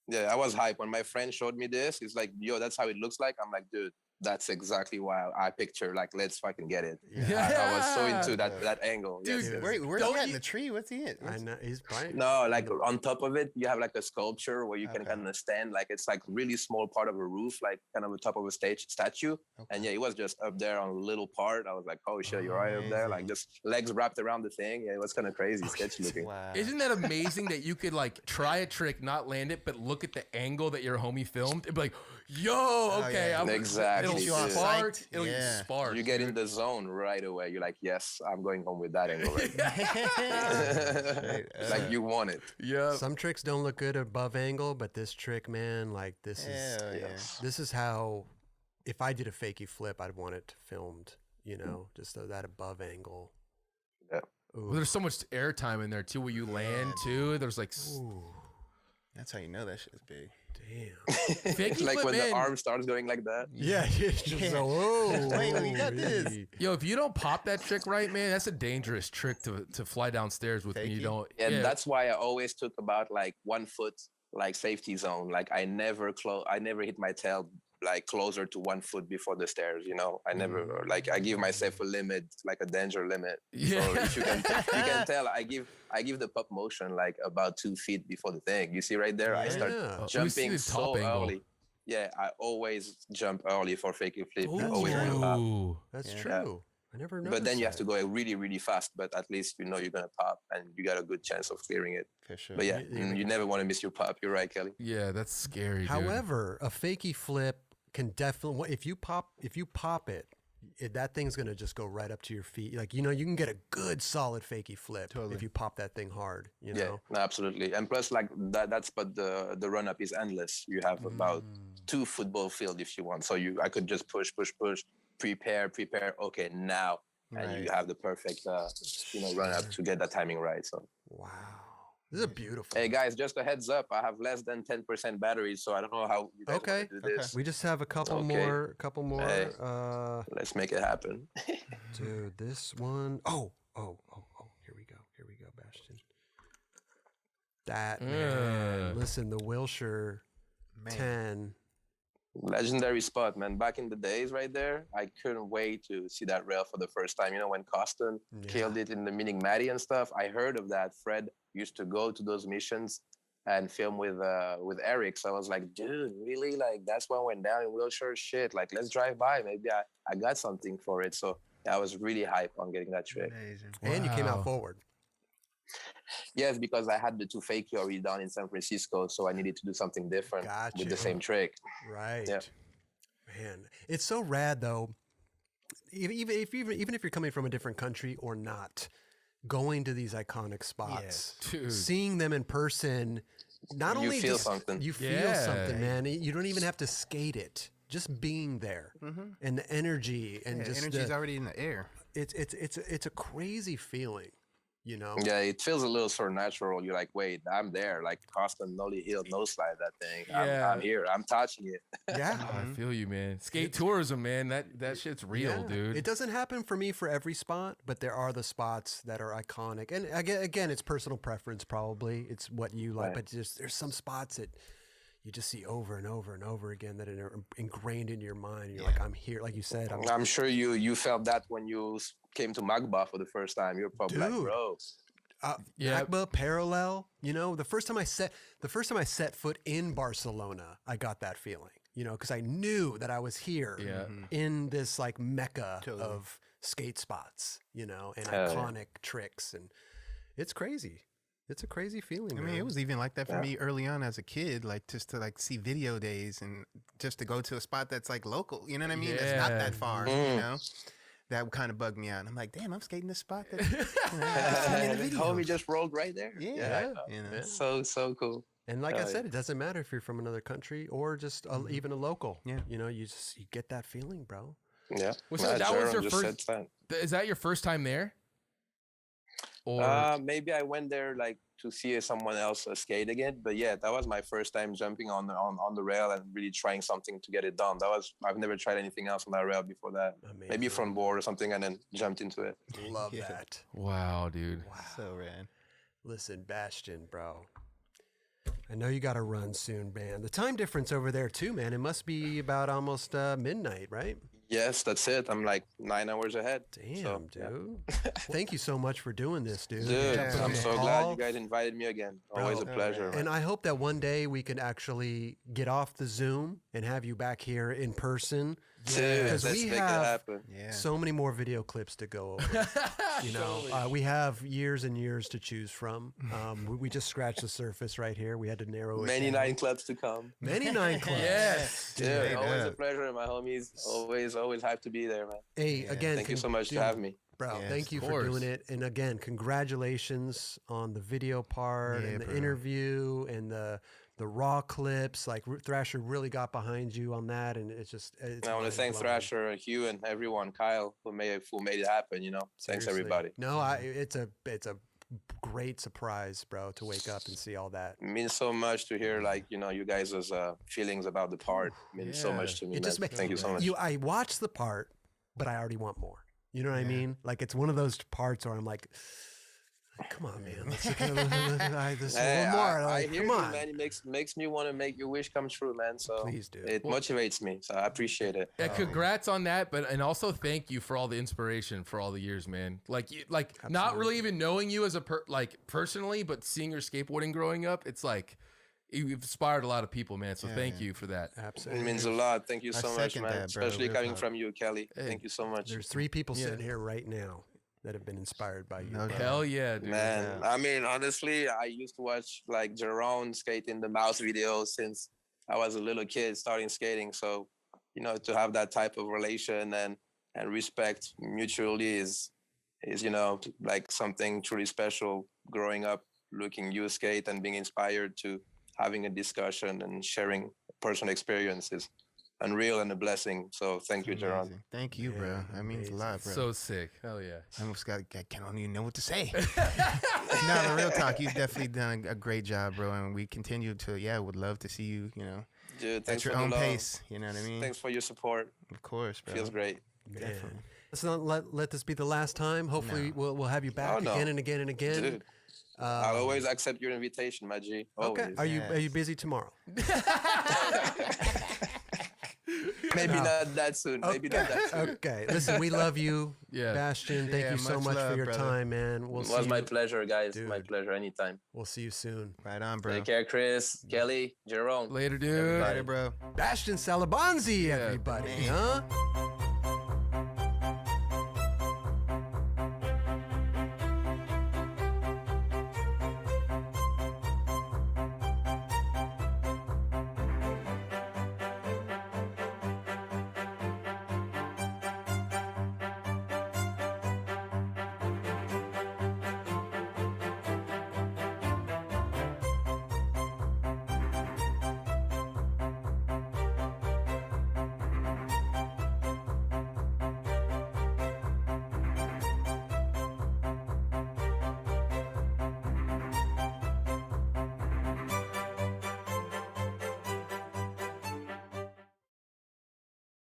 Yeah, I was hyped when my friend showed me this. He's like, "Yo, that's how it looks like." I'm like, "Dude, that's exactly why I picture. Like, let's fucking get it." I was so into that angle. Dude, yes. Where's he at in the tree? What's he at? I know he's probably No, like on top of it, you have like a sculpture where you can kind of stand. Like it's like really small part of a roof, like kind of the top of a statue. Okay. And yeah, it was just up there on a little part. I was like, "Oh shit, you're right up there!" Like just legs wrapped around the thing. Yeah, it was kind of crazy, sketchy looking. Wow. Isn't that amazing that you could like try a trick, not land it, but look at the angle that your homie filmed and be like, yo, okay. Exactly. It'll you all spark. psyched. It'll Yeah. spark. You get in the zone right away. You're like, yes, I'm going home with that angle. Right like you want it. Yeah. Some tricks don't look good above angle, but this trick, man, like this is Hell yeah. Yes. this is how. If I did a fakie flip, I'd want it filmed. You know, just so that above angle. Yeah. Well, there's so much airtime in there too, where you land too. There's like That's how you know that shit's big. Damn. fakie Like flip, when man. the arm starts going like that. Yeah, it's just so. Oh, Wait, we got this. really? Yo, if you don't pop that trick right, man, that's a dangerous trick to fly downstairs with. And you Fakie? don't. And that's why I always took about like 1 foot like safety zone. Like I never hit my tail like closer to 1 foot before the stairs, you know. I never like I give myself a limit, like a danger limit. Yeah. So if you can tell I give the pop motion like about 2 feet before the thing. You see right there, I start Yeah. We see jumping the so top angle. early. Yeah, I always jump early for fake flip. Always true. gonna pop. Ooh. That's Yeah. true. I never noticed. But then you have that. to go really, really fast. But at least you know you're gonna pop, and you got a good chance of clearing it. For sure. But yeah, you never want to miss your pop. You're right, Kelly. Yeah, that's scary. Dude. However, a fakie flip can definitely if you pop it, that thing's gonna just go right up to your feet. Like you know, you can get a good solid fakie flip if you pop that thing hard. You know, Yeah, no, absolutely. And plus, like that's but the run up is endless. You have about 2 football field if you want. So I could just push, prepare. Okay, now, and you have the perfect run up to get that timing right. So wow, this is a beautiful. hey guys, just a heads up, I have less than 10% battery, so I don't know how you guys want to do this. We just have a couple Okay. more. Hey. Let's make it happen. Dude, this one oh, here we go, Bastion. That man. Listen, the Wilshire 10. Legendary spot, man. Back in the days right there, I couldn't wait to see that rail for the first time. You know, when Costin killed it in the meeting Matty and stuff, I heard of that. Fred used to go to those missions and film with Eric. So I was like, dude, really? Like, that's what went down in Wilshire? Shit, like, let's drive by. Maybe I got something for it. So I was really hyped on getting that trick. Amazing. And you came out forward. Yes, because I had the 2 fakie already done in San Francisco, so I needed to do something different with the same trick. Right. Yeah. Man, it's so rad though. Even if you're coming from a different country or not, going to these iconic spots, Dude. seeing them in person, not You only feel just something. you feel Yeah. something, man. You don't even have to skate it. Just being there and the energy and just energy's already in the air. it's a crazy feeling, you know. Yeah, it feels a little sort of natural. You're like, wait, I'm there. Like Costin nollie heel no slide that thing. Yeah. I'm here. I'm touching it. Yeah. I feel you, man. Skate tourism, man. That shit's real, Yeah. dude. It doesn't happen for me for every spot, but there are the spots that are iconic. And again, it's personal preference probably. It's what you like, but just there's some spots that you just see over and over and over again that are ingrained in your mind. You're like, I'm here. Like you said, I'm sure you felt that when you came to Magba for the first time. You're probably like, Dude. bro. Magba parallel. You know, the first time I set foot in Barcelona, I got that feeling. You know, because I knew that I was here in this like mecca of skate spots. You know, and iconic tricks, and it's crazy. It's a crazy feeling. I mean, man. it was even like that for me early on as a kid, like just to like see video days and just to go to a spot that's like local, you know what I mean? That's not that far, you know? That kind of bugged me out. And I'm like, damn, I'm skating this spot. That, Homie just rolled right there. Yeah. You know? So cool. And like I said, it doesn't matter if you're from another country or just even a local. Yeah. You know, you get that feeling, bro. Yeah. Was that was your Jerome just first? said that. Is that your first time there? Or Maybe I went there like to see someone else skate again, but yeah, that was my first time jumping on the rail and really trying something to get it done. I've never tried anything else on that rail before that. Amazing. Maybe front board or something, and then jumped into it. Love that. wow, dude. So rad. Listen, Bastion, bro. I know you got to run soon, man. The time difference over there too, man. It must be about almost midnight, right? Yes, that's it. I'm like 9 hours ahead. Damn, So, yeah. dude. Thank you so much for doing this, dude. Dude, Jumping on I'm the so glad call. you guys invited me again. Always a pleasure. And I hope that one day we can actually get off the Zoom and have you back here in person. Dude, because let's we make it have happen. so many more video clips to go over. You know, we have years and years to choose from. We just scratched the surface right here. We had to narrow it Many down. 9 clubs to come. Many 9 clubs. Yes. Dude, always a pleasure, my homies. Always hyped to be there, man. Hey, again, Thank you so much to have me. Bro, Yes, thank you of for course. doing it. And again, congratulations on the video part and the interview and the raw clips. Like Thrasher really got behind you on that, and it's just. It's I want to thank mind-blowing. Thrasher, Hugh, and everyone, Kyle, who made it happen. You know, thanks Seriously. everybody. No, it's a great surprise, bro, to wake up and see all that. It means so much to hear, like, you know, you guys' feelings about the part. It means so much to me, It man. just Thank you so much. I watched the part, but I already want more. You know what I mean? Like it's one of those parts where I'm like, come on, man. Let's this a little more. I Like, hear come you, on. man. It makes me want to make your wish come true, man. So Please do. It motivates me, so I appreciate it. Yeah, congrats on that, and also thank you for all the inspiration for all the years, man. Like not really even knowing you as a personally, but seeing your skateboarding growing up, it's like you've inspired a lot of people, man. So thank you for that. Absolutely. It means a lot. Thank you so much, second man. that, bro. Especially Real coming talk. from you, Kelly. Thank you so much. There's 3 people sitting here right now that have been inspired by you. No bro. Hell yeah, dude. Man, I mean, honestly, I used to watch like Jerome skating the mouse videos since I was a little kid starting skating. So, you know, to have that type of relation and respect mutually is you know, like something truly special growing up, looking you skate and being inspired to having a discussion and sharing personal experiences. Unreal and a blessing. So thank you, Jerome. Amazing. Thank you, bro. That means a lot, bro. So sick. Hell yeah. I almost I don't even know what to say. No, the real talk. You've definitely done a great job, bro. And we continue to, would love to see you, you know, Dude, at thanks your for the own love. pace. You know what I mean? Thanks for your support. Of course, bro. Feels great. Man. Let's not let this be the last time. Hopefully, we'll have you back again and again and again. Dude, I'll always accept your invitation, my G. Okay. Always. Are you busy tomorrow? Maybe not that soon. Maybe not that soon. Okay. Listen, we love you, Yeah. Bastion. Thank you so much much love, for your brother. time, man. It We'll see was my you. pleasure, guys. My Dude. pleasure anytime. We'll see you soon. Right on, bro. Take care, Chris, Kelly, Jerome. Later, dude. Everybody. Later, bro. Bastion Salabanzi, everybody, huh?